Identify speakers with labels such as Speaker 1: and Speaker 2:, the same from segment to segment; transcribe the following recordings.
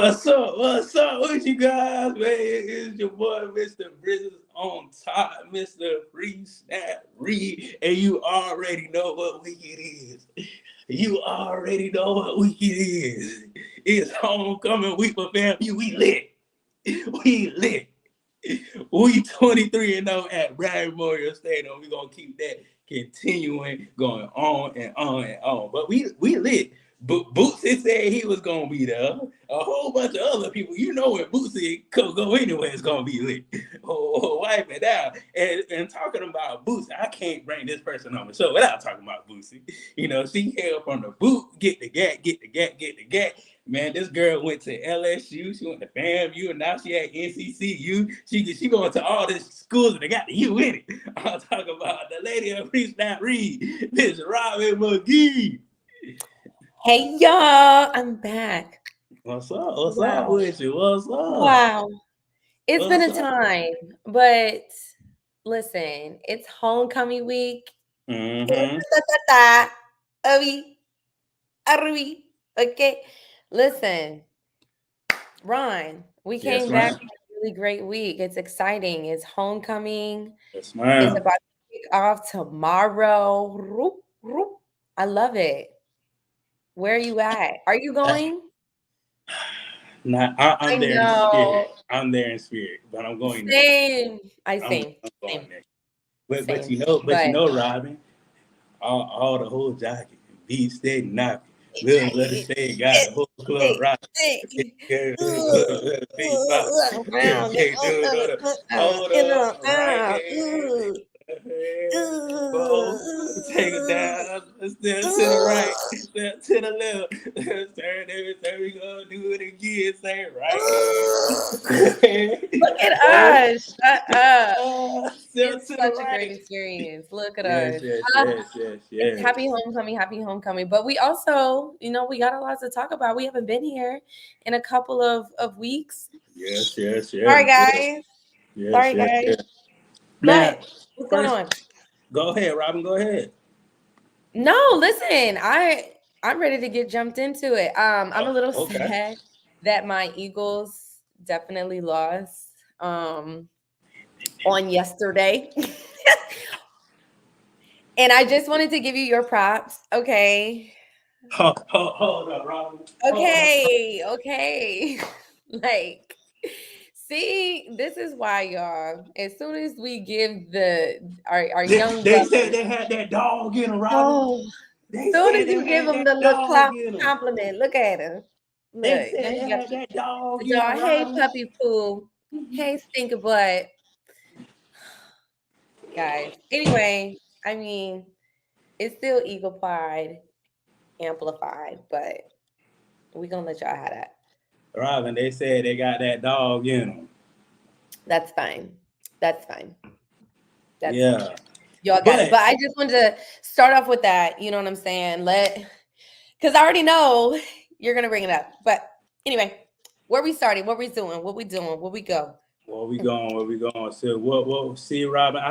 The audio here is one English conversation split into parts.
Speaker 1: What's up? What's up with you guys, man? It's your boy, Mr. Bridges on top, Mr. Pre-Sna Read, and you already know what week it is. You already know what week it is. It's homecoming week for FAMU. We lit. We lit. We 23-0 at Brad Memorial Stadium. We're gonna keep that continuing, going on and on and on. But we lit. Bootsy said he was gonna be there. A whole bunch of other people, you know, when Bootsy could go anywhere, it's gonna be lit. Wipe it out. And talking about Bootsy, I can't bring this person on the show without talking about Bootsy. You know, she hailed from the boot, get the gat. Man, this girl went to LSU, she went to FAMU, and now she at NCCU. She going to all these schools and they got the U in it. I'm talking about the lady of Pre-Sna Read, Miss Robin McGee.
Speaker 2: Hey y'all, I'm back.
Speaker 1: What's up? What's up with you? What's up?
Speaker 2: Wow. It's been a time, but listen, it's homecoming week.
Speaker 1: Mm-hmm.
Speaker 2: Okay. Listen, Ron, we came back from a really great week. It's exciting. It's homecoming.
Speaker 1: Yes, ma'am.
Speaker 2: It's about to kick off tomorrow. I love it. Where are you at? Are you going?
Speaker 1: Nah, I'm there in spirit. I'm there in spirit, but I'm going
Speaker 2: Same.
Speaker 1: I'm
Speaker 2: Same.
Speaker 1: going there. But you know, Robin, all the whole jockey, beat steady knocking. Little let it say got the whole club right. Take it down, step to the right, step to the left, turn everything, we gonna do it again, say right.
Speaker 2: Look at us. Shut up.
Speaker 1: It's
Speaker 2: such a great experience. Look at us.
Speaker 1: Yes.
Speaker 2: Happy homecoming. But we also, we got a lot to talk about. We haven't been here in a couple of weeks.
Speaker 1: Yes.
Speaker 2: Sorry, guys.
Speaker 1: Yes.
Speaker 2: But what's going on?
Speaker 1: Go ahead, Robin. Go ahead.
Speaker 2: No, listen, I'm ready to get jumped into it. I'm a little sad that my Eagles definitely lost on yesterday. And I just wanted to give you your props, okay?
Speaker 1: Hold up, Robin.
Speaker 2: Okay. Like, see, this is why, y'all. As soon as we give our young,
Speaker 1: they said they had that dog in them, Robin.
Speaker 2: Oh, as soon as you give them the little compliment, look at him. Look,
Speaker 1: they said they had that dog in
Speaker 2: y'all.
Speaker 1: them,
Speaker 2: Hey,
Speaker 1: Robin.
Speaker 2: puppy poo. Hey, stinker butt. Guys. Anyway, I mean, it's still Eagle Pride amplified, but we're gonna let y'all have that.
Speaker 1: Robin, they said they got that dog in them.
Speaker 2: That's fine. Fine. Y'all got it. But I just wanted to start off with that. You know what I'm saying? Because I already know you're gonna bring it up. But anyway, where we starting? What we doing? What we doing? Where we go?
Speaker 1: Where we going? So what? See, Robin.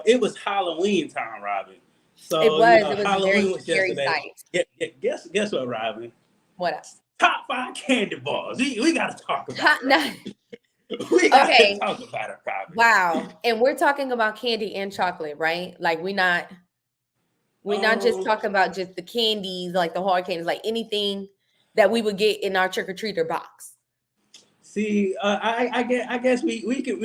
Speaker 1: It was Halloween time, Robin. So
Speaker 2: it was
Speaker 1: Halloween
Speaker 2: was yesterday.
Speaker 1: Guess what, Robin?
Speaker 2: What else?
Speaker 1: Top 5 candy bars. We got to talk about it.
Speaker 2: We got
Speaker 1: to talk about it, Robin.
Speaker 2: Wow. And we're talking about candy and chocolate, right? Like we're not just talking about just the candies, like the hard candies, like anything that we would get in our trick-or-treater box.
Speaker 1: See, I guess we could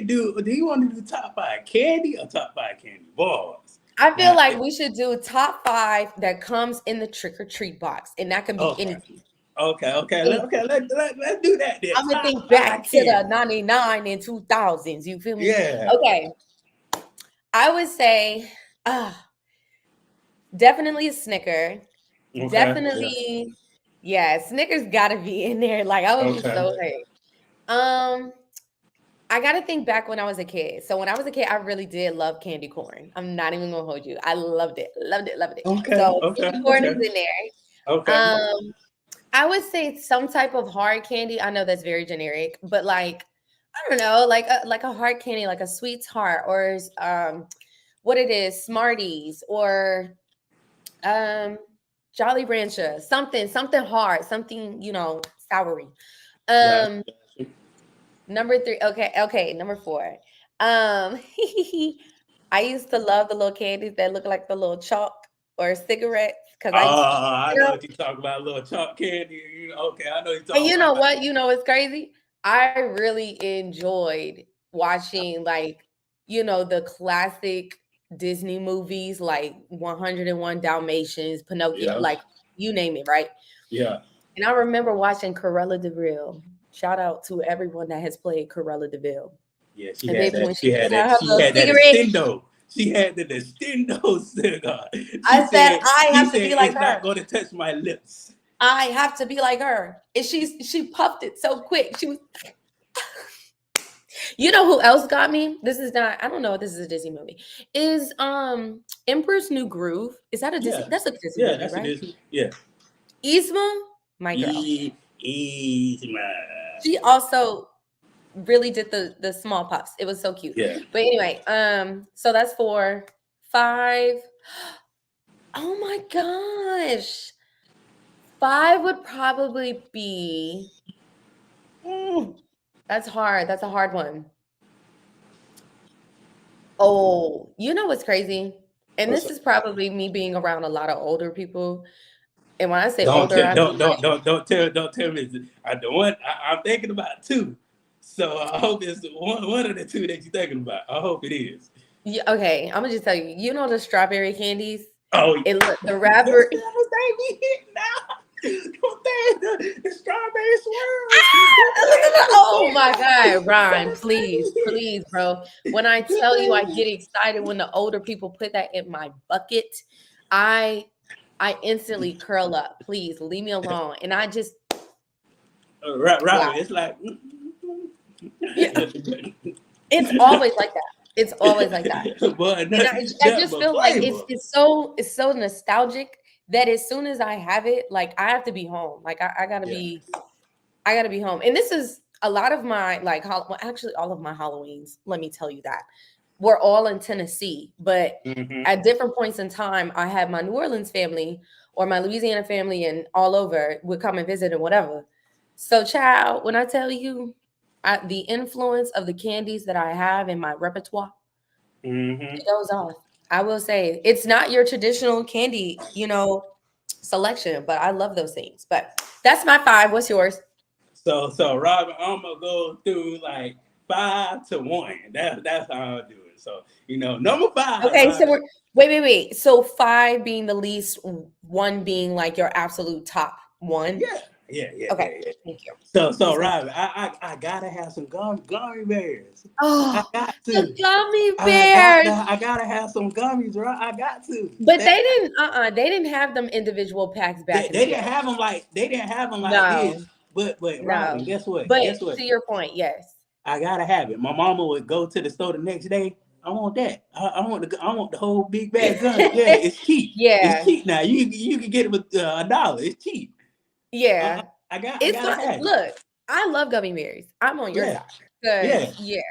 Speaker 1: do. Do you want to do top 5 candy or top 5 candy bars?
Speaker 2: I feel like we should do top 5 that comes in the trick-or-treat box, and that can be anything.
Speaker 1: Okay. Let's do that then.
Speaker 2: I'm gonna think back to the 99 and 2000s. You feel me?
Speaker 1: Yeah.
Speaker 2: Okay. I would say, definitely a Snicker. Okay. Definitely, Snickers gotta be in there. Like I would be so hurt. I gotta think back when I was a kid. So when I was a kid, I really did love candy corn. I'm not even gonna hold you. I loved it.
Speaker 1: Okay.
Speaker 2: So candy corn is in there.
Speaker 1: Okay.
Speaker 2: I would say some type of hard candy. I know that's very generic, but like I don't know, like a hard candy, like a Sweetheart or what it is, Smarties or Jolly Rancher, something hard, something soury.
Speaker 1: Yeah.
Speaker 2: Number 3. Okay. Number 4. I used to love the little candies that look like the little chalk or cigarettes because
Speaker 1: Oh,
Speaker 2: I used to,
Speaker 1: I
Speaker 2: you
Speaker 1: know
Speaker 2: know.
Speaker 1: what you talking about, little chalk candy. Okay, I know you
Speaker 2: And
Speaker 1: talking
Speaker 2: you
Speaker 1: about.
Speaker 2: know what? You know what's crazy? I really enjoyed watching the classic Disney movies like 101 Dalmatians, Pinocchio,
Speaker 1: Yeah,
Speaker 2: like you name it, right?
Speaker 1: yeah,
Speaker 2: And I remember watching Corella Deville. Shout out to everyone that has played Corella Deville.
Speaker 1: yeah.
Speaker 2: And baby, when she
Speaker 1: She had
Speaker 2: put out
Speaker 1: that.
Speaker 2: her
Speaker 1: She
Speaker 2: little
Speaker 1: had that
Speaker 2: cigarette,
Speaker 1: extendo. She had the extendo cigar. She
Speaker 2: I said,
Speaker 1: said.
Speaker 2: I
Speaker 1: She
Speaker 2: have to
Speaker 1: said
Speaker 2: be like
Speaker 1: it's
Speaker 2: her.
Speaker 1: not going to touch my lips.
Speaker 2: I have to be like her. And she puffed it so quick. She was You know who else got me? This is not, I don't know if this is a Disney movie. Is Emperor's New Groove. Is that a Disney?
Speaker 1: Yeah,
Speaker 2: That's a Disney
Speaker 1: yeah.
Speaker 2: movie,
Speaker 1: That's it.
Speaker 2: right?
Speaker 1: Is. Yeah.
Speaker 2: Yzma, my girl.
Speaker 1: Easy man.
Speaker 2: She also really did the small puffs. It was so cute.
Speaker 1: Yeah.
Speaker 2: But anyway, so that's 4. 5. Oh my gosh. 5 would probably be that's hard. That's a hard one. Oh, you know what's crazy? And
Speaker 1: What's
Speaker 2: this
Speaker 1: up?
Speaker 2: is probably me being around a lot of older people. And when I say older, I mean like
Speaker 1: Don't tell me. I don't want. I'm thinking about 2. So I hope it's one of the 2 that you're thinking about. I hope it is.
Speaker 2: yeah, okay, I'm gonna just tell you, you know the strawberry candies?
Speaker 1: Oh,
Speaker 2: It look the
Speaker 1: that's
Speaker 2: wrapper.
Speaker 1: the other thing we hit now. Don't think the strawberry swirls.
Speaker 2: Oh my God, Ryan, please, please, bro. When I tell you I get excited when the older people put that in my bucket, I I instantly curl up. Please leave me alone. And I just
Speaker 1: Right.
Speaker 2: wow.
Speaker 1: It's like.
Speaker 2: Yeah, it's always like that. It's always like that.
Speaker 1: But
Speaker 2: And I
Speaker 1: nothing
Speaker 2: just
Speaker 1: but
Speaker 2: feel like
Speaker 1: flavor.
Speaker 2: it's so nostalgic that as soon as I have it, like I have to be home. Like
Speaker 1: Yeah.
Speaker 2: I gotta be home. And this is a lot of my well, actually all of my Halloweens, let me tell you that. We're all in Tennessee, but
Speaker 1: Hmm.
Speaker 2: at different points in time, I had my New Orleans family or my Louisiana family and all over would come and visit and whatever. So child, when I tell you the influence of the candies that I have in my repertoire,
Speaker 1: Hmm.
Speaker 2: it goes off. I will say it's not your traditional candy, selection, but I love those things. But that's my 5. What's yours?
Speaker 1: So Robin, I'm gonna go through like 5 to 1. That's how I do it. So number 5,
Speaker 2: Okay, so
Speaker 1: Robin.
Speaker 2: we're wait. So 5 being the least, 1 being like your absolute top one.
Speaker 1: Yeah,
Speaker 2: Okay,
Speaker 1: yeah.
Speaker 2: thank you.
Speaker 1: So
Speaker 2: Just make
Speaker 1: Robin, I gotta have some gummy bears. I
Speaker 2: Oh,
Speaker 1: got
Speaker 2: the
Speaker 1: to.
Speaker 2: gummy bears.
Speaker 1: I gotta have some gummies, right? I got to.
Speaker 2: But they didn't have them individual packs back in the
Speaker 1: They didn't
Speaker 2: day.
Speaker 1: have them like this.
Speaker 2: No,
Speaker 1: But
Speaker 2: no.
Speaker 1: Robin, guess what?
Speaker 2: But
Speaker 1: Guess what?
Speaker 2: to your point, yes.
Speaker 1: I gotta have it. My mama would go to the store the next day. I want that. I want the whole big bag gummy. Yeah, it's cheap. It's
Speaker 2: Yeah,
Speaker 1: cheap now. You can get it with $1. It's cheap.
Speaker 2: yeah.
Speaker 1: I
Speaker 2: It's
Speaker 1: gotta
Speaker 2: fine.
Speaker 1: have it.
Speaker 2: Look, I love gummy bears. I'm on your
Speaker 1: Yeah,
Speaker 2: side. Cause
Speaker 1: yeah.
Speaker 2: yeah,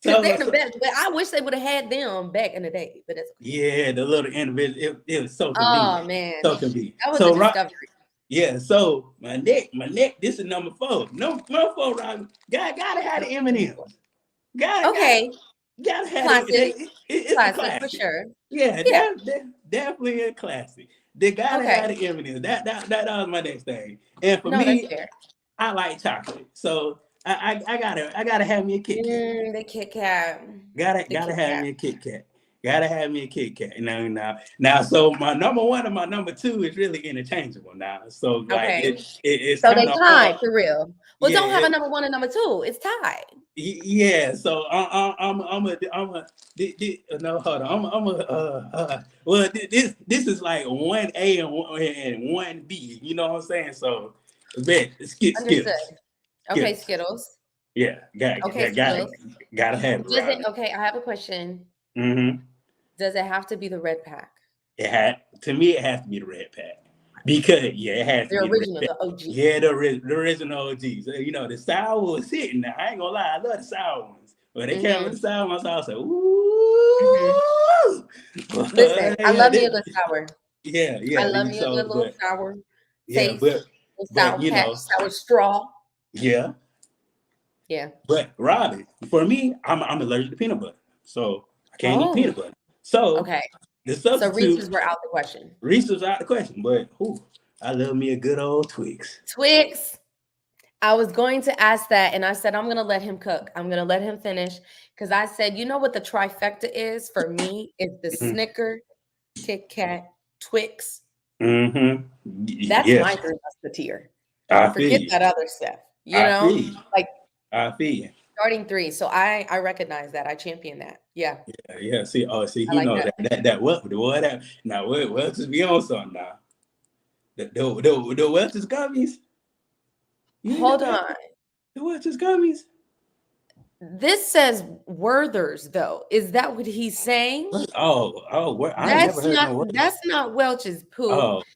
Speaker 2: because
Speaker 1: So,
Speaker 2: they're the
Speaker 1: so
Speaker 2: best. But I wish they would have had them back in the day. But that's okay.
Speaker 1: yeah, the little individual. It was so
Speaker 2: Oh
Speaker 1: convenient.
Speaker 2: man,
Speaker 1: So convenient.
Speaker 2: that was a
Speaker 1: So
Speaker 2: discovery.
Speaker 1: yeah. So my neck. This is number 4. Number 4, Robin. Gotta have the M&Ms. Gotta
Speaker 2: Okay,
Speaker 1: gotta have it.
Speaker 2: classic,
Speaker 1: It's a
Speaker 2: classic for
Speaker 1: classic.
Speaker 2: sure.
Speaker 1: Yeah,
Speaker 2: Yeah.
Speaker 1: definitely a classic. They gotta
Speaker 2: Okay.
Speaker 1: have the M&Ms. That was my next thing. And for
Speaker 2: No, that's
Speaker 1: me,
Speaker 2: fair.
Speaker 1: I like chocolate, so I gotta have me a Kit Kat.
Speaker 2: The Kit Kat. The
Speaker 1: Gotta
Speaker 2: Kit
Speaker 1: have
Speaker 2: Kat.
Speaker 1: me a Kit Kat. Gotta have me a Kit Kat. Now. So my number 1 and my number 2 is really interchangeable now. So like
Speaker 2: Okay.
Speaker 1: it's
Speaker 2: So
Speaker 1: kind
Speaker 2: they
Speaker 1: of hard.
Speaker 2: tied for real. Well,
Speaker 1: Yeah,
Speaker 2: don't have a number 1 and number 2. It's tied.
Speaker 1: yeah. So no, hold on. Well, this is like 1A and 1B. You know what I'm saying? So bet
Speaker 2: Understood. Okay,
Speaker 1: Skittles.
Speaker 2: Skittles.
Speaker 1: Yeah,
Speaker 2: Okay, Skittles.
Speaker 1: gotta have it,
Speaker 2: Does it?
Speaker 1: Robin.
Speaker 2: Okay, I have a question.
Speaker 1: Mm-hmm.
Speaker 2: Does it have to be the red pack?
Speaker 1: To me it has to be the red pack because it has to
Speaker 2: The
Speaker 1: be the red
Speaker 2: original,
Speaker 1: pack.
Speaker 2: the OG.
Speaker 1: Yeah, the original OGs. The sour was hitting. Now I ain't gonna lie, I love the sour ones. When they came with the sour ones, I was like, ooh.
Speaker 2: Listen, I
Speaker 1: yeah,
Speaker 2: love me a good sour. I
Speaker 1: yeah.
Speaker 2: love me a good
Speaker 1: So,
Speaker 2: little sour
Speaker 1: yeah,
Speaker 2: taste.
Speaker 1: but you know,
Speaker 2: sour straw.
Speaker 1: yeah.
Speaker 2: Yeah.
Speaker 1: But Robin, for me, I'm allergic to peanut butter, so I can't eat
Speaker 2: Oh,
Speaker 1: peanut butter. So
Speaker 2: okay.
Speaker 1: the
Speaker 2: So Reese's
Speaker 1: substitute,
Speaker 2: were out the question.
Speaker 1: Reese's out the question. But I love me a good old Twix.
Speaker 2: Twix. I was going to ask that, and I said I'm gonna let him cook. I'm gonna let him finish because I said, you know what the trifecta is for me is the
Speaker 1: Mm-hmm.
Speaker 2: Snicker, Kit Kat, Twix.
Speaker 1: Mm-hmm.
Speaker 2: That's
Speaker 1: Yes,
Speaker 2: my three musketeer.
Speaker 1: I feel
Speaker 2: Forget
Speaker 1: you.
Speaker 2: that other stuff. You
Speaker 1: I feel
Speaker 2: know,
Speaker 1: you.
Speaker 2: like
Speaker 1: I feel you.
Speaker 2: starting three. So I recognize that. I champion that. Yeah,
Speaker 1: Yeah, yeah. See,
Speaker 2: I
Speaker 1: he
Speaker 2: like
Speaker 1: knows
Speaker 2: that.
Speaker 1: that what the what that now what just be on something now. The Welch's gummies. You ain't
Speaker 2: Hold
Speaker 1: never had
Speaker 2: on.
Speaker 1: the Welch's gummies.
Speaker 2: This says Werther's though. Is that what he's saying?
Speaker 1: What? I ain't never heard no Welch.
Speaker 2: That's not Welch's poo.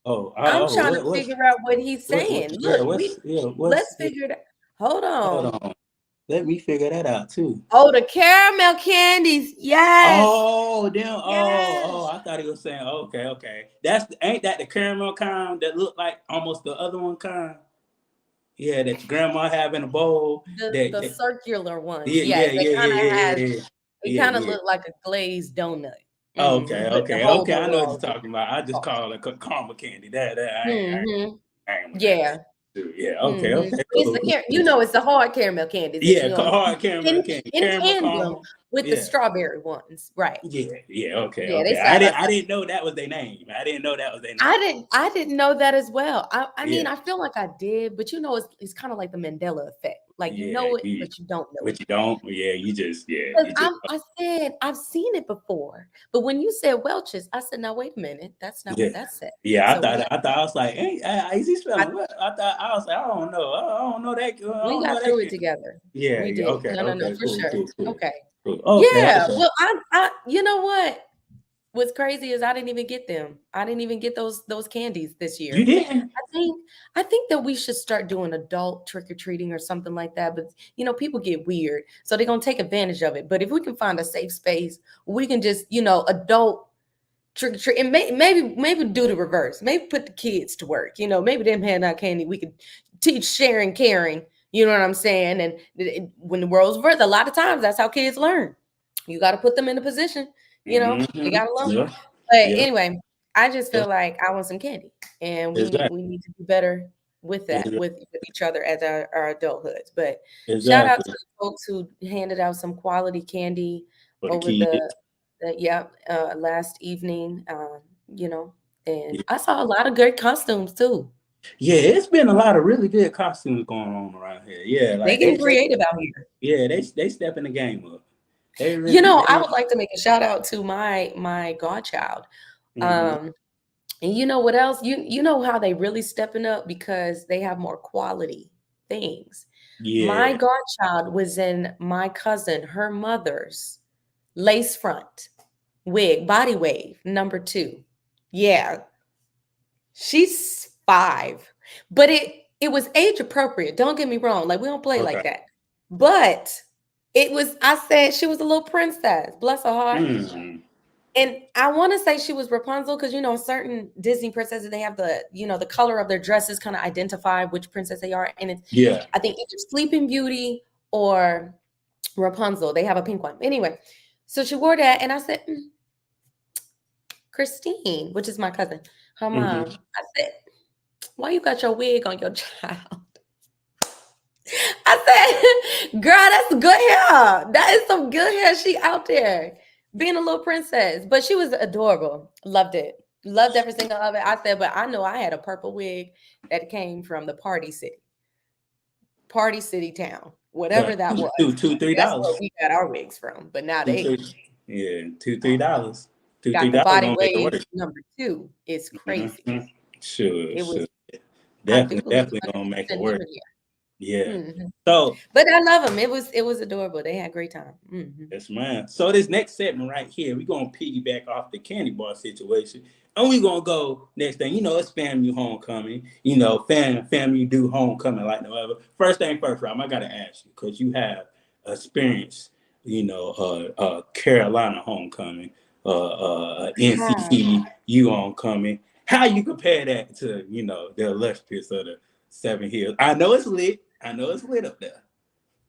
Speaker 2: I'm trying to
Speaker 1: What's
Speaker 2: figure out what he's
Speaker 1: what?
Speaker 2: saying.
Speaker 1: Yeah,
Speaker 2: Look,
Speaker 1: what's
Speaker 2: let's figure it out. Hold
Speaker 1: hold
Speaker 2: on.
Speaker 1: on. Let me figure that out too.
Speaker 2: Oh, the caramel candies. Yes.
Speaker 1: Oh, damn.
Speaker 2: Yes.
Speaker 1: I thought he was saying, okay. Ain't that the caramel kind that look like almost the other one kind? Yeah, that your grandma have in a bowl.
Speaker 2: The circular ones.
Speaker 1: Yeah,
Speaker 2: Yes, they
Speaker 1: yeah,
Speaker 2: kind of
Speaker 1: yeah.
Speaker 2: look like a glazed donut.
Speaker 1: Okay,
Speaker 2: But the
Speaker 1: okay,
Speaker 2: holes
Speaker 1: okay. I know what you're
Speaker 2: overall is
Speaker 1: talking about. I just
Speaker 2: soft.
Speaker 1: call it caramel candy. That
Speaker 2: Mm-hmm.
Speaker 1: I ain't with that.
Speaker 2: Yeah.
Speaker 1: Yeah,
Speaker 2: Mm-hmm.
Speaker 1: okay,
Speaker 2: It's
Speaker 1: cool.
Speaker 2: the you know it's the hard caramel candies that
Speaker 1: Yeah,
Speaker 2: you only
Speaker 1: hard caramel candy,
Speaker 2: in
Speaker 1: caramel
Speaker 2: tandem
Speaker 1: caramel.
Speaker 2: with the
Speaker 1: Yeah,
Speaker 2: strawberry ones, right?
Speaker 1: yeah.
Speaker 2: Yeah, they
Speaker 1: I
Speaker 2: side by
Speaker 1: didn't I
Speaker 2: side.
Speaker 1: didn't know that was their name. I didn't know that was their name.
Speaker 2: I didn't know that as well. I mean,
Speaker 1: Yeah,
Speaker 2: I feel like I did, but you know, it's kind of like the Mandela effect. Like you
Speaker 1: yeah.
Speaker 2: know it, but you don't know it.
Speaker 1: But you don't. Yeah,
Speaker 2: Because
Speaker 1: you just
Speaker 2: I said I've seen it before, but when you said Welch's, I said, now wait a minute, that's not
Speaker 1: yeah.
Speaker 2: what that said.
Speaker 1: Yeah,
Speaker 2: So
Speaker 1: I thought I was like, hey, is he
Speaker 2: I
Speaker 1: spelling what? I thought I was like, I don't know. I don't know that. I
Speaker 2: we
Speaker 1: don't know
Speaker 2: got
Speaker 1: that
Speaker 2: through it
Speaker 1: kid.
Speaker 2: together.
Speaker 1: Yeah,
Speaker 2: We
Speaker 1: yeah.
Speaker 2: did.
Speaker 1: Okay,
Speaker 2: No,
Speaker 1: okay.
Speaker 2: for
Speaker 1: Cool,
Speaker 2: sure.
Speaker 1: cool, cool.
Speaker 2: Okay.
Speaker 1: Cool. Okay,
Speaker 2: Yeah.
Speaker 1: okay.
Speaker 2: Well, you know what? What's crazy is I didn't even get them. I didn't even get those candies this
Speaker 1: You
Speaker 2: year.
Speaker 1: didn't?
Speaker 2: I think that we should start doing adult trick or treating or something like that. But you know, people get weird, so they're gonna take advantage of it. But if we can find a safe space, we can just adult trick or treat and maybe do the reverse. Maybe put the kids to work. You know, maybe them hand out candy. We could teach sharing, caring. You know what I'm saying? And when the world's worth, a lot of times that's how kids learn. You got to put them in a position. You know, they
Speaker 1: Mm-hmm.
Speaker 2: got to learn.
Speaker 1: Yeah,
Speaker 2: But
Speaker 1: yeah.
Speaker 2: anyway, I just
Speaker 1: Yeah.
Speaker 2: feel like I want some candy, and
Speaker 1: Exactly.
Speaker 2: we need to do better with that
Speaker 1: Exactly.
Speaker 2: with each other as our adulthoods. But shout out to
Speaker 1: Exactly.
Speaker 2: the folks who handed out some quality candy
Speaker 1: For the
Speaker 2: over
Speaker 1: kids.
Speaker 2: last evening. You know, and
Speaker 1: Yeah.
Speaker 2: I saw a lot of great costumes too.
Speaker 1: Yeah, it's been a lot of really good costumes going on around here. Yeah,
Speaker 2: They
Speaker 1: like
Speaker 2: getting creative out here.
Speaker 1: they stepping the game up. They
Speaker 2: You
Speaker 1: really
Speaker 2: know,
Speaker 1: they
Speaker 2: I
Speaker 1: really,
Speaker 2: would like to make a shout out to my godchild.
Speaker 1: mm-hmm.
Speaker 2: Um, And you know what else? You know how they really stepping up because they have more quality things. My
Speaker 1: Yeah.
Speaker 2: godchild was in my cousin, her mother's lace front wig, body wave, number 2. Yeah, she's 5. But it was age appropriate. Don't get me wrong. Like we don't play
Speaker 1: Okay.
Speaker 2: like that. But I said she was a little princess, bless her heart.
Speaker 1: Mm-hmm.
Speaker 2: And I want to say she was Rapunzel because certain Disney princesses they have the color of their dresses kind of identify which princess they are, and it's
Speaker 1: Yeah.
Speaker 2: I think either Sleeping Beauty or Rapunzel. They have a pink one anyway. So she wore that, and I said, Christine, which is my cousin, her
Speaker 1: Mm-hmm.
Speaker 2: mom. I said, why you got your wig on your child? I said, girl, that's good hair. That is some good hair. She out there being a little princess, but she was adorable. Loved it. Loved every single of it. I said, but I know I had a purple wig that came from the Party City town, whatever that was.
Speaker 1: Two,
Speaker 2: That's where
Speaker 1: $3.
Speaker 2: we got our wigs from. But now
Speaker 1: Two,
Speaker 2: they
Speaker 1: three. Yeah, $2, $3. Two, three
Speaker 2: got the
Speaker 1: dollars
Speaker 2: body
Speaker 1: gonna make it
Speaker 2: wave
Speaker 1: work.
Speaker 2: number 2. It's crazy.
Speaker 1: Mm-hmm. Sure,
Speaker 2: It
Speaker 1: sure.
Speaker 2: was, I do believe,
Speaker 1: Definitely gonna make it
Speaker 2: 100%
Speaker 1: work.
Speaker 2: different.
Speaker 1: Yeah.
Speaker 2: Hmm.
Speaker 1: So
Speaker 2: But I love them. It was adorable. They had a great time.
Speaker 1: yes, man. So this next segment right here, we're gonna piggyback off the candy bar situation. And we're gonna go next thing. It's FAMU homecoming. FAMU do homecoming like no other. First thing first, Rob, I gotta ask you, because you have experience, Carolina homecoming, NCC, you homecoming. How you compare that to, the illustrious of Seven Hills. I know it's lit. I know it's lit up there.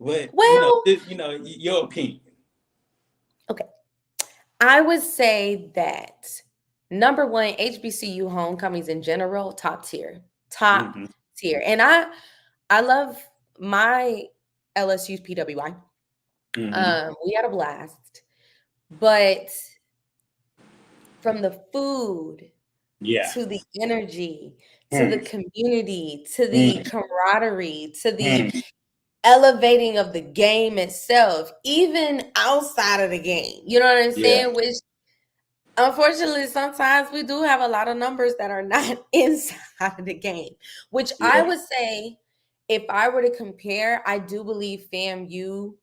Speaker 1: But
Speaker 2: Well,
Speaker 1: your opinion.
Speaker 2: okay. I would say that number one, HBCU homecomings in general, top tier, top
Speaker 1: Mm-hmm.
Speaker 2: tier. And I love my LSU's PWI.
Speaker 1: Mm-hmm.
Speaker 2: We had a blast, but from the food
Speaker 1: Yeah.
Speaker 2: to the energy, to the
Speaker 1: Mm,
Speaker 2: community, to the
Speaker 1: mm,
Speaker 2: camaraderie, to the
Speaker 1: mm.
Speaker 2: elevating of the game itself, even outside of the game. You know what I'm
Speaker 1: Yeah.
Speaker 2: saying? Which unfortunately, sometimes we do have a lot of numbers that are not inside of the game, which I
Speaker 1: Yeah.
Speaker 2: would say, if I were to compare, I do believe FAMU,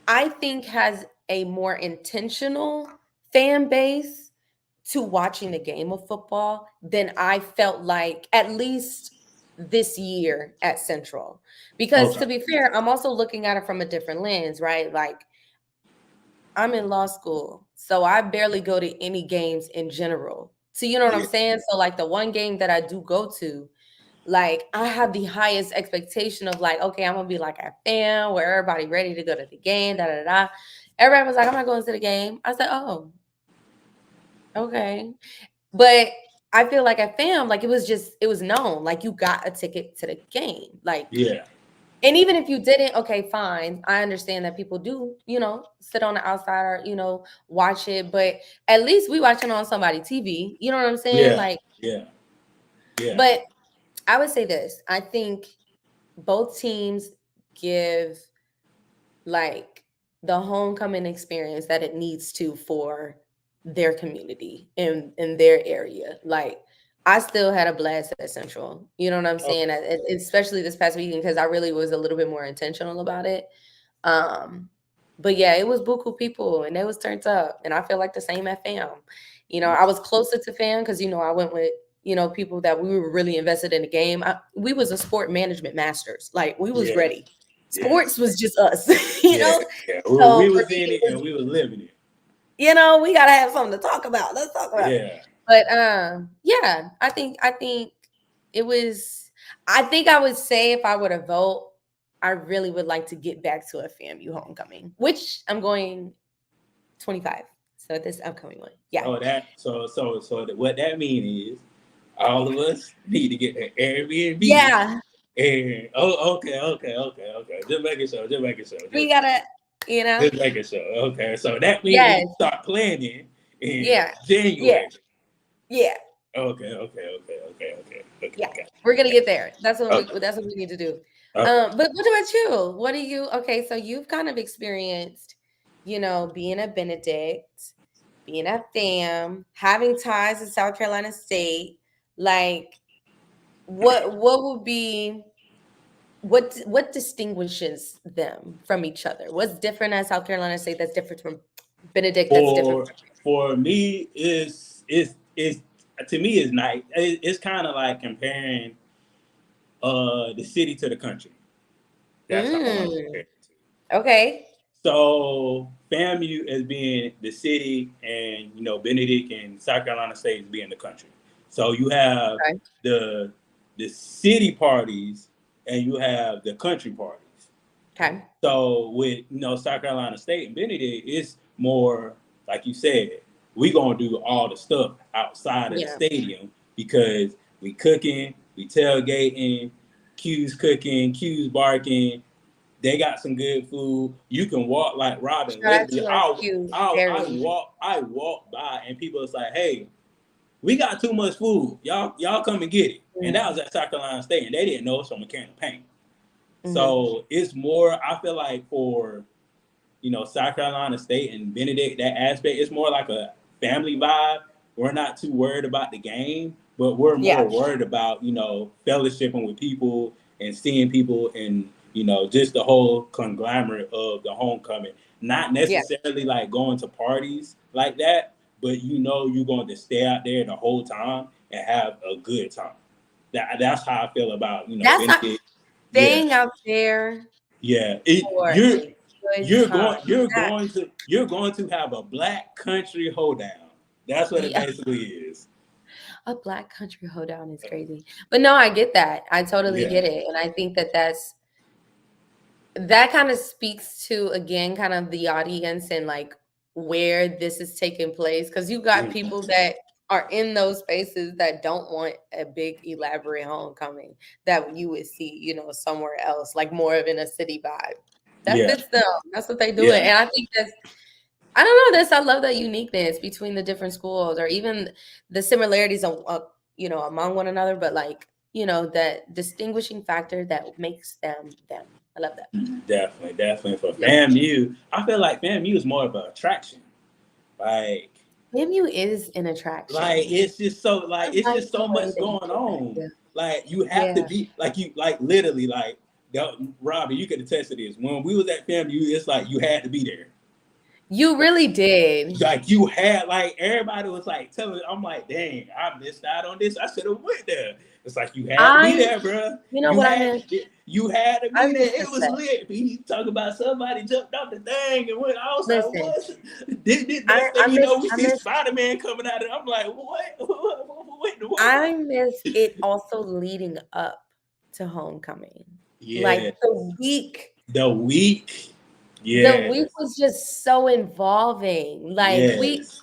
Speaker 2: I think, has a more intentional fan base to watching the game of football than I felt like, at least this year at Central. Because
Speaker 1: Okay.
Speaker 2: to be fair, I'm also looking at it from a different lens, right? Like, I'm in law school, so I barely go to any games in general. So you know what I'm
Speaker 1: Yeah.
Speaker 2: saying? So like the one game that I do go to, like I have the highest expectation of like, okay, I'm gonna be like a fan where everybody ready to go to the game, da da da. Everybody was like, I'm not going to the game. I said, oh, okay. But I feel like at fam, like it was known, like you got a ticket to the game. Like,
Speaker 1: Yeah.
Speaker 2: and even if you didn't, okay, fine. I understand that people do, sit on the outside or, watch it. But at least we watching on somebody TV. You know what I'm saying?
Speaker 1: Yeah.
Speaker 2: Like,
Speaker 1: Yeah. Yeah.
Speaker 2: but I would say this. I think both teams give like the homecoming experience that it needs to for their community in their area. Like I still had a blast at Central. You know what I'm saying?
Speaker 1: Okay.
Speaker 2: Especially this past weekend because I really was a little bit more intentional about it. Um, but yeah, it was buku people and they was turned up, and I feel like the same at fam. I was closer to fam because I went with people that we were really invested in the game. We was a sport management masters, like we was
Speaker 1: Yeah.
Speaker 2: ready.
Speaker 1: Yeah.
Speaker 2: Sports was just us,
Speaker 1: Yeah. Yeah. We
Speaker 2: So for
Speaker 1: was
Speaker 2: me,
Speaker 1: in
Speaker 2: it
Speaker 1: it and
Speaker 2: was,
Speaker 1: we was living it.
Speaker 2: we gotta have something to talk about. Let's talk about it.
Speaker 1: Yeah.
Speaker 2: But yeah, I think it was. I think I would say if I were to vote, I really would like to get back to a FAMU homecoming, which I'm going 25. So this upcoming one, yeah,
Speaker 1: What that means is all of us need to get an Airbnb.
Speaker 2: yeah,
Speaker 1: And okay. Just making sure.
Speaker 2: we gotta,
Speaker 1: Just making sure. Okay. So that means we
Speaker 2: yes,
Speaker 1: can start planning in
Speaker 2: yeah, yeah,
Speaker 1: January.
Speaker 2: yeah,
Speaker 1: Okay.
Speaker 2: yeah.
Speaker 1: Got
Speaker 2: We're gonna
Speaker 1: it.
Speaker 2: get there. That's what we.
Speaker 1: Okay.
Speaker 2: That's what we need to do.
Speaker 1: Okay.
Speaker 2: But what about you? What do you? Okay, so you've kind of experienced, being a Benedict, being a fam, having ties to South Carolina State. Like, what would be what distinguishes them from each other? What's different at South Carolina State that's different from Benedict? That's different.
Speaker 1: For me, is to me is nice. It's kind of like comparing the city to the country. That's how I want to compare
Speaker 2: Mm,
Speaker 1: it to.
Speaker 2: okay.
Speaker 1: So FAMU as being the city, and Benedict and South Carolina State as being the country. So you have
Speaker 2: Okay.
Speaker 1: the the city parties and you have the country parties.
Speaker 2: Okay.
Speaker 1: So with South Carolina State and Benedict, it's more like you said, we gonna do all the stuff outside of the
Speaker 2: Yeah.
Speaker 1: stadium because we cooking, we tailgating, Q's cooking, Q's barking. They got some good food. You can walk like Robin.
Speaker 2: Shout out
Speaker 1: Literally,
Speaker 2: to our Q. Very.
Speaker 1: I walk by and people is like, "Hey, we got too much food. Y'all come and get it." And that was at South Carolina State, and they didn't know it's from a can of paint.
Speaker 2: Mm-hmm.
Speaker 1: So it's more. I feel like for South Carolina State and Benedict, that aspect, it's more like a family vibe. We're not too worried about the game, but we're
Speaker 2: Yeah.
Speaker 1: more worried about, fellowshipping with people and seeing people and, just the whole conglomerate of the homecoming. Not
Speaker 2: Yeah.
Speaker 1: necessarily like going to parties like that, but you're going to stay out there the whole time and have a good time. That's how I feel about,
Speaker 2: That's not
Speaker 1: Benedict. Yeah.
Speaker 2: staying out there
Speaker 1: Yeah,
Speaker 2: for a good time. That,
Speaker 1: you're going to have a black country hoedown. That's what it
Speaker 2: yeah.
Speaker 1: basically is.
Speaker 2: A Black country hoedown is crazy. But no, I get that. I totally
Speaker 1: Yeah.
Speaker 2: get it. And I think that kind of speaks to, again, kind of the audience and like where this is taking place. Because you got
Speaker 1: Mhm.
Speaker 2: people that are in those spaces that don't want a big elaborate homecoming that you would see, somewhere else, like more of in a city vibe. That
Speaker 1: Yeah.
Speaker 2: fits them. That's what they doing.
Speaker 1: Yeah.
Speaker 2: And I think I don't know this. I love that uniqueness between the different schools, or even the similarities among one another, but like, that distinguishing factor that makes them them. I love that.
Speaker 1: Definitely, definitely for
Speaker 2: Yeah.
Speaker 1: FAMU. I feel like FAMU is more of an attraction. Like,
Speaker 2: FAMU is an attraction. I
Speaker 1: it's
Speaker 2: like
Speaker 1: just
Speaker 2: the
Speaker 1: so
Speaker 2: way
Speaker 1: much
Speaker 2: that you
Speaker 1: going
Speaker 2: put that.
Speaker 1: on.
Speaker 2: Yeah.
Speaker 1: Like you have to
Speaker 2: Yeah.
Speaker 1: be like you like literally like Robbie, you can attest to this. When we was at FAMU, it's like you had to be there.
Speaker 2: You really did.
Speaker 1: Like you had like everybody was like telling. I'm like, dang, I missed out on this. I should have went there. It's like you had to be
Speaker 2: I,
Speaker 1: there, bro.
Speaker 2: you know what I miss?
Speaker 1: You had to
Speaker 2: I
Speaker 1: be
Speaker 2: miss
Speaker 1: there.
Speaker 2: the
Speaker 1: It was
Speaker 2: set.
Speaker 1: lit. He talking about somebody jumped off the thing and went. I was like,
Speaker 2: Listen,
Speaker 1: what? This
Speaker 2: I,
Speaker 1: next
Speaker 2: I
Speaker 1: thing you
Speaker 2: miss,
Speaker 1: know, we
Speaker 2: I
Speaker 1: see
Speaker 2: miss,
Speaker 1: Spider Man coming out, and I'm like, what? What the world?
Speaker 2: I miss it also leading up to homecoming. Like
Speaker 1: Yes, the week.
Speaker 2: the week
Speaker 1: Yes,
Speaker 2: was just so involving. Like
Speaker 1: yes,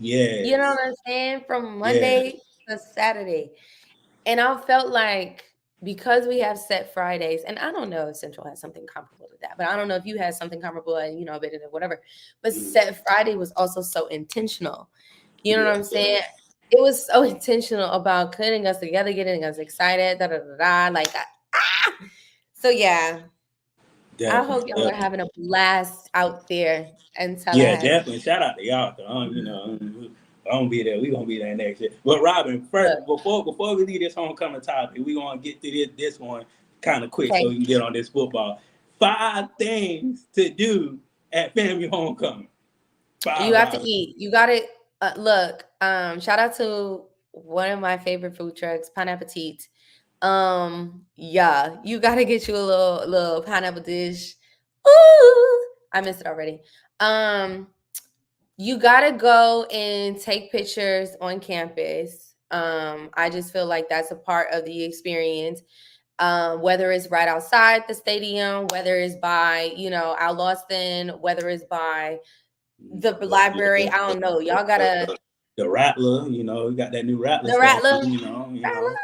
Speaker 2: you know
Speaker 1: yes,
Speaker 2: what I'm saying? From
Speaker 1: yes.
Speaker 2: Monday to Saturday. And I felt like because we have set Fridays, and I don't know if Central has something comparable to that, but I don't know if you had something comparable and a bit of whatever. But
Speaker 1: Mm,
Speaker 2: set Friday was also so intentional. You know what
Speaker 1: yeah,
Speaker 2: I'm saying? It was so intentional about putting us together, getting us excited, da da da da. Like, so yeah, I hope
Speaker 1: definitely,
Speaker 2: y'all are
Speaker 1: definitely.
Speaker 2: having a blast out there in
Speaker 1: Yeah,
Speaker 2: Tallahassee.
Speaker 1: definitely. Shout out to y'all. I'm gonna be there. We gonna be there next year. But Robin,
Speaker 2: Look,
Speaker 1: first before we leave this homecoming topic, we gonna get to this one kind of quick so
Speaker 2: okay,
Speaker 1: we can get on this football. 5 things to do at family homecoming.
Speaker 2: you
Speaker 1: Five,
Speaker 2: have to
Speaker 1: Robin.
Speaker 2: eat. You got to look. Shout out to one of my favorite food trucks, Pineapple Appetit. Yeah, you got to get you a little pineapple dish. Ooh, I missed it already. Um, you got to go and take pictures on campus. I just feel like that's a part of the experience. Whether it's right outside the stadium, whether it's by, Al Austin, whether it's by the library. I don't know. Y'all gotta
Speaker 1: The Rattler, we got that new Rattler
Speaker 2: the
Speaker 1: statue,
Speaker 2: Rattler.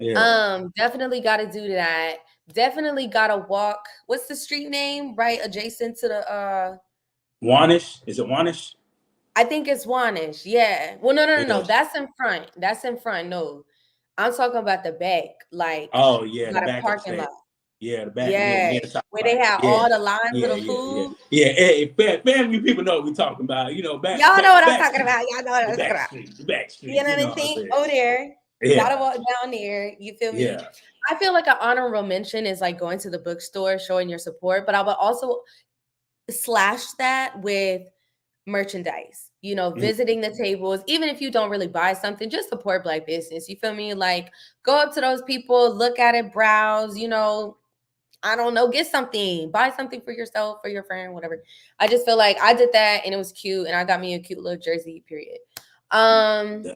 Speaker 1: Yeah.
Speaker 2: Definitely gotta do that. Definitely gotta walk. What's the street name? Right adjacent to the
Speaker 1: Wanish, is it Wanish?
Speaker 2: I think it's Wanish. Yeah. Well, no.
Speaker 1: Yeah.
Speaker 2: That's in front. That's in front. No. I'm talking about the back. Like
Speaker 1: Oh yeah,
Speaker 2: you
Speaker 1: the
Speaker 2: got a
Speaker 1: back of the
Speaker 2: parking
Speaker 1: stage.
Speaker 2: lot.
Speaker 1: Yeah, the back
Speaker 2: Yeah.
Speaker 1: near the top
Speaker 2: Where they
Speaker 1: right.
Speaker 2: have
Speaker 1: Yeah,
Speaker 2: all the lines of
Speaker 1: yeah,
Speaker 2: the
Speaker 1: yeah, yeah,
Speaker 2: food.
Speaker 1: yeah. Hey, family people know what we're talking about.
Speaker 2: Y'all know what I'm
Speaker 1: Back
Speaker 2: talking
Speaker 1: street,
Speaker 2: about. Y'all know what
Speaker 1: the
Speaker 2: I'm talking
Speaker 1: back
Speaker 2: about.
Speaker 1: street, the back
Speaker 2: You
Speaker 1: street.
Speaker 2: know
Speaker 1: You know
Speaker 2: what I'm
Speaker 1: what I'm
Speaker 2: saying?
Speaker 1: saying?
Speaker 2: Over there.
Speaker 1: Yeah,
Speaker 2: Gotta walk down there. You feel me?
Speaker 1: yeah,
Speaker 2: I feel like an honorable mention is like going to the bookstore, showing your support, but I would also slash that with merchandise,
Speaker 1: mm,
Speaker 2: visiting the tables, even if you don't really buy something, just support Black business. You feel me? Like go up to those people, look at it, browse, I don't know, get something, buy something for yourself, for your friend, whatever. I just feel like I did that and it was cute and I got me a cute little jersey, period. Um,
Speaker 1: yeah,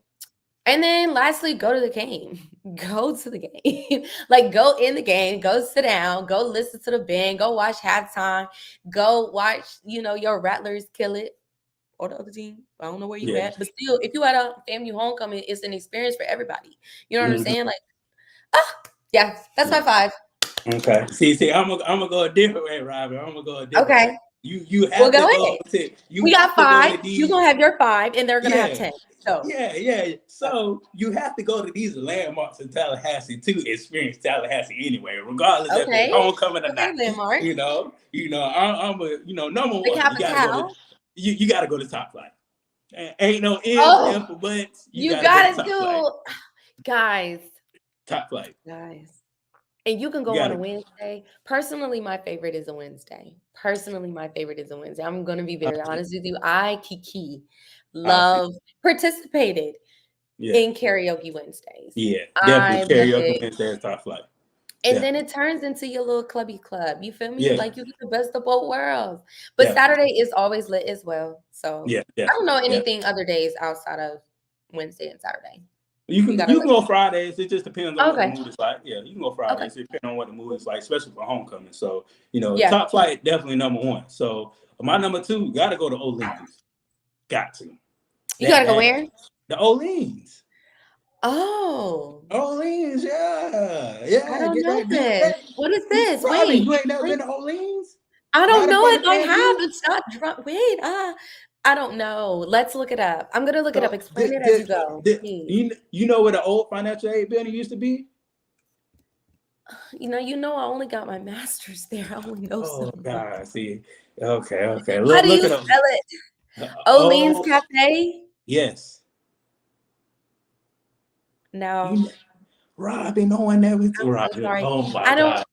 Speaker 2: and then lastly, go to the game. Go to the game. Like go in the game, go sit down, go listen to the band, go watch halftime, go watch, your Rattlers kill it or the other team. I don't know where you
Speaker 1: yeah.
Speaker 2: at. But still, if you had a family homecoming, it's an experience for everybody. You know what I'm
Speaker 1: Mhm,
Speaker 2: saying? Like, ah, yeah, that's
Speaker 1: yeah.
Speaker 2: my five.
Speaker 1: Okay. See, I'm gonna go a different way, Robert. I'm gonna go a different way.
Speaker 2: Okay.
Speaker 1: You
Speaker 2: Well,
Speaker 1: have
Speaker 2: go
Speaker 1: to go
Speaker 2: ahead.
Speaker 1: to you
Speaker 2: We got
Speaker 1: have to go
Speaker 2: five.
Speaker 1: to
Speaker 2: You're
Speaker 1: these.
Speaker 2: gonna have your five, and they're gonna have
Speaker 1: Yeah,
Speaker 2: 10. So
Speaker 1: yeah.
Speaker 2: go.
Speaker 1: So you have to go to these landmarks in Tallahassee to experience Tallahassee anyway, regardless if it's
Speaker 2: Okay.
Speaker 1: homecoming or
Speaker 2: Okay,
Speaker 1: not.
Speaker 2: landmark.
Speaker 1: I'm a number
Speaker 2: The
Speaker 1: one. You got to go to
Speaker 2: capital.
Speaker 1: you got to go to Top Flight. Ain't no ifs,
Speaker 2: Oh,
Speaker 1: and for buts. You
Speaker 2: you
Speaker 1: got to go to
Speaker 2: gotta
Speaker 1: Top Flight.
Speaker 2: do, guys,
Speaker 1: Top Flight.
Speaker 2: guys. And you can
Speaker 1: You
Speaker 2: go
Speaker 1: got
Speaker 2: on a
Speaker 1: to.
Speaker 2: Wednesday. Personally, my favorite is a Wednesday. Personally, my favorite is a Wednesday. I'm gonna be
Speaker 1: I
Speaker 2: very
Speaker 1: see.
Speaker 2: honest with you. I Kiki
Speaker 1: I see.
Speaker 2: love participated
Speaker 1: Yeah,
Speaker 2: in karaoke Wednesdays.
Speaker 1: yeah. Definitely
Speaker 2: I love
Speaker 1: karaoke
Speaker 2: it.
Speaker 1: Wednesday at Top Flight.
Speaker 2: And then
Speaker 1: Definitely.
Speaker 2: it turns into your little clubby club. You feel me?
Speaker 1: Yeah,
Speaker 2: Like you get the best of both worlds. But
Speaker 1: definitely.
Speaker 2: Saturday is always lit as well. So
Speaker 1: Yeah,
Speaker 2: I don't
Speaker 1: definitely.
Speaker 2: know
Speaker 1: Yeah.
Speaker 2: anything other days outside of Wednesday and Saturday.
Speaker 1: You
Speaker 2: You
Speaker 1: can
Speaker 2: gotta
Speaker 1: go Fridays. It just depends on what the
Speaker 2: okay.
Speaker 1: mood is like. Yeah, you can go
Speaker 2: Okay.
Speaker 1: Fridays. It depends on what the mood is like, especially for homecoming. So
Speaker 2: Yeah.
Speaker 1: top flight definitely number one. So my number two got to go to Orleans. Got to.
Speaker 2: You gotta go
Speaker 1: That
Speaker 2: where?
Speaker 1: the Orleans.
Speaker 2: Oh.
Speaker 1: Orleans, yeah,
Speaker 2: I
Speaker 1: yeah.
Speaker 2: don't
Speaker 1: Get
Speaker 2: know
Speaker 1: that. Get
Speaker 2: this.
Speaker 1: that.
Speaker 2: What is this?
Speaker 1: Robin, you ain't never
Speaker 2: Wait.
Speaker 1: been to Orleans?
Speaker 2: I don't
Speaker 1: Right in
Speaker 2: know
Speaker 1: front
Speaker 2: if
Speaker 1: of
Speaker 2: I have.
Speaker 1: FAMU?
Speaker 2: It's not wait, I don't know. Let's look it up. I'm gonna look it up.
Speaker 1: So
Speaker 2: Explain it as you go, please.
Speaker 1: you know where the old financial aid building used to be?
Speaker 2: I only got my master's there. I only know
Speaker 1: Oh
Speaker 2: something about
Speaker 1: God,
Speaker 2: that.
Speaker 1: see. Okay.
Speaker 2: How do
Speaker 1: Look
Speaker 2: you
Speaker 1: it up.
Speaker 2: spell it? Olean's
Speaker 1: Oh
Speaker 2: Cafe?
Speaker 1: yes.
Speaker 2: No.
Speaker 1: You Robin, no one never
Speaker 2: I'm so
Speaker 1: Robin.
Speaker 2: sorry.
Speaker 1: Oh my
Speaker 2: I don't
Speaker 1: God.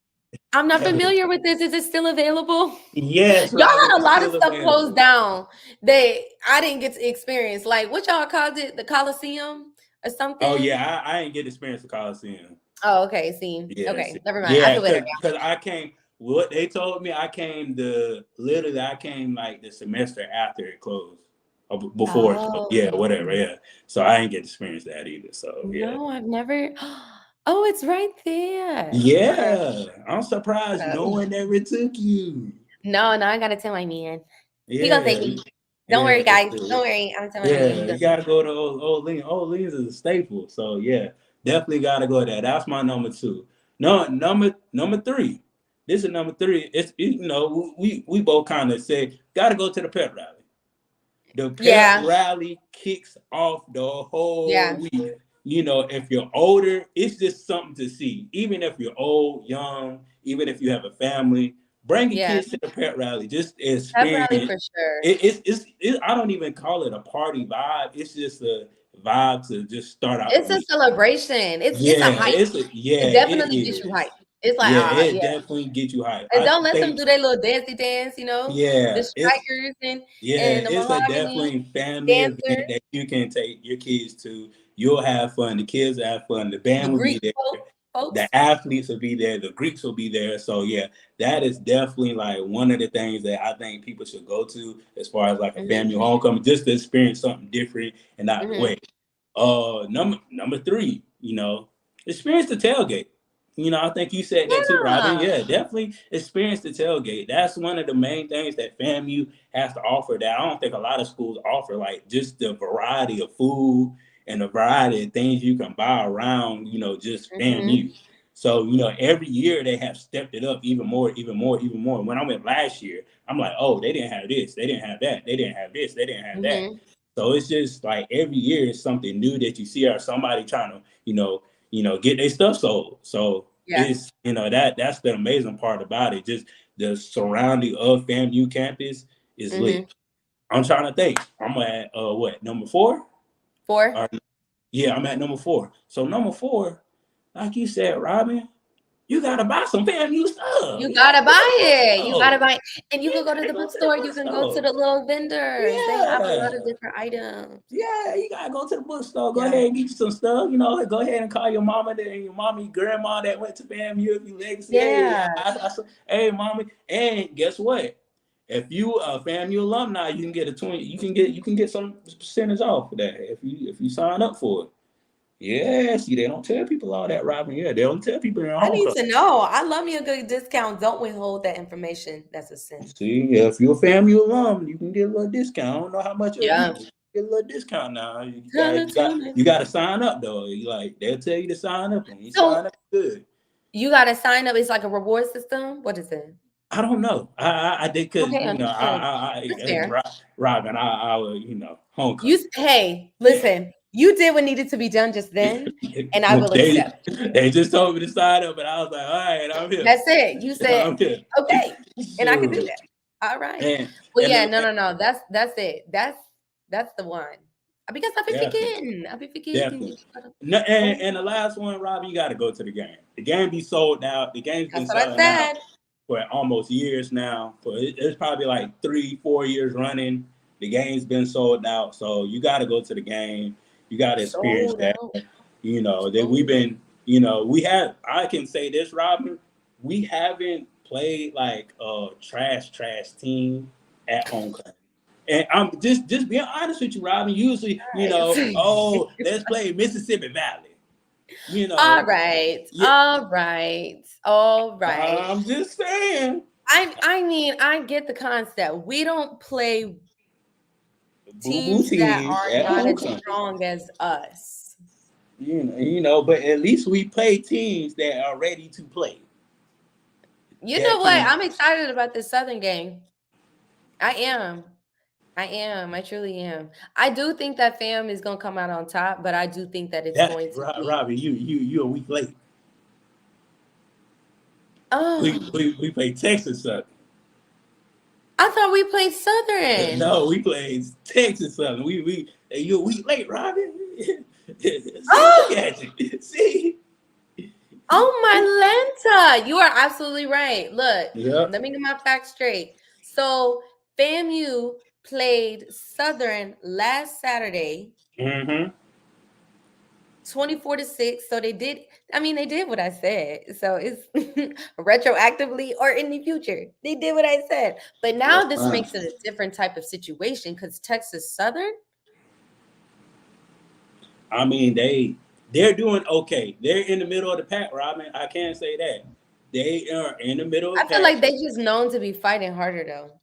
Speaker 2: I'm not familiar with this. Is it still available?
Speaker 1: Yes,
Speaker 2: Y'all
Speaker 1: Robin,
Speaker 2: had a
Speaker 1: it's
Speaker 2: lot of
Speaker 1: still
Speaker 2: stuff closed
Speaker 1: available.
Speaker 2: down that I didn't get to experience. Like what y'all called it? The Coliseum or
Speaker 1: Oh
Speaker 2: something?
Speaker 1: yeah, I ain't get to experience the Coliseum.
Speaker 2: Oh, okay. See.
Speaker 1: Yes.
Speaker 2: Okay. Never mind. I
Speaker 1: Yeah,
Speaker 2: feel better
Speaker 1: because I came what they told me I came like the semester after it closed. Or before it closed.
Speaker 2: now.
Speaker 1: Yeah,
Speaker 2: Oh.
Speaker 1: whatever. Yeah. So I ain't get to experience that either. So yeah.
Speaker 2: No, I've never. Oh, it's right there. Okay.
Speaker 1: Yeah. I'm surprised
Speaker 2: Uh,
Speaker 1: no one ever took you.
Speaker 2: no, I gotta tell my man. He gonna take
Speaker 1: Yeah.
Speaker 2: me. Don't
Speaker 1: Yeah.
Speaker 2: worry, guys. Don't worry. I'm telling my man. He
Speaker 1: Yeah,
Speaker 2: gonna
Speaker 1: you
Speaker 2: take
Speaker 1: gotta go to Old Lean. Old Leans is a staple. So yeah, definitely gotta go there. That's my number two. No, number three. This is number three. We both kind of say gotta go to the pep rally. The
Speaker 2: me.
Speaker 1: pep
Speaker 2: Yeah.
Speaker 1: rally kicks off the whole
Speaker 2: Yeah.
Speaker 1: week. If you're older, it's just something to see. Even if you're old, young, even if you have a family, bring your
Speaker 2: Yeah.
Speaker 1: kids to the pet rally. Just
Speaker 2: Pep rally
Speaker 1: experience.
Speaker 2: for sure.
Speaker 1: I don't even call it a party vibe. It's just a vibe to just start out the
Speaker 2: It's a
Speaker 1: week.
Speaker 2: celebration. It's a
Speaker 1: Yeah,
Speaker 2: hype. It
Speaker 1: it
Speaker 2: definitely gets you hype.
Speaker 1: is.
Speaker 2: It's like
Speaker 1: Yeah, it
Speaker 2: yeah.
Speaker 1: definitely gets you hyped.
Speaker 2: And
Speaker 1: I
Speaker 2: don't let them
Speaker 1: think
Speaker 2: do their little dancey dance. The
Speaker 1: yeah,
Speaker 2: strikers and the
Speaker 1: it's a
Speaker 2: mahogany
Speaker 1: definitely family
Speaker 2: dancers,
Speaker 1: event that you can take your kids to. You'll have fun. The kids will have fun. The band
Speaker 2: the
Speaker 1: will be
Speaker 2: Greek
Speaker 1: there.
Speaker 2: folks.
Speaker 1: The athletes will be there. The Greeks will be there. So yeah, that is definitely like one of the things that I think people should go to as far as like a
Speaker 2: Hmm.
Speaker 1: family homecoming, just to experience something different and out the
Speaker 2: Hmm.
Speaker 1: way. Number three, experience the tailgate. I think you said that too, Robin.
Speaker 2: Yeah.
Speaker 1: Yeah, definitely experience the tailgate. That's one of the main things that FAMU has to offer that I don't think a lot of schools offer, like just the variety of food and the variety of things you can buy around, just
Speaker 2: Hmm.
Speaker 1: FAMU. So, every year they have stepped it up even more, even more, even more. When I went last year, I'm like, oh, they didn't have this, they didn't have that, they didn't have this, they didn't have that.
Speaker 2: Hmm.
Speaker 1: So it's just like every year is something new that you see or somebody trying to, get their stuff sold. So
Speaker 2: Yeah.
Speaker 1: it's that's the amazing part about it. Just the surrounding of FAMU campus is lit.
Speaker 2: Hmm.
Speaker 1: I'm trying to think. I'm at what number four?
Speaker 2: 4.
Speaker 1: Or, yeah, I'm at number four. So number four, like you said, Robin, you gotta buy some FAMU stuff.
Speaker 2: You
Speaker 1: You gotta
Speaker 2: gotta
Speaker 1: go to
Speaker 2: buy
Speaker 1: the
Speaker 2: it. You gotta
Speaker 1: bookstore.
Speaker 2: buy it. And you
Speaker 1: You
Speaker 2: can go to
Speaker 1: gotta
Speaker 2: the
Speaker 1: go to the
Speaker 2: bookstore. You can go to
Speaker 1: bookstore.
Speaker 2: the little vendors. They have a lot of
Speaker 1: Yeah.
Speaker 2: different items.
Speaker 1: Yeah, you gotta go to the bookstore. Go
Speaker 2: Yeah.
Speaker 1: ahead and get you some stuff. Go ahead and call your mama and your mommy, grandma that went to FAMU. If you legacy, hey,
Speaker 2: Yeah.
Speaker 1: hey, mommy. And guess what? If you a FAMU alumni, you can get a 20. You can get some percentage off for that if you sign up for it. Yeah, see, they don't tell people all that, Robin. Yeah, they don't tell people in
Speaker 2: I need
Speaker 1: homecoming.
Speaker 2: to know. I love me a good discount. Don't withhold that information. That's a sin.
Speaker 1: See, yeah, if you're a FAMU alum, you can get a little discount. I don't know how much it'll be.
Speaker 2: Yeah.
Speaker 1: But you get a little discount now. You
Speaker 2: Tell
Speaker 1: got
Speaker 2: it
Speaker 1: you
Speaker 2: to
Speaker 1: got
Speaker 2: me.
Speaker 1: you got to sign up though. They'll tell you to sign up, and you
Speaker 2: So
Speaker 1: sign up good.
Speaker 2: you gotta sign up. It's like a reward system. What is it?
Speaker 1: I don't know. I did because
Speaker 2: Okay, understood. That's fair.
Speaker 1: Robin. I was homecoming.
Speaker 2: Hey, listen, you did what needed to be done just then, and I will accept.
Speaker 1: They just told me to sign up, and I was like, all right, I'm here.
Speaker 2: That's it. You said,
Speaker 1: I'm here.
Speaker 2: okay, and I can do
Speaker 1: Sure.
Speaker 2: that. All right.
Speaker 1: And
Speaker 2: Well,
Speaker 1: and
Speaker 2: yeah,
Speaker 1: the,
Speaker 2: no. That's it. That's the one. Because I be
Speaker 1: definitely.
Speaker 2: forgetting. I be forgetting.
Speaker 1: Definitely. No, and the last one, Rob, you got to go to the game. The game be sold out. The game's been
Speaker 2: That's what I
Speaker 1: selling out
Speaker 2: said.
Speaker 1: for almost years now. It's probably like 3-4 years running. The game's been sold out. So you got to go to the game. You got to experience
Speaker 2: Sold
Speaker 1: that.
Speaker 2: out.
Speaker 1: That we've
Speaker 2: Sold out.
Speaker 1: been, we have, I can say this, Robin, we haven't played like a trash team at homecoming. And I'm just being honest with you, Robin. Usually, oh, let's play Mississippi Valley.
Speaker 2: All right.
Speaker 1: Yeah,
Speaker 2: All right. All right.
Speaker 1: I'm just saying.
Speaker 2: I mean, I get the concept. We don't play
Speaker 1: Boo boo
Speaker 2: teams that
Speaker 1: teams
Speaker 2: are
Speaker 1: at
Speaker 2: not as
Speaker 1: homecoming.
Speaker 2: strong as us.
Speaker 1: But at least we play teams that are ready to play.
Speaker 2: You know
Speaker 1: That
Speaker 2: what?
Speaker 1: can
Speaker 2: I'm excited about this Southern game. I am. I am. I truly am. I do think that fam is gonna come out on top, but I do think that it's
Speaker 1: that
Speaker 2: going to be.
Speaker 1: Robbie, you a week late. We
Speaker 2: Oh,
Speaker 1: we, we play Texas Southern.
Speaker 2: I thought we played Southern.
Speaker 1: No, we played Texas Southern. You a week late, Robin. See, look
Speaker 2: Oh,
Speaker 1: at you. See.
Speaker 2: oh my Lanta. You are absolutely right. Look,
Speaker 1: Yep.
Speaker 2: let me get my facts straight. So FAMU played Southern last Saturday,
Speaker 1: Mm-hmm.
Speaker 2: 24-6. So they did, I mean, they did what I said. So it's retroactively or in the future. They did what I said. But now
Speaker 1: That's
Speaker 2: this
Speaker 1: fine.
Speaker 2: makes it a different type of situation because Texas Southern,
Speaker 1: I mean, they're doing okay. They're in the middle of the pack, Robin. I can't say that. They are in the middle of
Speaker 2: I
Speaker 1: the
Speaker 2: feel
Speaker 1: pack.
Speaker 2: like they just known to be fighting harder though.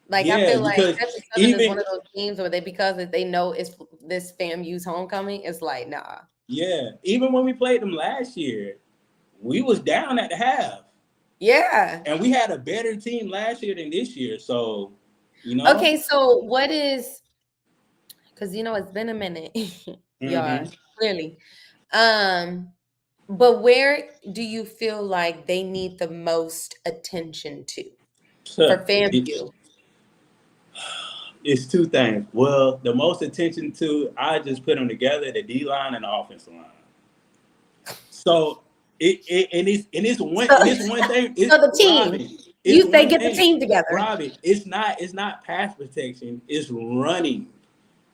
Speaker 2: Like I
Speaker 1: Yeah,
Speaker 2: feel like
Speaker 1: because
Speaker 2: Texas Southern is one
Speaker 1: even
Speaker 2: of those teams where because they know it's this FAMU's homecoming, it's like nah.
Speaker 1: even when we played them last year, we was down at the half.
Speaker 2: Yeah.
Speaker 1: And we had a better team last year than this year. So,
Speaker 2: Okay, so what is because it's been a minute, y'all,
Speaker 1: Mm-hmm.
Speaker 2: clearly. Um, but where do you feel like they need the most attention to for
Speaker 1: So
Speaker 2: FAMU?
Speaker 1: it's two things. Well, the most attention to, I just put them together, the D line and the offensive line. So it's one thing.
Speaker 2: So
Speaker 1: It's
Speaker 2: the team,
Speaker 1: Robin. It's
Speaker 2: they
Speaker 1: one
Speaker 2: get the
Speaker 1: thing.
Speaker 2: team together.
Speaker 1: Robin, it's not pass protection. It's running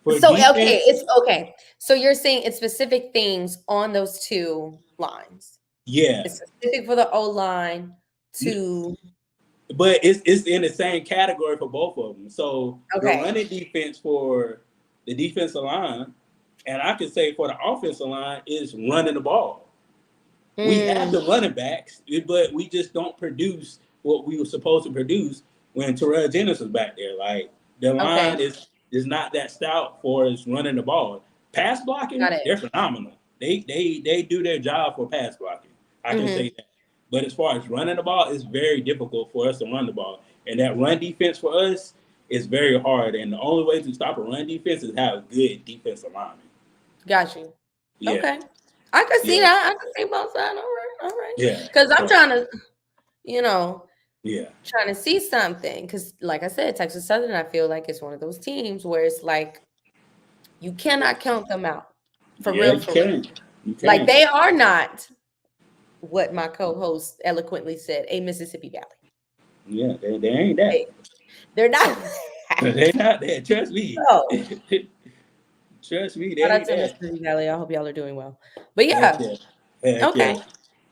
Speaker 1: for
Speaker 2: So okay,
Speaker 1: defense.
Speaker 2: it's okay. So you're saying it's specific things on those two lines.
Speaker 1: Yeah,
Speaker 2: It's specific for the O line to
Speaker 1: but it's in the same category for both of them. So the
Speaker 2: okay.
Speaker 1: running defense for the defensive line, and I could say for the offensive line, is running the ball. We have
Speaker 2: Mm,
Speaker 1: the running backs, but we just don't produce what we were supposed to produce when Terrell Jennings was back there. Like the line
Speaker 2: okay,
Speaker 1: is not that stout for us running the ball. Pass blocking,
Speaker 2: got it.
Speaker 1: they're phenomenal. They do their job for pass blocking. I can
Speaker 2: Hmm.
Speaker 1: say that. But as far as running the ball, it's very difficult for us to run the ball. And that run defense for us is very hard. And the only way to stop a run defense is have a good defensive lineman.
Speaker 2: Got you.
Speaker 1: Yeah,
Speaker 2: Okay. I can see
Speaker 1: yeah,
Speaker 2: that. I can see both sides. All right. All right.
Speaker 1: yeah.
Speaker 2: Because I'm
Speaker 1: So
Speaker 2: trying to, you know,
Speaker 1: yeah,
Speaker 2: trying to see something. Because, like I said, Texas Southern, I feel like it's one of those teams where it's like you cannot count them out for
Speaker 1: yeah.
Speaker 2: real,
Speaker 1: You
Speaker 2: for real.
Speaker 1: can, you
Speaker 2: Like
Speaker 1: can.
Speaker 2: they are not what my co-host eloquently said, a Mississippi Valley.
Speaker 1: Yeah, they ain't that.
Speaker 2: They, they're not.
Speaker 1: They not that. Trust me.
Speaker 2: No.
Speaker 1: Trust me, they
Speaker 2: Shout out
Speaker 1: ain't
Speaker 2: to
Speaker 1: that.
Speaker 2: Mississippi Valley. I hope y'all are doing well. But
Speaker 1: Heck
Speaker 2: yeah,
Speaker 1: yeah. Heck yeah.
Speaker 2: okay.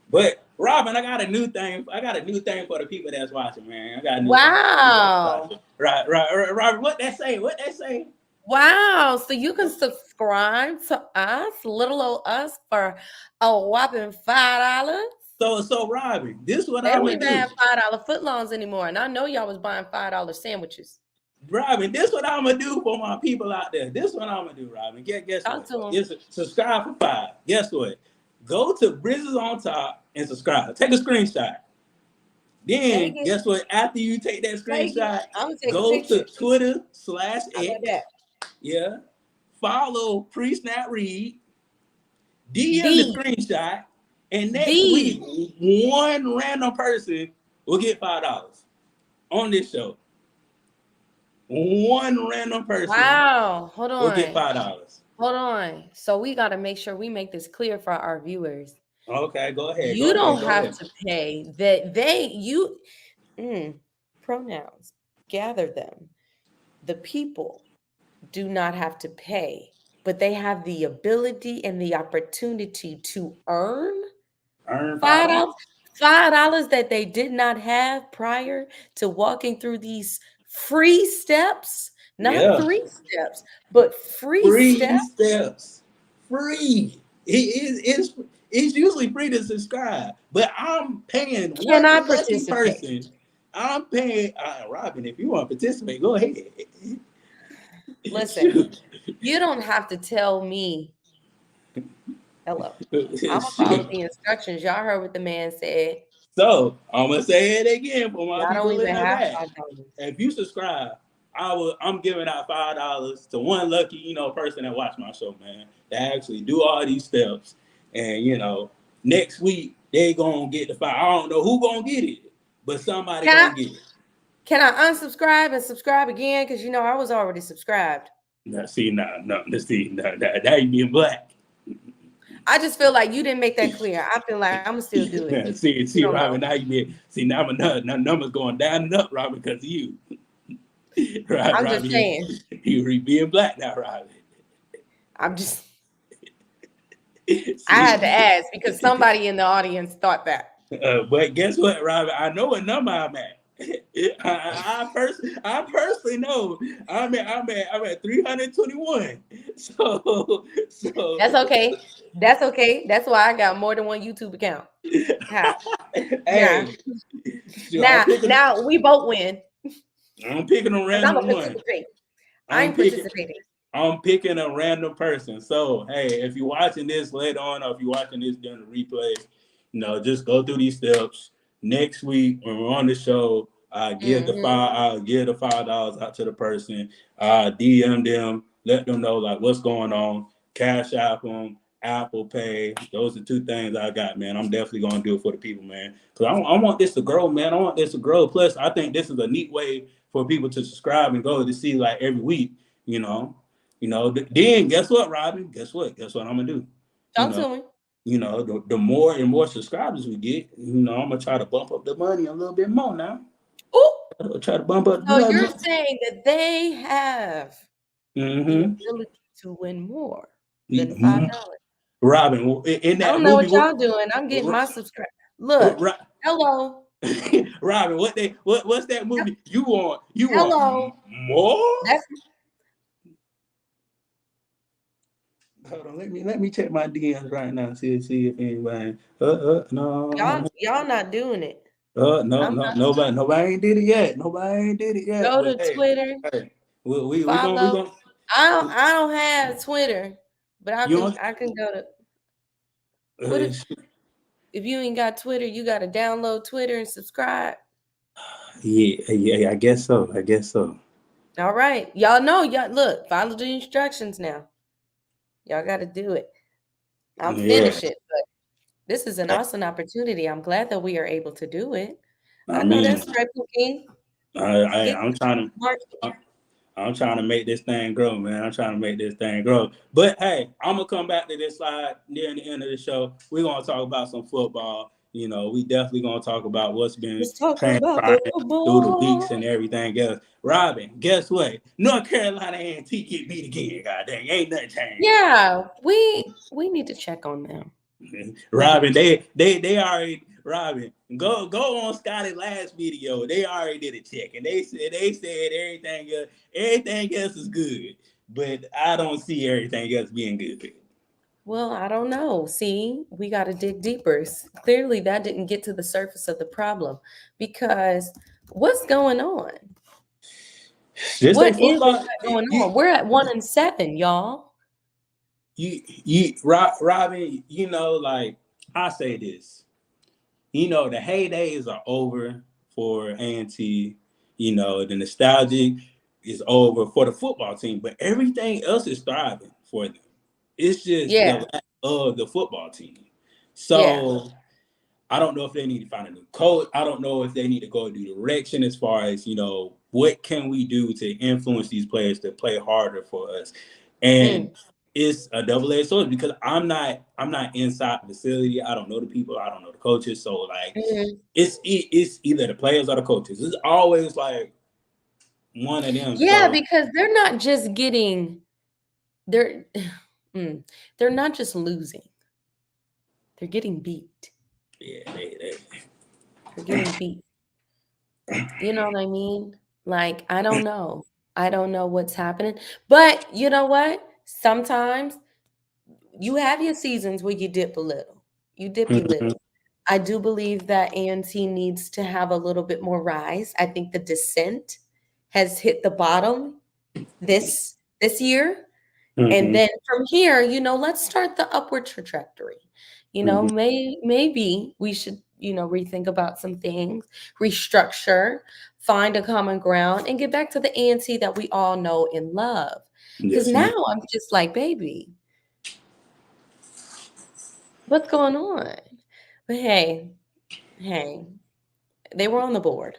Speaker 1: But Robin, I got a new thing. I got a new thing for the people that's watching, man. I got a new thing for the people that's
Speaker 2: Wow.
Speaker 1: watching. Right. Robin, what they say? What they say?
Speaker 2: Wow. So you can subscribe to us, little old us, for a whopping $5.
Speaker 1: So Robin, this is what
Speaker 2: They
Speaker 1: I'm
Speaker 2: don't
Speaker 1: gonna
Speaker 2: even
Speaker 1: do.
Speaker 2: have $5 footlongs anymore. And I know y'all was buying $5 sandwiches.
Speaker 1: Robin, this is what I'm gonna do for my people out there. This is what I'm gonna do, Robin. Guess
Speaker 2: Talk
Speaker 1: what?
Speaker 2: to them.
Speaker 1: Yes, subscribe for 5. Guess what? Go to Brizzes on Top and subscribe. Take a screenshot.
Speaker 2: Take
Speaker 1: Then
Speaker 2: it.
Speaker 1: guess what? After you take that
Speaker 2: Take it.
Speaker 1: screenshot,
Speaker 2: I'm going to take a
Speaker 1: go
Speaker 2: picture.
Speaker 1: to Twitter slash
Speaker 2: How about that?
Speaker 1: X. Yeah. Follow Pre-Sna Read. DM the
Speaker 2: The,
Speaker 1: screenshot. And next week,
Speaker 2: the.
Speaker 1: one random person will get $5 on this show. One random person
Speaker 2: Wow. Hold
Speaker 1: will get
Speaker 2: on.
Speaker 1: $5.
Speaker 2: Hold on. So we got to make sure we make this clear for our viewers.
Speaker 1: Okay, go ahead.
Speaker 2: You
Speaker 1: Go ahead.
Speaker 2: don't
Speaker 1: Go
Speaker 2: have
Speaker 1: ahead.
Speaker 2: to pay pronouns, gather them. The people do not have to pay, but they have the ability and the opportunity to earn
Speaker 1: Earn $5.
Speaker 2: $5. $5 that they did not have prior to walking through these free steps. Not
Speaker 1: Yeah.
Speaker 2: 3 steps, but free
Speaker 1: Free
Speaker 2: steps.
Speaker 1: steps. Free. It's usually free to subscribe, but I'm paying
Speaker 2: Can I
Speaker 1: one lucky
Speaker 2: participate?
Speaker 1: person. I'm paying Robin. If you want to participate, go ahead.
Speaker 2: Listen,
Speaker 1: Shoot.
Speaker 2: you don't have to tell me hello. I'm gonna follow
Speaker 1: Shoot.
Speaker 2: the instructions. Y'all heard what the man said.
Speaker 1: So I'm gonna say it again for my
Speaker 2: Y'all don't
Speaker 1: people in
Speaker 2: even
Speaker 1: the
Speaker 2: have
Speaker 1: back.
Speaker 2: $5.
Speaker 1: If you subscribe, I'm giving out $5 to one lucky, person that watch my show, man. That actually do all these steps. And next week they gonna get the five. I don't know who gonna get it, but somebody
Speaker 2: Can I
Speaker 1: gonna get it.
Speaker 2: can I unsubscribe and subscribe again? Because I was already subscribed.
Speaker 1: Now see, now you being black.
Speaker 2: I just feel like you didn't make that clear. I feel like I'm gonna still do it.
Speaker 1: Now,
Speaker 2: You don't
Speaker 1: Robin,
Speaker 2: know.
Speaker 1: now you be see now my numbers going down and up, Robin, because of you. Right,
Speaker 2: I'm just
Speaker 1: Robin,
Speaker 2: saying.
Speaker 1: you being black now, Robin.
Speaker 2: I'm just I had to
Speaker 1: See,
Speaker 2: ask because somebody in the audience thought that.
Speaker 1: but guess what, Robin? I know what number I'm at. I personally know I'm at 321. So
Speaker 2: That's okay. That's okay. That's why I got more than one YouTube account. Ha. Now,
Speaker 1: hey, sure,
Speaker 2: now we both win
Speaker 1: I'm picking a
Speaker 2: because I'm
Speaker 1: random
Speaker 2: gonna
Speaker 1: one.
Speaker 2: participate. I
Speaker 1: I'm
Speaker 2: ain't
Speaker 1: picking
Speaker 2: participating.
Speaker 1: I'm picking a random person. So hey, if you're watching this later on, or if you're watching this during the replay, just go through these steps. Next week when we're on the show, I'll give the $5 out to the person. DM them, let them know like what's going on. Cash App them, Apple Pay. Those are two things I got, man. I'm definitely gonna do it for the people, man. Cause I want this to grow, man. I want this to grow. Plus, I think this is a neat way for people to subscribe and go to see like every week. You know, then guess what, Robin? Guess what I'm gonna do? You
Speaker 2: Talk
Speaker 1: know,
Speaker 2: to me.
Speaker 1: the more and more subscribers we get, I'm gonna try to bump up the money a little bit more now.
Speaker 2: Ooh.
Speaker 1: I'll try to bump up the
Speaker 2: So
Speaker 1: money.
Speaker 2: you're saying that they have the
Speaker 1: Mm-hmm.
Speaker 2: ability to win more than $5?
Speaker 1: Robin, in
Speaker 2: I
Speaker 1: that
Speaker 2: don't know
Speaker 1: movie,
Speaker 2: what y'all doing. I'm getting my subscribe. Look, hello,
Speaker 1: Robin, what's that movie? You want
Speaker 2: hello.
Speaker 1: more?
Speaker 2: That's
Speaker 1: Hold on, let me check my DMs right now. See if anybody. No.
Speaker 2: y'all not doing it.
Speaker 1: No,
Speaker 2: I'm
Speaker 1: no,
Speaker 2: not.
Speaker 1: nobody ain't did it yet. Nobody ain't did it yet.
Speaker 2: Go
Speaker 1: But
Speaker 2: to
Speaker 1: hey,
Speaker 2: Twitter,
Speaker 1: we
Speaker 2: follow.
Speaker 1: gonna
Speaker 2: I don't have Twitter, but I
Speaker 1: you
Speaker 2: can
Speaker 1: want
Speaker 2: I can go to what
Speaker 1: uh,
Speaker 2: if you ain't got Twitter, you gotta download Twitter and subscribe.
Speaker 1: yeah, I guess so. I guess so.
Speaker 2: All right. Y'all know, y'all look, follow the instructions now. Y'all gotta do it. I'm
Speaker 1: Yeah,
Speaker 2: finished it, but this is an awesome opportunity. I'm glad that we are able to do it.
Speaker 1: I
Speaker 2: I know
Speaker 1: mean,
Speaker 2: that's right, Pookie. Get
Speaker 1: I'm trying to.
Speaker 2: market.
Speaker 1: I'm trying to make this thing grow, man. I'm trying to make this thing grow. But hey, I'm gonna come back to this slide near the end of the show. We're gonna talk about some football. We definitely gonna talk about what's been
Speaker 2: Let's talk about
Speaker 1: transpiring through the weeks
Speaker 2: football.
Speaker 1: and everything else. Robin, guess what? North Carolina A&T get beat again. God dang, ain't nothing changed.
Speaker 2: Yeah, we need to check on them. We do.
Speaker 1: Robin, they already Robin, go on Scotty last video. They already did a check and they said everything else is good. But I don't see everything else being good.
Speaker 2: Well, I don't know. See, we got to dig deeper. Clearly, that didn't get to the surface of the problem because what's going on?
Speaker 1: Just
Speaker 2: What
Speaker 1: like
Speaker 2: is it
Speaker 1: football,
Speaker 2: going on? We're at 1-7, y'all.
Speaker 1: Robin, like I say this, the heydays are over for A&T. The nostalgic is over for the football team, but everything else is thriving for them. It's just the
Speaker 2: Yeah,
Speaker 1: lack of the football team.
Speaker 2: yeah.
Speaker 1: So I don't know if they need to find a new coach. I don't know if they need to go a new direction as far as, what can we do to influence these players to play harder for us. And
Speaker 2: Mm.
Speaker 1: it's a double-edged sword because I'm not inside the facility. I don't know the people. I don't know the coaches. So like
Speaker 2: Mhm.
Speaker 1: it's either the players or the coaches. It's always like one of them.
Speaker 2: Yeah,
Speaker 1: So
Speaker 2: because they're not just getting they're they're not just losing. They're getting beat.
Speaker 1: yeah,
Speaker 2: They're getting beat. You know what I mean? Like, I don't know. I don't know what's happening. But you know what? Sometimes you have your seasons where you dip a little. You dip a
Speaker 1: Mhm.
Speaker 2: little. I do believe that ANC needs to have a little bit more rise. I think the descent has hit the bottom this year. And
Speaker 1: Mhm.
Speaker 2: then from here, let's start the upward trajectory.
Speaker 1: Mhm.
Speaker 2: Maybe we should, rethink about some things, restructure, find a common ground, and get back to the ANC that we all know and love. Because
Speaker 1: Yes,
Speaker 2: now
Speaker 1: ma'am.
Speaker 2: I'm just like, baby, what's going on? But hey, they were on the board.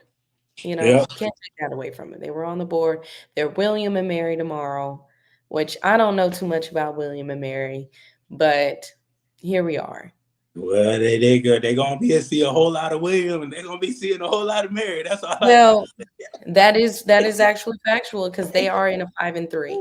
Speaker 1: Yeah.
Speaker 2: Can't take that away from it. They were on the board. They're William and Mary tomorrow, which I don't know too much about William and Mary, but here we are.
Speaker 1: Well, they good. They gonna be see a whole lot of William, and they gonna be seeing a whole lot of Mary. That's all I got
Speaker 2: Well,
Speaker 1: to say.
Speaker 2: that is actually factual because they are in a 5-3.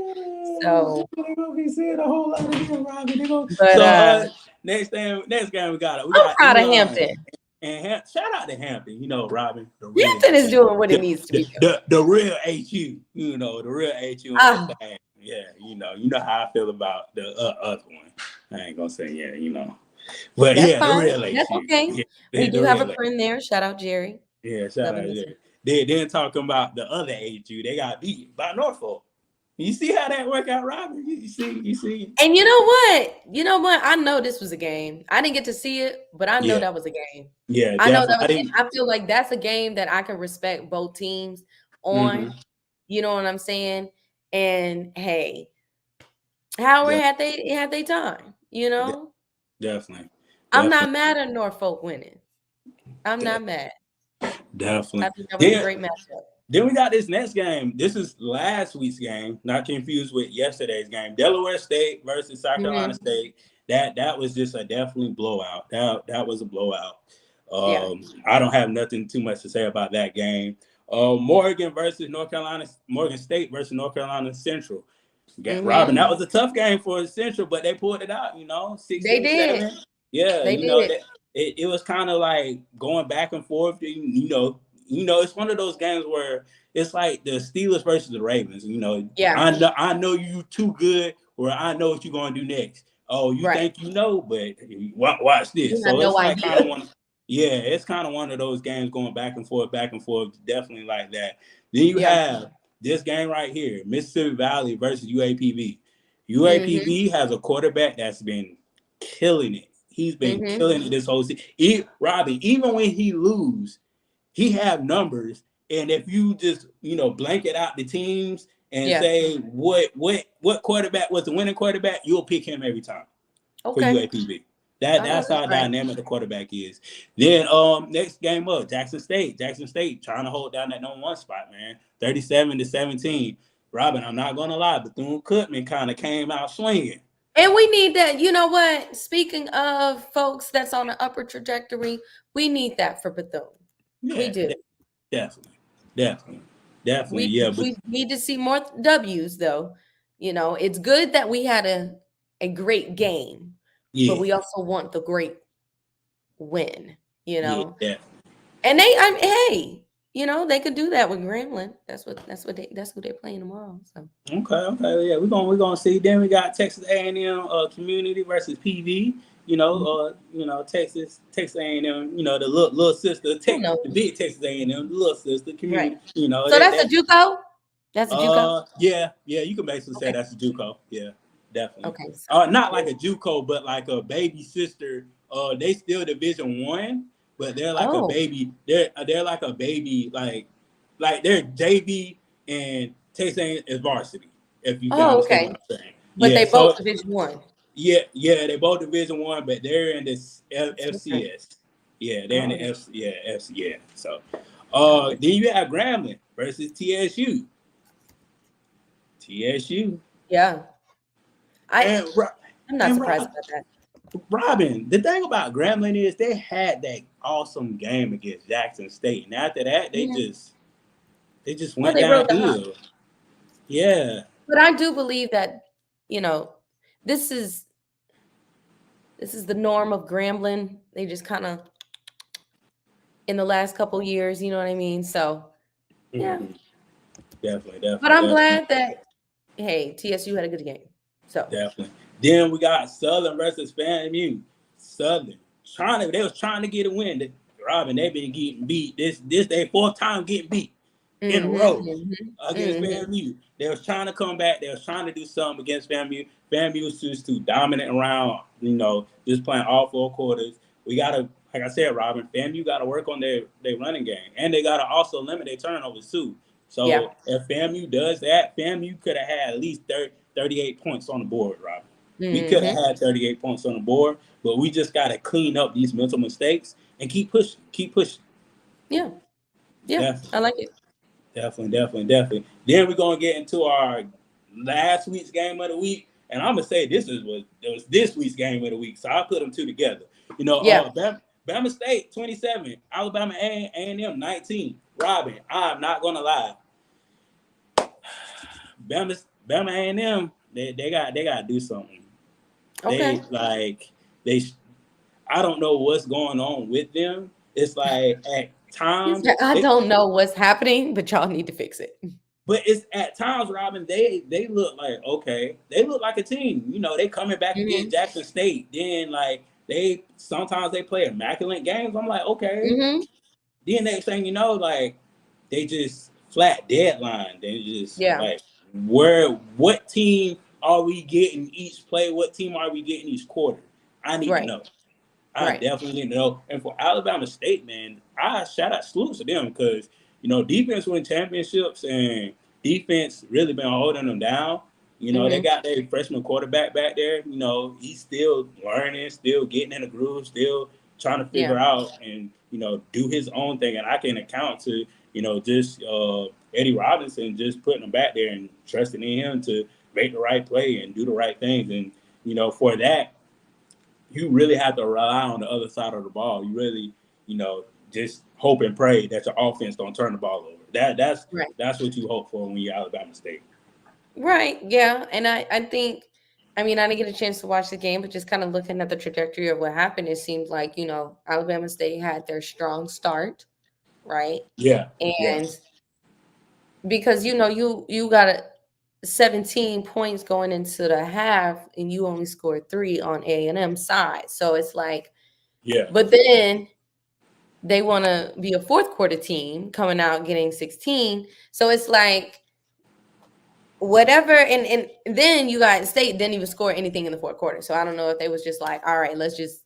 Speaker 2: So,
Speaker 1: They're gonna be seeing a whole lot of him, Robbie. They gonna,
Speaker 2: but
Speaker 1: so next game we
Speaker 2: I'm
Speaker 1: got
Speaker 2: proud of
Speaker 1: Elon
Speaker 2: Hampton.
Speaker 1: and shout out to Hampton. Robin, the real
Speaker 2: Hampton is doing what it
Speaker 1: the,
Speaker 2: needs to
Speaker 1: the,
Speaker 2: be doing.
Speaker 1: the real HU. The real HU in that
Speaker 2: Ah,
Speaker 1: thing. Yeah, you know how I feel about the other one. I ain't gonna say but
Speaker 2: that's
Speaker 1: yeah, the
Speaker 2: fine.
Speaker 1: real
Speaker 2: That's
Speaker 1: HU.
Speaker 2: okay.
Speaker 1: Yeah,
Speaker 2: We
Speaker 1: the
Speaker 2: do have a
Speaker 1: real
Speaker 2: friend there. Shout out Jerry.
Speaker 1: yeah, shout
Speaker 2: Love
Speaker 1: out
Speaker 2: and
Speaker 1: to
Speaker 2: miss him.
Speaker 1: that. Then talking about the other HU, they got beat by Norfolk. You see how that work out, Robin? You see.
Speaker 2: And you know what? You know what? I know this was a game. I didn't get to see it, but I know
Speaker 1: Yeah,
Speaker 2: that was a game.
Speaker 1: yeah,
Speaker 2: I know that
Speaker 1: definitely.
Speaker 2: was,
Speaker 1: I didn't.
Speaker 2: I feel like that's a game that I can respect both teams on.
Speaker 1: Mm-hmm.
Speaker 2: You know what I'm saying? And hey, Howard
Speaker 1: Yeah,
Speaker 2: had they time, you
Speaker 1: de-
Speaker 2: know?
Speaker 1: definitely,
Speaker 2: I'm not
Speaker 1: definitely,
Speaker 2: mad at Norfolk winning. I'm
Speaker 1: de-
Speaker 2: not mad. I
Speaker 1: definitely.
Speaker 2: think that was a
Speaker 1: Then,
Speaker 2: great matchup.
Speaker 1: then we got this next game. This is last week's game, not confused with yesterday's game. Delaware State versus South Carolina
Speaker 2: Hmm.
Speaker 1: State. That was just a definitely blowout. That was a blowout.
Speaker 2: Yeah.
Speaker 1: I don't have nothing too much to say about that game. Morgan State versus North Carolina Central. Robin,
Speaker 2: Hmm.
Speaker 1: that was a tough game for Central, but they pulled it out,
Speaker 2: They did.
Speaker 1: 16-7. Yeah,
Speaker 2: They did.
Speaker 1: that it was kind of like going back and forth. It's one of those games where it's like the Steelers versus the Ravens.
Speaker 2: Yeah.
Speaker 1: I know you too good, or I know what you're gonna do next. Oh, you
Speaker 2: Right.
Speaker 1: think you know, but watch
Speaker 2: You
Speaker 1: this.
Speaker 2: have
Speaker 1: So
Speaker 2: no
Speaker 1: it's like kind of
Speaker 2: idea.
Speaker 1: one. Yeah, it's kind of one of those games going back and forth, definitely like that. Then you
Speaker 2: Yeah.
Speaker 1: have this game right here, Mississippi Valley versus UAPB.
Speaker 2: Hmm.
Speaker 1: UAPB has a quarterback that's been killing it. He's been
Speaker 2: Hmm.
Speaker 1: killing it this whole season. Robbie, even when he lose, he have numbers. And if you just blanket out the teams and
Speaker 2: Yeah.
Speaker 1: say what quarterback was the winning quarterback, you'll pick him every time for
Speaker 2: Okay.
Speaker 1: UAPB.
Speaker 2: I know
Speaker 1: That's
Speaker 2: that's
Speaker 1: how
Speaker 2: right.
Speaker 1: dynamic the quarterback is. Then next game up, Jackson State. Jackson State trying to hold down that number one spot, man. 37-17. Robin, I'm not gonna lie, Bethune Cookman kind of came out swinging.
Speaker 2: And we need that. You know what? Speaking of folks that's on the upper trajectory, we need that for Bethune. We
Speaker 1: Yeah,
Speaker 2: do.
Speaker 1: definitely, definitely, definitely.
Speaker 2: We
Speaker 1: Yeah, but
Speaker 2: we need to see more W's though. It's good that we had a great game, but
Speaker 1: yeah,
Speaker 2: we also want the great win, you
Speaker 1: yeah,
Speaker 2: know.
Speaker 1: yeah.
Speaker 2: And hey, they could do that with Gremlin. That's who they're playing tomorrow. So
Speaker 1: Okay, yeah. We're gonna see. Then we got Texas A&M community versus PV. Texas A&M. The little sister,
Speaker 2: who knows?
Speaker 1: the big Texas A&M, the little sister
Speaker 2: Right.
Speaker 1: community.
Speaker 2: So
Speaker 1: That
Speaker 2: that's a
Speaker 1: that
Speaker 2: JUCO. That's a JUCO.
Speaker 1: yeah. You can basically say
Speaker 2: Okay.
Speaker 1: that's a JUCO. Yeah, definitely.
Speaker 2: Okay. So
Speaker 1: Not like a JUCO, but like a baby sister. They still Division 1, but they're like a
Speaker 2: oh
Speaker 1: baby. They're like a baby, like they're JV and Texas A&M is varsity. If you can understand
Speaker 2: okay.
Speaker 1: what I'm saying.
Speaker 2: But
Speaker 1: Yeah.
Speaker 2: they both
Speaker 1: So
Speaker 2: Division 1.
Speaker 1: yeah. They both Division 1, but they're in this
Speaker 2: Okay.
Speaker 1: FCS. Yeah, they're in the
Speaker 2: Oh,
Speaker 1: F. Yeah, FC. Yeah. So,
Speaker 2: okay.
Speaker 1: then you have Grambling versus TSU. TSU.
Speaker 2: Yeah. I
Speaker 1: And
Speaker 2: I'm not
Speaker 1: and
Speaker 2: surprised about that.
Speaker 1: Robin, the thing about Grambling is they had that awesome game against Jackson State, and after that,
Speaker 2: Mhm.
Speaker 1: they just
Speaker 2: Well,
Speaker 1: went
Speaker 2: they rode the high.
Speaker 1: downhill. Yeah,
Speaker 2: But I do believe that, you know, this is this is the norm of Grambling. They just kind of in the last couple years, you know what I mean? So, yeah.
Speaker 1: Mhm. Definitely,
Speaker 2: But
Speaker 1: definitely,
Speaker 2: I'm
Speaker 1: definitely.
Speaker 2: glad that, hey, TSU had a good game. So
Speaker 1: Definitely. Then we got Southern versus FAMU. Southern they was trying to get a win. Robin, they been getting beat. This their fourth time getting beat in a
Speaker 2: mm-hmm,
Speaker 1: row
Speaker 2: mm-hmm,
Speaker 1: against
Speaker 2: mm-hmm.
Speaker 1: FAMU. They was trying to come back. They was trying to do something against FAMU. FAMU was just too dominant around. Just playing all 4 quarters. We gotta, like I said, Robin, FAMU gotta work on their running game, and they gotta also limit their turnovers too.
Speaker 2: Yeah.
Speaker 1: So if FAMU does that, FAMU could have had at least 38 points on the board, Robin. We could have
Speaker 2: Mm-hmm.
Speaker 1: had 38 points on the board, but we just got to clean up these mental mistakes and keep pushing, keep pushing.
Speaker 2: Yeah. Yeah. I
Speaker 1: Definitely,
Speaker 2: like it.
Speaker 1: definitely, definitely, definitely. Then we're gonna get into our last week's game of the week, and I'm gonna say was this week's game of the week. So I put them two together.
Speaker 2: Yeah.
Speaker 1: Bama State 27, Alabama A&M 19. Robin, I'm not gonna lie, Bama A&M they got to do something.
Speaker 2: Okay.
Speaker 1: They I don't know what's going on with them. It's like at
Speaker 2: He
Speaker 1: times
Speaker 2: said, I don't know what's happening, but y'all need to fix it.
Speaker 1: but it's at times, Robin, they look like okay. They look like a team. They coming back against
Speaker 2: Mm-hmm.
Speaker 1: Jackson State. Then like they sometimes they play immaculate games. I'm like, okay.
Speaker 2: Mm-hmm.
Speaker 1: Then next thing you know, like they just flat deadline. They just
Speaker 2: Yeah.
Speaker 1: like what team are we getting each play? What team are we getting each quarter? I need to
Speaker 2: Right.
Speaker 1: know. I
Speaker 2: Right.
Speaker 1: definitely need to know. And for Alabama State, man, I shout out salute to them because defense win championships and defense really been holding them down. They
Speaker 2: Mm-hmm.
Speaker 1: got their freshman quarterback back there. He's still learning, still getting in the groove, still trying to
Speaker 2: Yeah.
Speaker 1: figure out and do his own thing. And I can account to just Eddie Robinson just putting him back there and trusting in him to make the right play and do the right things. And for that you really have to rely on the other side of the ball. You really, just hope and pray that your offense don't turn the ball over.
Speaker 2: Right.
Speaker 1: That's what you hope for when you're Alabama State.
Speaker 2: Right. Yeah. And I think, I mean, I didn't get a chance to watch the game, but just kind of looking at the trajectory of what happened, it seemed like, Alabama State had their strong start, right?
Speaker 1: Yeah, yeah,
Speaker 2: And because, you got 17 points going into the half and you only scored 3 on A&M side. So it's like,
Speaker 1: yeah,
Speaker 2: but then they want to be a fourth quarter team coming out getting 16. So it's like, whatever, and then you got State didn't even score anything in the fourth quarter. So I don't know if they was just like, all right, let's just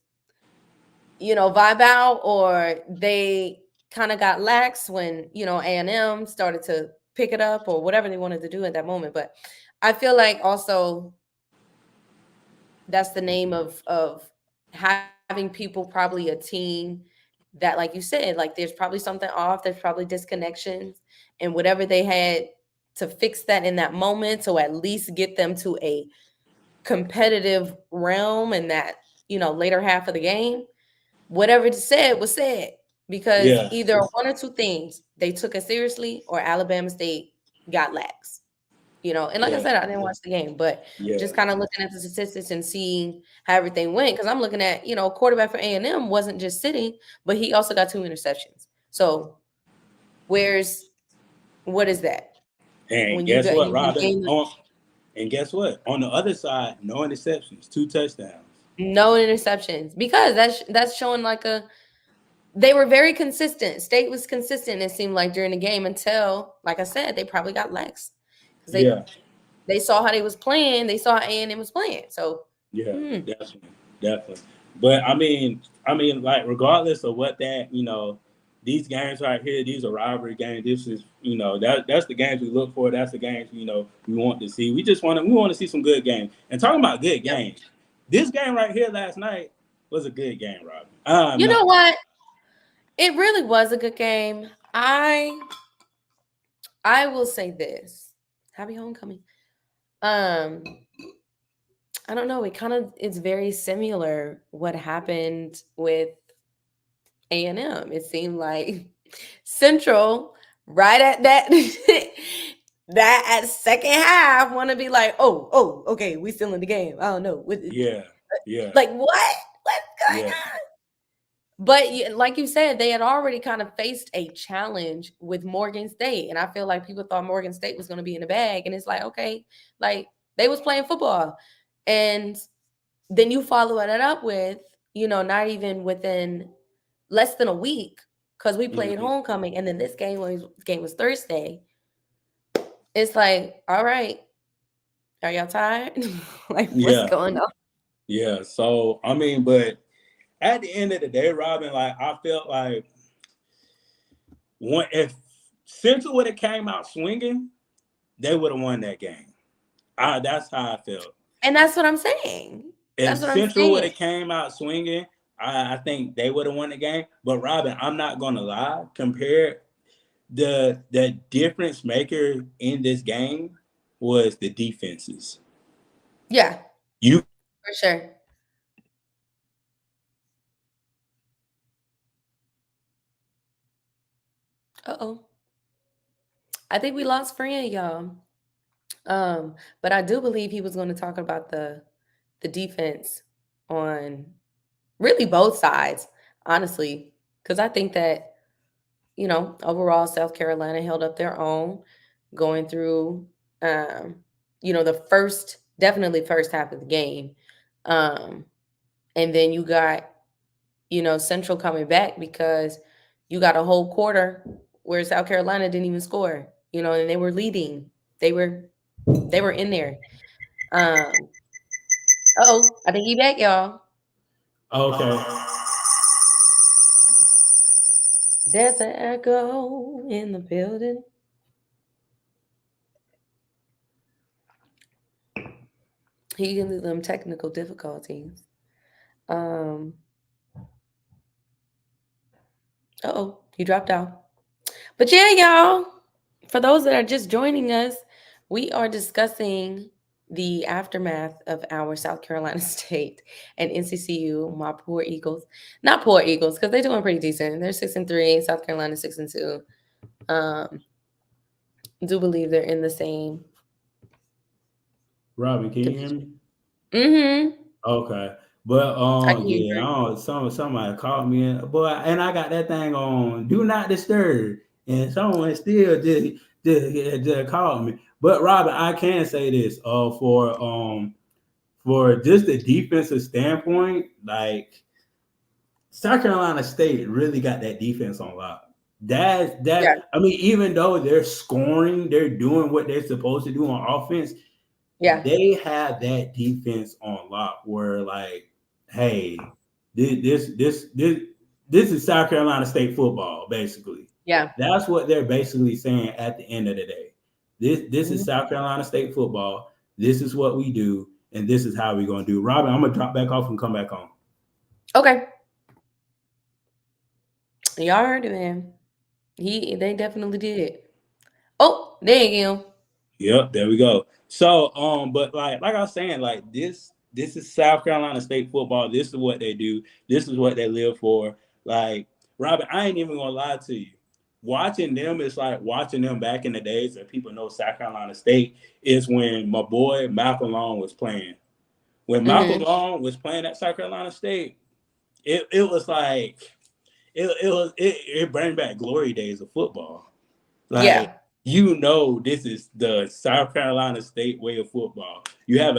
Speaker 2: vibe out, or they kind of got lax when A&M started to pick it up, or whatever they wanted to do at that moment. But I feel like also that's the name of having people, probably a team that, like you said, like there's probably something off, there's probably disconnections, and whatever they had to fix that in that moment, to at least get them to a competitive realm in that later half of the game, whatever it said was said, because
Speaker 1: yeah,
Speaker 2: either one or two things, they took it seriously or Alabama State got lax. And like I
Speaker 1: yeah,
Speaker 2: said, I didn't watch the game, but
Speaker 1: yeah,
Speaker 2: just kind of looking at the statistics and seeing how everything went, because I'm looking at, quarterback for A&M wasn't just sitting, but he also got 2 interceptions. So where's what is that
Speaker 1: And
Speaker 2: when you
Speaker 1: guess
Speaker 2: got
Speaker 1: what,
Speaker 2: you
Speaker 1: Robin?
Speaker 2: gain
Speaker 1: And guess what? On the other side, no interceptions, 2 touchdowns.
Speaker 2: no interceptions, because that's showing like they were very consistent. State was consistent, it seemed like, during the game, until, like I said, they probably got lax because
Speaker 1: Yeah,
Speaker 2: they saw how they was playing. They saw how A&M was playing. So,
Speaker 1: yeah, definitely, definitely. But like regardless of what these games right here, these are rivalry games. This is, that's the games we look for. That's the games we want to see. We want to see some good games. And talking about good
Speaker 2: yep.
Speaker 1: games, this game right here last night was a good game, Robin. I'm
Speaker 2: You know
Speaker 1: not.
Speaker 2: what? It really was a good game. I will say this. Happy homecoming. Um, I don't know. It's very similar what happened with A&M. It seemed like Central, right at that that at second half, want to be like, oh, okay, we still in the game. I don't know.
Speaker 1: Yeah, yeah,
Speaker 2: Like what? What's going
Speaker 1: yeah,
Speaker 2: on? But like you said, they had already kind of faced a challenge with Morgan State, and I feel like people thought Morgan State was going to be in the bag, and it's like, okay, like they was playing football, and then you follow that up with, not even within less than a week, because we played
Speaker 1: Mhm.
Speaker 2: homecoming, and then this game was Thursday. It's like, all right, are y'all tired? Like, what's
Speaker 1: Yeah,
Speaker 2: going on?
Speaker 1: yeah. So I mean, but at the end of the day, Robin, like I felt like if Central would have came out swinging, they would have won that game. That's how I felt.
Speaker 2: And that's what I'm saying.
Speaker 1: If
Speaker 2: That's what I'm
Speaker 1: Central would
Speaker 2: saying.
Speaker 1: have came out swinging, I think they would have won the game. But Robin, I'm not gonna lie. Compare the difference maker in this game was the defenses.
Speaker 2: Yeah,
Speaker 1: You
Speaker 2: for sure. Uh-oh. I think we lost friend, y'all. But I do believe he was going to talk about the defense on really both sides, honestly, because I think that, overall South Carolina held up their own going through, um, the definitely first half of the game. Um, and then you got, Central coming back because you got a whole quarter where South Carolina didn't even score, and they were leading. They were in there. Oh, I think he back, y'all.
Speaker 1: okay?
Speaker 2: There's an echo in the building. He can do them technical difficulties. Um, oh, he dropped out. But yeah, y'all, for those that are just joining us, we are discussing the aftermath of our South Carolina State and NCCU, my poor Eagles. Not poor Eagles, because they're doing pretty decent. They're 6-3, South Carolina 6-2. Do believe they're in the same
Speaker 1: Robin, can you hear
Speaker 2: division.
Speaker 1: me?
Speaker 2: Mm-hmm.
Speaker 1: Okay. But
Speaker 2: I can hear you
Speaker 1: yeah, I
Speaker 2: great.
Speaker 1: don't, somebody called me in, boy, and I got that thing on do not disturb, and someone still just called me. But Robin, I can say this, for just the defensive standpoint, like South Carolina State really got that defense on lock.
Speaker 2: Yeah,
Speaker 1: I mean, even though they're scoring, they're doing what they're supposed to do on offense,
Speaker 2: yeah,
Speaker 1: they have that defense on lock where like, hey, this is South Carolina State football, basically.
Speaker 2: yeah.
Speaker 1: That's what they're basically saying at the end of the day. This is
Speaker 2: Mhm.
Speaker 1: South Carolina State football. This is what we do, and this is how we're gonna do. Robin, I'm gonna drop back off and come back on.
Speaker 2: Okay, y'all heard it, man. They definitely did. Oh, there you go.
Speaker 1: Yep, there we go. So, but like I was saying, like this is South Carolina State football. This is what they do. This is what they live for. Like, Robin, I ain't even gonna lie to you. Watching them is like watching them back in the days that people know South Carolina State is when my boy Malcolm Long was playing. When Malcolm
Speaker 2: Hmm.
Speaker 1: Long was playing at South Carolina State, it was like it bring back glory days of football.
Speaker 2: Yeah,
Speaker 1: Like this is the South Carolina State way of football.
Speaker 2: yeah,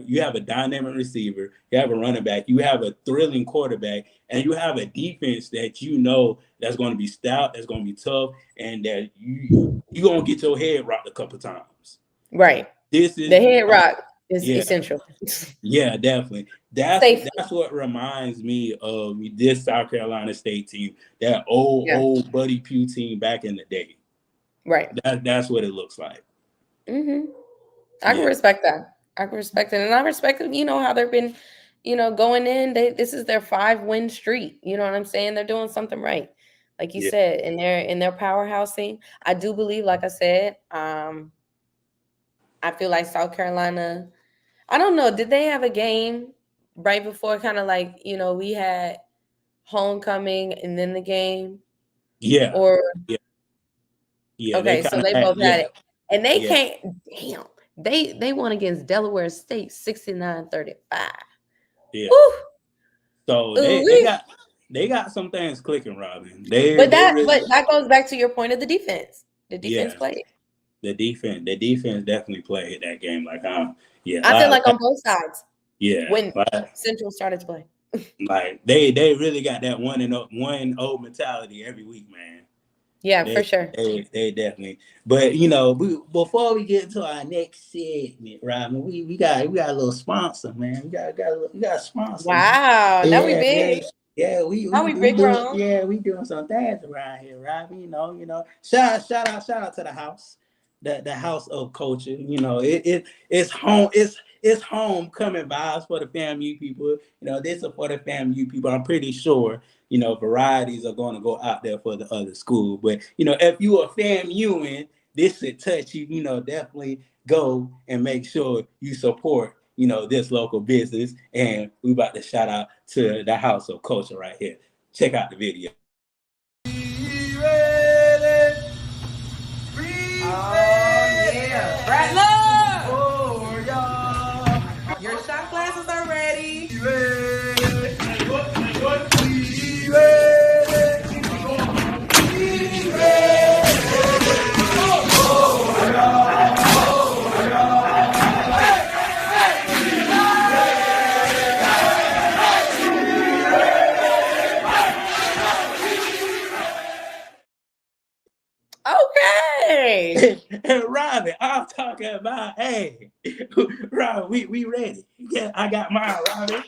Speaker 1: You have a dynamic receiver, you have a running back, you have a thrilling quarterback, and you have a defense that that's going to be stout, that's going to be tough, and that you gonna get your head rocked a couple times.
Speaker 2: right.
Speaker 1: This
Speaker 2: The
Speaker 1: is
Speaker 2: head rock is
Speaker 1: yeah,
Speaker 2: essential.
Speaker 1: yeah, definitely.
Speaker 2: Safety.
Speaker 1: That's what reminds me of this South Carolina State team, that
Speaker 2: Yeah,
Speaker 1: old Buddy Pugh team back in the day.
Speaker 2: right.
Speaker 1: That's what it looks like.
Speaker 2: Hmm. I can
Speaker 1: Yeah.
Speaker 2: respect that. I can respect it, and I respect it. How they've been, going in. This is their 5-win streak. You know what I'm saying? They're doing something right, like you
Speaker 1: Yeah.
Speaker 2: said, in their powerhousing. I do believe, like I said, I feel like South Carolina. I don't know. Did they have a game right before, kind of like we had homecoming and then the game,
Speaker 1: Yeah.
Speaker 2: or
Speaker 1: Yeah. Yeah. They
Speaker 2: okay,
Speaker 1: kind
Speaker 2: so
Speaker 1: of
Speaker 2: they
Speaker 1: had,
Speaker 2: both had
Speaker 1: yeah.
Speaker 2: it, and they
Speaker 1: Yeah.
Speaker 2: can't. Damn, they won against Delaware State 69-35.
Speaker 1: Yeah.
Speaker 2: Woo,
Speaker 1: So
Speaker 2: ooh
Speaker 1: they
Speaker 2: wee.
Speaker 1: They got some things clicking, Robin.
Speaker 2: But
Speaker 1: They really,
Speaker 2: that goes back to your point of the defense. The defense
Speaker 1: yeah.
Speaker 2: played.
Speaker 1: The defense definitely played that game. Like, yeah,
Speaker 2: I feel like on both sides
Speaker 1: yeah,
Speaker 2: when Central started to play.
Speaker 1: like they really got that 1-0 mentality every week, man.
Speaker 2: Yeah, for
Speaker 1: They,
Speaker 2: sure.
Speaker 1: they definitely. But before we get to our next segment, Robin, we got a little sponsor, man. We got a sponsor.
Speaker 2: Wow, now we
Speaker 1: Yeah, yeah,
Speaker 2: big.
Speaker 1: yeah. We
Speaker 2: Now
Speaker 1: we
Speaker 2: we
Speaker 1: we
Speaker 2: big
Speaker 1: doing
Speaker 2: wrong.
Speaker 1: yeah we doing some things around here, Robin. Shout out to the house, the house of culture. It's home. It's homecoming vibes for the FAMU people. This is for the FAMU people. I'm pretty sure varieties are going to go out there for the other school. But if you are FAMUing, this should touch you. Definitely go and make sure you support this local business. And we about to shout out to the House of Culture right here. Check out the video.
Speaker 2: Yeah. Right, love. Oh, y'all. Your shot glasses are ready. Okay.
Speaker 1: And Robbie, I'm talking about, hey, Robbie, we ready. Yeah, I got mine, Robbie.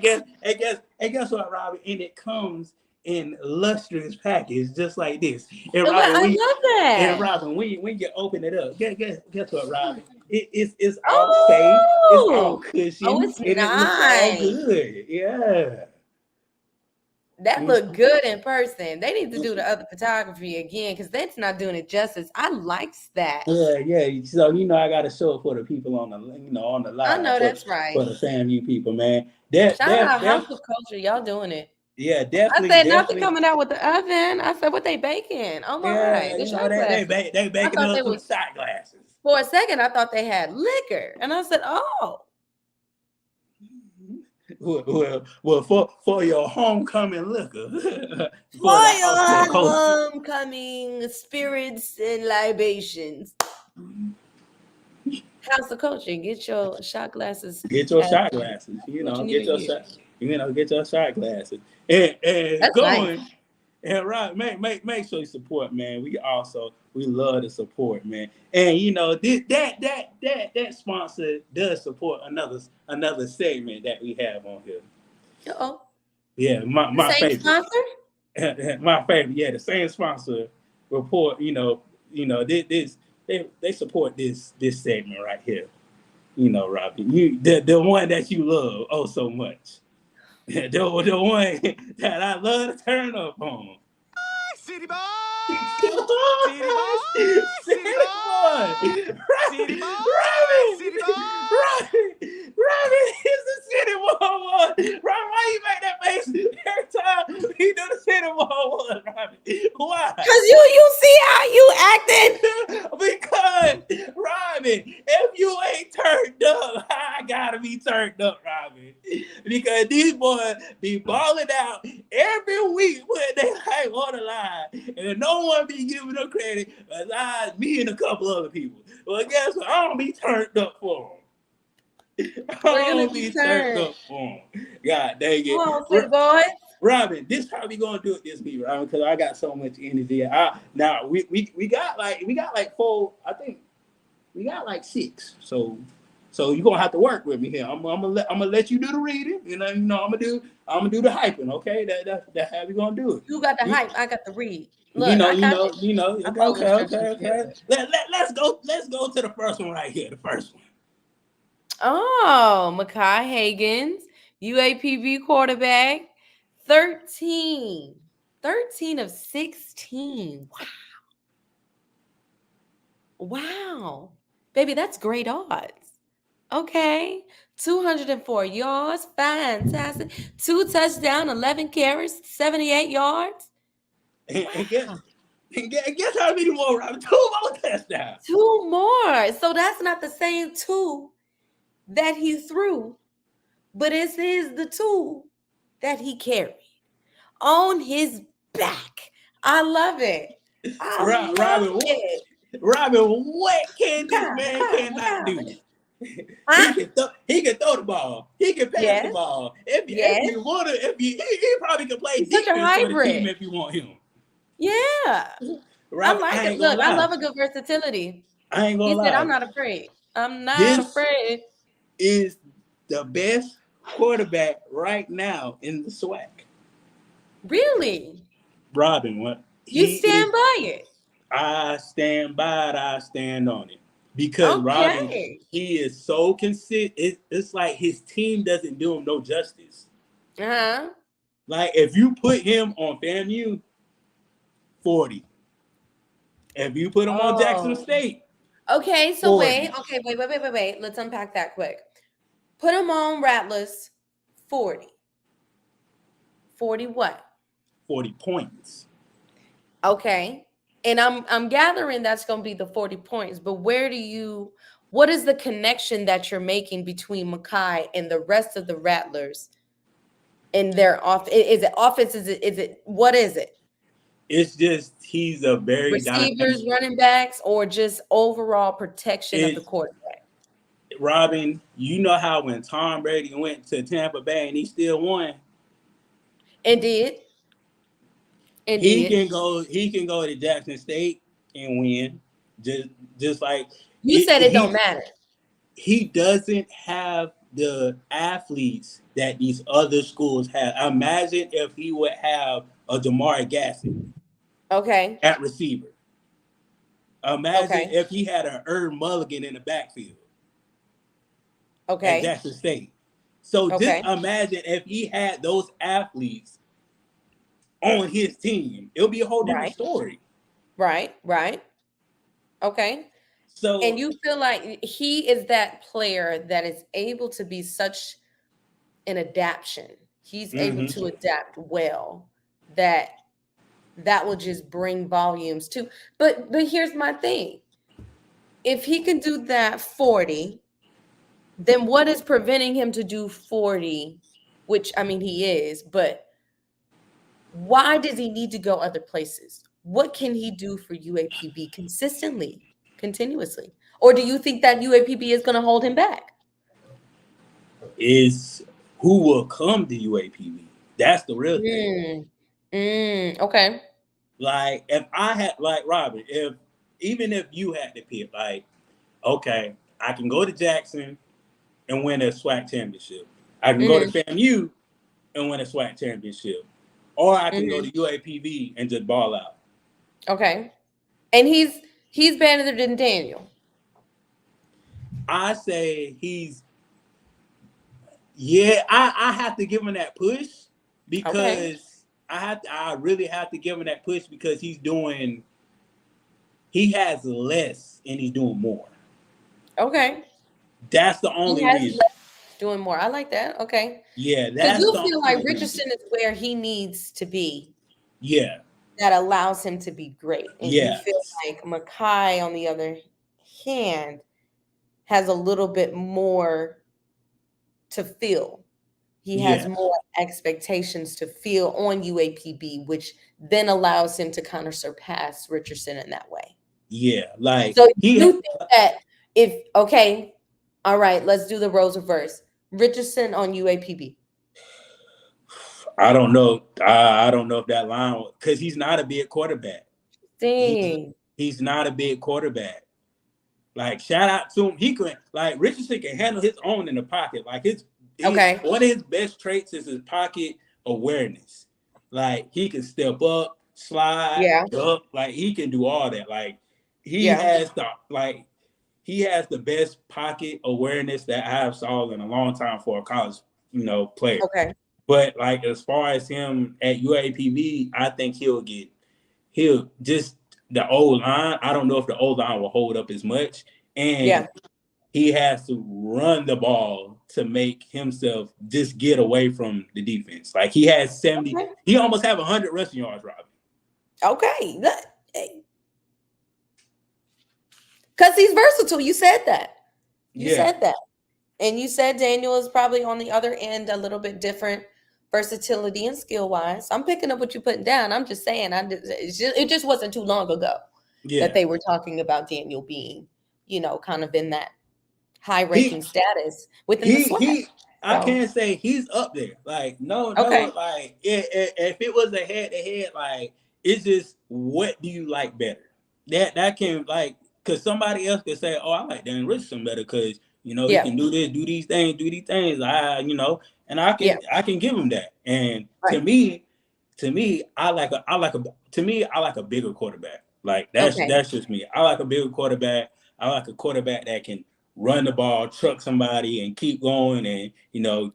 Speaker 1: Guess what, Robbie? And it comes in lustrous package, just like this. And Robin,
Speaker 2: I love that.
Speaker 1: when you open it up, guess what, Robin? It's all safe, it's all
Speaker 2: Oh,
Speaker 1: cushion,
Speaker 2: it's
Speaker 1: and it looks all
Speaker 2: nice.
Speaker 1: good. Yeah.
Speaker 2: That looked good in person. They need to do the other photography again because that's not doing it justice. I likes that.
Speaker 1: Yeah. So I got to show it for the people on the on the
Speaker 2: I
Speaker 1: live
Speaker 2: know that's right.
Speaker 1: for the FAMU people, man.
Speaker 2: Shout out House of Culture. Y'all doing it.
Speaker 1: Yeah,
Speaker 2: I
Speaker 1: definitely,
Speaker 2: said not to
Speaker 1: definitely.
Speaker 2: coming out with the oven. I said what they baking. Oh my,
Speaker 1: Yeah,
Speaker 2: the shot
Speaker 1: they
Speaker 2: glasses.
Speaker 1: they
Speaker 2: I
Speaker 1: baking
Speaker 2: thought they
Speaker 1: up some
Speaker 2: was
Speaker 1: shot glasses.
Speaker 2: for a second. I thought they had liquor, and I said, "Oh,
Speaker 1: Well, for your homecoming liquor, for the
Speaker 2: for
Speaker 1: House of
Speaker 2: your
Speaker 1: Culture.
Speaker 2: homecoming spirits and libations." House of Culture, get your shot glasses.
Speaker 1: Get your shot glasses.
Speaker 2: What you need
Speaker 1: Get
Speaker 2: to
Speaker 1: your
Speaker 2: get.
Speaker 1: shot. Get your shot glasses. And
Speaker 2: That's nice.
Speaker 1: going. And right, make sure you support, man. We love the support, man. And that sponsor does support another segment that we have on here.
Speaker 2: Oh,
Speaker 1: Yeah,
Speaker 2: the
Speaker 1: my
Speaker 2: same
Speaker 1: favorite.
Speaker 2: sponsor.
Speaker 1: My favorite. Yeah, the same sponsor report. This they support this segment right here. Robbie, the one that you love oh so much. The one that I love to turn up on.
Speaker 3: City boy!
Speaker 1: City boy! City boy! City boy! Robin is the city boy one. Robin, why you make that face every time he do the city boy one, Robin? Why?
Speaker 2: Cause you see how you acting.
Speaker 1: Because Robin, if you ain't turned up, I gotta be turned up, Robin. Because these boys be balling out every week when they like on the line, and no one be giving them credit besides me and a couple other people. Well, guess what? I don't be turned up for them. I don't be turned up for them. God dang it.
Speaker 2: Come on, city boy.
Speaker 1: Robin, this how we gonna do it this week, Robin? Because I got so much energy. Now we got like four. I think we got like six. So you're gonna have to work with me here. I'm gonna let you do the reading. I'm gonna do the hyping. Okay, that's how we gonna do it.
Speaker 2: You got the hype. I got the read. Look, I got it.
Speaker 1: Okay. Let's go to the first one right here. The first one.
Speaker 2: Oh, Makai Hagens, UAPB quarterback, 13 of 16. Wow. Baby, that's great odds. Okay. 204 yards. Fantastic. 2 touchdowns, 11 carries, 78 yards.
Speaker 1: And guess how many more, Robin? 2 more touchdowns.
Speaker 2: 2 more. So that's not the same 2 that he threw, but it is the 2 that he carried. on his back. I love it. I love
Speaker 1: Robin,
Speaker 2: it.
Speaker 1: Robin, what can this
Speaker 2: Maka,
Speaker 1: man
Speaker 2: maka,
Speaker 1: cannot
Speaker 2: maka.
Speaker 1: do?
Speaker 2: Huh?
Speaker 1: He can throw the ball. He can pass the
Speaker 2: Yes.
Speaker 1: ball. If
Speaker 2: Yes.
Speaker 1: you want to, he probably can play
Speaker 2: He's such a
Speaker 1: defense for the team
Speaker 2: hybrid.
Speaker 1: if you want him.
Speaker 2: Yeah. I
Speaker 1: Robin,
Speaker 2: like
Speaker 1: I
Speaker 2: it.
Speaker 1: ain't gonna
Speaker 2: Look, I
Speaker 1: lie.
Speaker 2: love a good versatility.
Speaker 1: I ain't
Speaker 2: He
Speaker 1: gonna
Speaker 2: said, I'm
Speaker 1: lie.
Speaker 2: not afraid. I'm not
Speaker 1: This
Speaker 2: afraid.
Speaker 1: is the best quarterback right now in the SWAC.
Speaker 2: Really?
Speaker 1: Robin, what
Speaker 2: You
Speaker 1: he is,
Speaker 2: stand by it.
Speaker 1: I stand by it. I stand on it because Robin,
Speaker 2: Okay.
Speaker 1: he is so consistent. It's like his team doesn't do him no justice.
Speaker 2: Uh-huh.
Speaker 1: Like if you put him on FAMU, 40. If you put him on Jackson
Speaker 2: Oh.
Speaker 1: State,
Speaker 2: Okay, so
Speaker 1: 40.
Speaker 2: wait. Okay, wait. Let's unpack that quick. Put him on Rattlers, 40. 40 what?
Speaker 1: 40 points.
Speaker 2: Okay. And I'm gathering that's going to be the 40 points, but what is the connection that you're making between Makai and the rest of the Rattlers in their off? Is it offense? What is it?
Speaker 1: It's just he's a very
Speaker 2: Receivers,
Speaker 1: dynamic.
Speaker 2: running backs, or just overall protection of the
Speaker 1: It's
Speaker 2: quarterback?
Speaker 1: Robin. You know how when Tom Brady went to Tampa Bay and he still won.
Speaker 2: Indeed.
Speaker 1: He
Speaker 2: Indeed.
Speaker 1: can go. He can go to Jackson State and win. Just like
Speaker 2: You said it don't
Speaker 1: he
Speaker 2: matter.
Speaker 1: he doesn't have the athletes that these other schools have. Imagine if he would have a Jamar Gasson
Speaker 2: Okay.
Speaker 1: at receiver. Imagine
Speaker 2: Okay.
Speaker 1: if he had an Irv Mulligan in the backfield at
Speaker 2: Okay.
Speaker 1: Jackson State. So just
Speaker 2: Okay.
Speaker 1: imagine if he had those athletes on his team. It'll be a whole different
Speaker 2: Right.
Speaker 1: story.
Speaker 2: Right. Okay. And
Speaker 1: So
Speaker 2: you feel like he is that player that is able to be such an adaption. He's able
Speaker 1: mhm.
Speaker 2: to adapt well. That will just bring volumes too. But here's my thing. If he can do that 40, then what is preventing him to do 40? Which I mean he is, but why does he need to go other places? What can he do for UAPB consistently, continuously? Or do you think that UAPB is going to hold him back?
Speaker 1: is who will come to UAPB. That's the real thing.
Speaker 2: Okay.
Speaker 1: Like if I had like Robert, if even if you had to pick, like, okay, I can go to Jackson and win a SWAC championship. I can go to
Speaker 2: Mm-hmm.
Speaker 1: FAMU and win a SWAC championship. Or I can go
Speaker 2: Mm-hmm.
Speaker 1: to UAPB and just ball out.
Speaker 2: Okay. And he's better than Daniel.
Speaker 1: I say I have to give him that push
Speaker 2: Okay.
Speaker 1: because I really have to give him that push because he has less and he's doing more.
Speaker 2: Okay.
Speaker 1: That's the
Speaker 2: He
Speaker 1: only
Speaker 2: has
Speaker 1: reason.
Speaker 2: less doing more. I like that. Okay.
Speaker 1: Yeah,
Speaker 2: Because
Speaker 1: that's
Speaker 2: you
Speaker 1: the
Speaker 2: feel like
Speaker 1: only reason.
Speaker 2: Richardson is where he needs to be.
Speaker 1: Yeah.
Speaker 2: That allows him to be great. And you
Speaker 1: Yeah.
Speaker 2: feel like Makai, on the other hand, has a little bit more to feel. He has
Speaker 1: Yeah.
Speaker 2: more expectations to feel on UAPB, which then allows him to kind of surpass Richardson in that way.
Speaker 1: Yeah. Like
Speaker 2: So you think that okay, all right, let's do the roles reverse. Richardson on UAPB.
Speaker 1: I don't know. I don't know if that line because he's not a big quarterback.
Speaker 2: Dang.
Speaker 1: He's not a big quarterback. Like shout out to him. He could like Richardson can handle his own in the pocket. Like
Speaker 2: Okay.
Speaker 1: one of his best traits is his pocket awareness. Like he can step up, slide,
Speaker 2: Yeah.
Speaker 1: up. Like he can do all that. Like he
Speaker 2: Yeah.
Speaker 1: has he has the best pocket awareness that I have saw in a long time for a college, player.
Speaker 2: Okay.
Speaker 1: But like as far as him at UAPB, I think he'll just the old line. I don't know if the old line will hold up as much,
Speaker 2: Yeah.
Speaker 1: and he has to run the ball to make himself just get away from the defense. Like he has 70,
Speaker 2: Okay.
Speaker 1: he almost have 100 rushing yards, Robbie.
Speaker 2: Okay. Because he's versatile. You said that. You
Speaker 1: Yeah,
Speaker 2: said that. And you said Daniel is probably on the other end a little bit different. versatility and skill wise. I'm picking up what you're putting down. I'm just saying, it just wasn't too long ago that they were talking about Daniel being, kind of in that high ranking status within the SLAC.
Speaker 1: I can't say he's up there. Like, no, like if it was a head to head, like it's just what do you like better? That can like because somebody else could say, oh, I like Dan Richardson better because he can do this, do these things. And I can give him that. And to me, I like a bigger quarterback. Like that's just me. I like a bigger quarterback. I like a quarterback that can run the ball, truck somebody, and keep going, and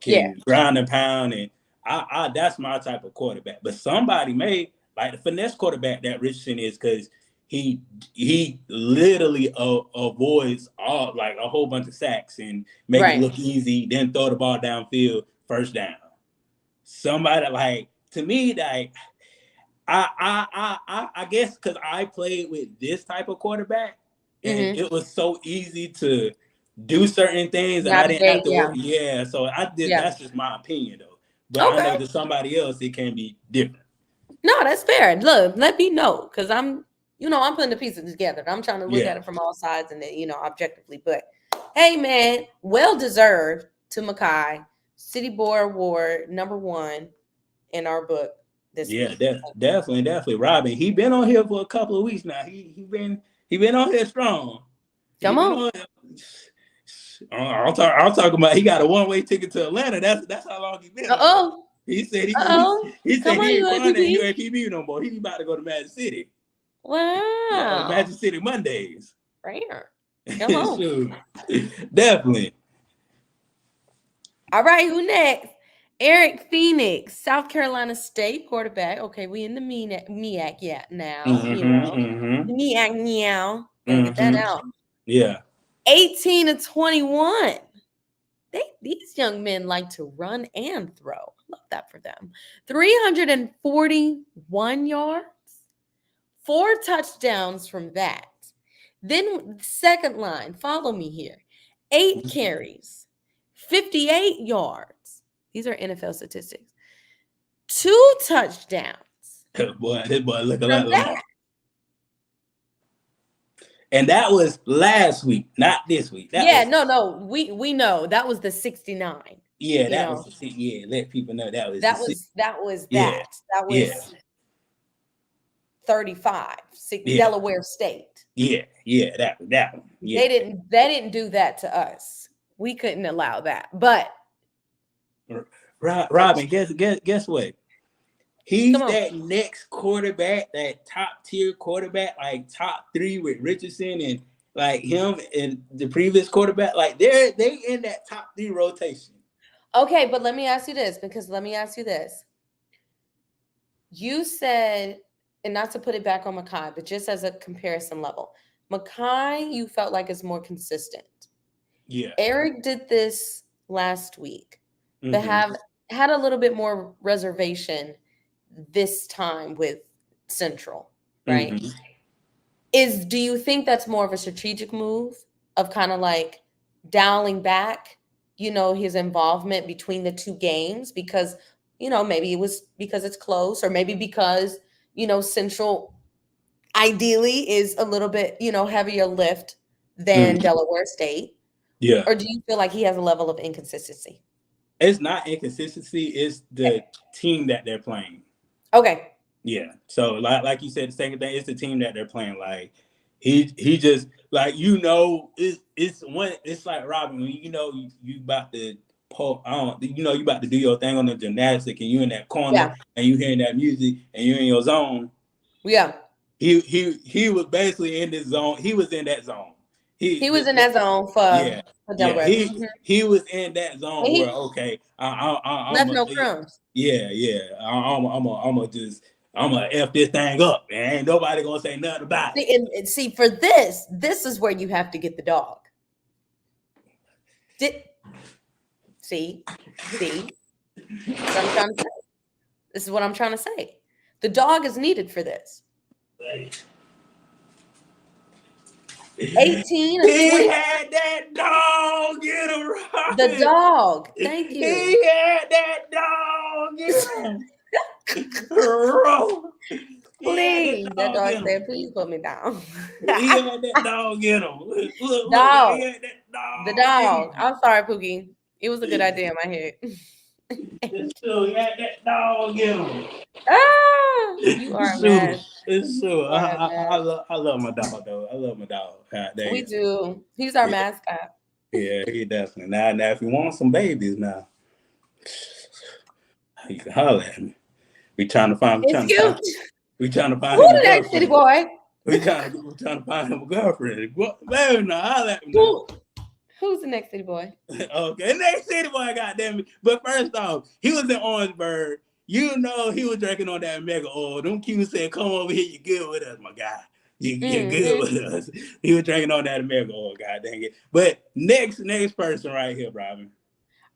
Speaker 1: can ground and pound. And I that's my type of quarterback. But somebody may like the finesse quarterback that Richardson is because he literally avoids all like a whole bunch of sacks and make it look easy, then throw the ball downfield, first down. Somebody like to me like I guess because I played with this type of quarterback and it was so easy to do certain things and I didn't have to work. Yeah, so I did. That's just my opinion though. But I know to somebody else it can be different.
Speaker 2: No, that's fair. Look, let me know because I'm putting the pieces together. I'm trying to look at it from all sides and then objectively. But hey, man, well deserved to Makai City Board Award #1 in our book.
Speaker 1: Definitely. Robin, he been on here for a couple of weeks now. He been on here strong.
Speaker 2: Come on.
Speaker 1: I'll talk about he got a one-way ticket to Atlanta. That's how long he been. He said he ain't fun at UAPB no more. He about to go to Magic City.
Speaker 2: Wow.
Speaker 1: Magic City Mondays.
Speaker 2: Rare. Come on.
Speaker 1: Definitely.
Speaker 2: All right, who next? Eric Phoenix, South Carolina State quarterback. Okay, we in the MEAC now. The MEAC now. Gotta get that out.
Speaker 1: Yeah.
Speaker 2: 18 to 21. These young men like to run and throw. Love that for them. 341 yards, 4 touchdowns from that. Then second line, follow me here. 8 carries, 58 yards. These are NFL statistics. 2 touchdowns.
Speaker 1: This boy look a lot long. And that was last week, not this week.
Speaker 2: No. We know that was the 69.
Speaker 1: Yeah, that was let people know that was
Speaker 2: that was 35. Delaware State.
Speaker 1: Yeah, that one. Yeah.
Speaker 2: They didn't do that to us. We couldn't allow that. But
Speaker 1: Robin, guess what? He's that next quarterback, that top tier quarterback, like top 3 with Richardson and like him and the previous quarterback. Like they in that top 3 rotation.
Speaker 2: Okay, but let me ask you this. You said, and not to put it back on Makai, but just as a comparison level, Makai, you felt like is more consistent.
Speaker 1: Yeah.
Speaker 2: Eric did this last week, but had a little bit more reservation this time with Central, right? Do you think that's more of a strategic move of kind of like dialing back, his involvement between the 2 games because, maybe it was because it's close or maybe because, Central ideally is a little bit, heavier lift than Delaware State?
Speaker 1: Yeah.
Speaker 2: Or do you feel like he has a level of inconsistency?
Speaker 1: It's not inconsistency. It's the team that they're playing.
Speaker 2: Okay.
Speaker 1: Yeah. So like you said, the second thing, it's the team that they're playing. Like he just like it's like Robin when you about to you about to do your thing on the gymnastic and you in that corner and you hearing that music and you're in your zone.
Speaker 2: Yeah.
Speaker 1: He was basically in this zone. He was in that zone.
Speaker 2: He was in that zone for Delaware.
Speaker 1: He was in that zone where I'm
Speaker 2: left no crumbs.
Speaker 1: Yeah. I'm gonna F this thing up, and ain't nobody gonna say nothing about it.
Speaker 2: And see, for this is where you have to get the dog. See? What I'm trying to say. This is what I'm trying to say. The dog is needed for this. 18 and 20.
Speaker 1: He had that dog in him, Robin.
Speaker 2: The dog. Thank you.
Speaker 1: He had that dog dog get him. Bro. He had that
Speaker 2: Please, that
Speaker 1: dog
Speaker 2: dog
Speaker 1: get him.
Speaker 2: said, "Please put me down."
Speaker 1: He had that dog get him. Look, he
Speaker 2: Dog,
Speaker 1: had that
Speaker 2: the
Speaker 1: dog get
Speaker 2: dog.
Speaker 1: him.
Speaker 2: I'm sorry, Pookie. It was a good idea in my head.
Speaker 1: It's true. He had that dog get him.
Speaker 2: Ah, you are
Speaker 1: It's
Speaker 2: a
Speaker 1: true.
Speaker 2: mess.
Speaker 1: It's
Speaker 2: You
Speaker 1: true.
Speaker 2: are a mess.
Speaker 1: I love my dog though. I love my dog. God
Speaker 2: We
Speaker 1: damn.
Speaker 2: do. He's our
Speaker 1: Yeah,
Speaker 2: mascot.
Speaker 1: yeah, he definitely. Now, if you want some babies now, you can holler at me. We trying to find. We
Speaker 2: It's
Speaker 1: trying to find.
Speaker 2: cute.
Speaker 1: We trying to find
Speaker 2: Who
Speaker 1: him a
Speaker 2: the next city
Speaker 1: girlfriend.
Speaker 2: boy?
Speaker 1: We trying to find him a girlfriend. Baby, now holler at me now.
Speaker 2: Who? Who's the next city boy?
Speaker 1: Okay, next city boy, goddamn it. But first off, he was in Orangeburg. You know he was drinking on that mega oil. Them Q said, "Come over here, you good with us, my guy. You're good
Speaker 2: Mm-hmm.
Speaker 1: with us." He was drinking on that mega oil. God dang it. But next person right here, Robin.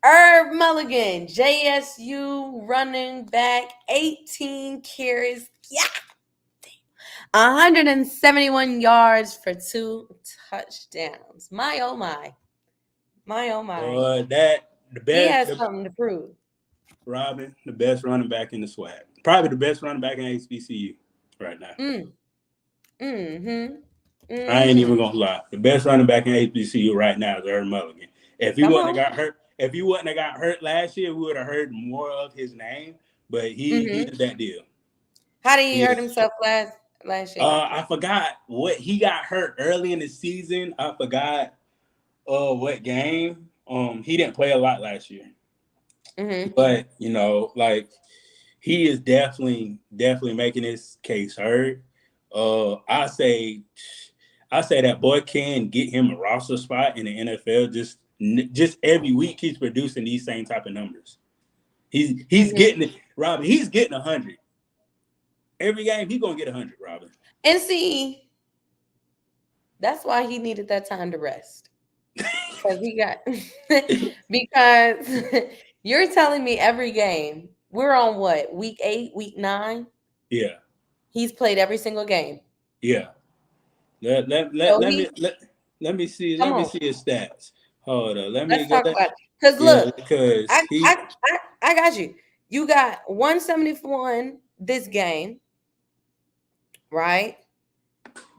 Speaker 2: Herb Mulligan, JSU running back, 18 carries. Yeah. 171 yards for 2 touchdowns. My oh my. My oh my.
Speaker 1: That the
Speaker 2: He
Speaker 1: best,
Speaker 2: has something to prove.
Speaker 1: Robin, the best running back in the swag. Probably the best running back in HBCU right now.
Speaker 2: Mm. Mm-hmm.
Speaker 1: I ain't
Speaker 2: Mm-hmm.
Speaker 1: even gonna lie. The best running back in HBCU right now is Herb Mulligan. If he
Speaker 2: Come
Speaker 1: wouldn't have
Speaker 2: on.
Speaker 1: got hurt, if he wouldn't have got hurt last year, we would have heard more of his name. But he
Speaker 2: Mm-hmm.
Speaker 1: is that deal.
Speaker 2: How did he
Speaker 1: He
Speaker 2: hurt
Speaker 1: is.
Speaker 2: himself last year?
Speaker 1: I forgot what he got hurt early in the season. I forgot what game. He didn't play a lot last year.
Speaker 2: Mm-hmm.
Speaker 1: But like he is definitely making his case heard. I say that boy can get him a roster spot in the NFL. Just every week he's producing these same type of numbers. He's
Speaker 2: Mm-hmm.
Speaker 1: getting it, Robin. He's getting 100 every game. He's gonna get 100, Robin.
Speaker 2: And see, that's why he needed that time to rest. Because he got because you're telling me every game, we're on what, week 8, week 9?
Speaker 1: Yeah,
Speaker 2: He's played every single game.
Speaker 1: yeah. Let let
Speaker 2: So
Speaker 1: let, let me
Speaker 2: he
Speaker 1: let, let me see
Speaker 2: come on,
Speaker 1: his stats. Hold on. Let me
Speaker 2: let's
Speaker 1: get
Speaker 2: talk
Speaker 1: that.
Speaker 2: about it. Because
Speaker 1: Yeah,
Speaker 2: look,
Speaker 1: because
Speaker 2: I, I I got you. You got 171 this game, right?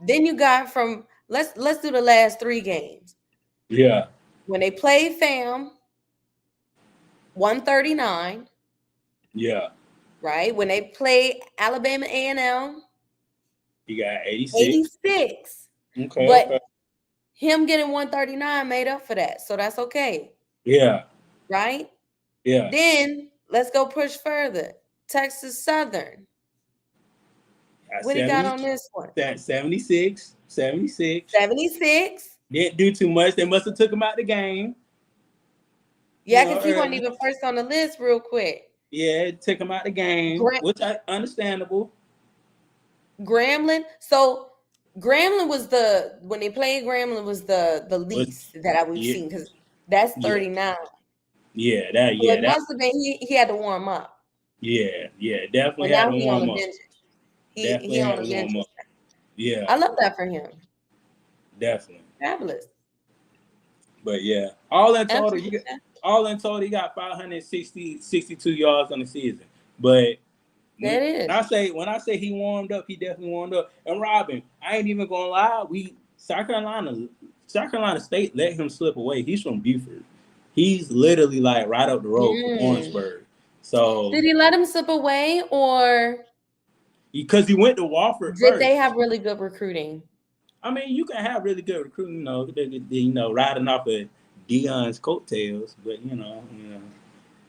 Speaker 2: Then you got from let's do the last 3 games.
Speaker 1: yeah,
Speaker 2: When they played fam, 139,
Speaker 1: yeah.
Speaker 2: right? When they played Alabama A&M,
Speaker 1: He got 86.
Speaker 2: 86.
Speaker 1: Okay,
Speaker 2: But
Speaker 1: okay.
Speaker 2: him getting 139 made up for that. So that's okay.
Speaker 1: Yeah,
Speaker 2: Right?
Speaker 1: yeah.
Speaker 2: Then let's go push further. Texas Southern.
Speaker 1: Got
Speaker 2: What he got
Speaker 1: 70,
Speaker 2: on this one?
Speaker 1: 76. 76.
Speaker 2: 76.
Speaker 1: Didn't do too much. They must have took him out the game,
Speaker 2: Yeah, because he wasn't
Speaker 1: early.
Speaker 2: even first on the list real quick.
Speaker 1: Yeah, took him out the game, which I understandable.
Speaker 2: Grambling. So Grambling was when they played Grambling was the
Speaker 1: Was
Speaker 2: least that we've
Speaker 1: yeah,
Speaker 2: seen because that's
Speaker 1: yeah,
Speaker 2: 39. So it
Speaker 1: that
Speaker 2: must have been he had to warm up.
Speaker 1: yeah, definitely
Speaker 2: But
Speaker 1: had
Speaker 2: now
Speaker 1: to
Speaker 2: he on
Speaker 1: warm
Speaker 2: the
Speaker 1: up.
Speaker 2: bench. He
Speaker 1: Definitely
Speaker 2: on
Speaker 1: had
Speaker 2: the
Speaker 1: to
Speaker 2: bench.
Speaker 1: warm up. Yeah,
Speaker 2: I love that for him.
Speaker 1: definitely.
Speaker 2: Fabulous.
Speaker 1: But yeah, all in total,
Speaker 2: Absolutely.
Speaker 1: he got 562 yards on the season. But
Speaker 2: That is.
Speaker 1: when I say he warmed up, he definitely warmed up. And Robin, I ain't even gonna lie, South Carolina State let him slip away. He's from Buford. He's literally like right up the road from Orangeburg. So
Speaker 2: Did he let him slip away, or
Speaker 1: because he went to Wofford
Speaker 2: did they
Speaker 1: first.
Speaker 2: have really good recruiting?
Speaker 1: I mean, you can have really good recruiting, riding off of Dion's coattails, but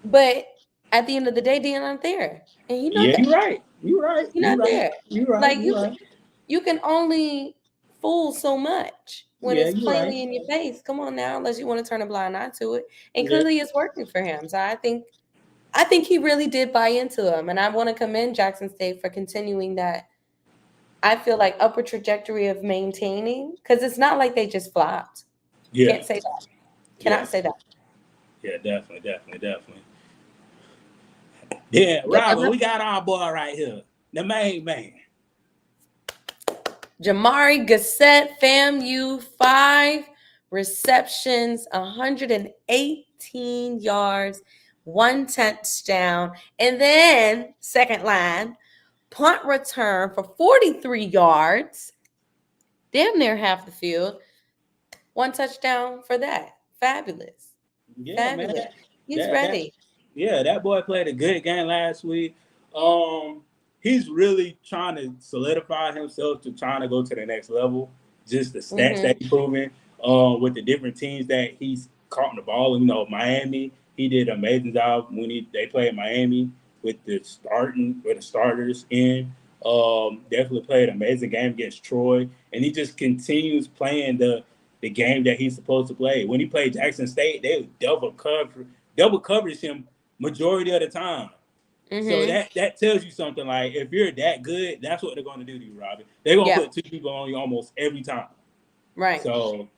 Speaker 2: But at the end of the day, Dion not there, and he know
Speaker 1: Yeah,
Speaker 2: that.
Speaker 1: you're right. You're right.
Speaker 2: He
Speaker 1: You're
Speaker 2: not
Speaker 1: right.
Speaker 2: there.
Speaker 1: You're right.
Speaker 2: Like
Speaker 1: You're right.
Speaker 2: you can only fool so much when
Speaker 1: Yeah,
Speaker 2: it's
Speaker 1: you're right.
Speaker 2: plainly in your face. Come on now, unless you want to turn a blind eye to it. And
Speaker 1: Yeah,
Speaker 2: clearly, it's working for him. So I think he really did buy into him, and I want to commend Jackson State for continuing that. I feel like upward trajectory of maintaining, because it's not like they just flopped.
Speaker 1: yeah,
Speaker 2: Can't say that.
Speaker 1: yeah,
Speaker 2: Cannot say that.
Speaker 1: yeah. Definitely. Yeah,
Speaker 2: Yep, yep,
Speaker 1: Robert,
Speaker 2: yep.
Speaker 1: we got our boy right here, the main man.
Speaker 2: Jamari Gassett, FAMU, 5 receptions, 118 yards, 1 touchdown. And then, second line, punt return for 43 yards, damn near half the field. 1 touchdown for that. Fabulous.
Speaker 1: Yeah, man.
Speaker 2: Fabulous. He's
Speaker 1: That
Speaker 2: ready.
Speaker 1: yeah, that boy played a good game last week. He's really trying to solidify himself to trying to go to the next level. Just the stats that
Speaker 2: Mm-hmm.
Speaker 1: he's proving. With the different teams that he's caught in the ball. Miami, he did an amazing job when they played Miami with the starters in. Definitely played an amazing game against Troy, and he just continues playing the game that he's supposed to play. When he played Jackson State, they double coverage him majority of the time. So
Speaker 2: Mm-hmm.
Speaker 1: that tells you something. Like if you're that good, that's what they're going to do to you, Robin. They're going to
Speaker 2: Yeah.
Speaker 1: put two people on you almost every time.
Speaker 2: Right.
Speaker 1: So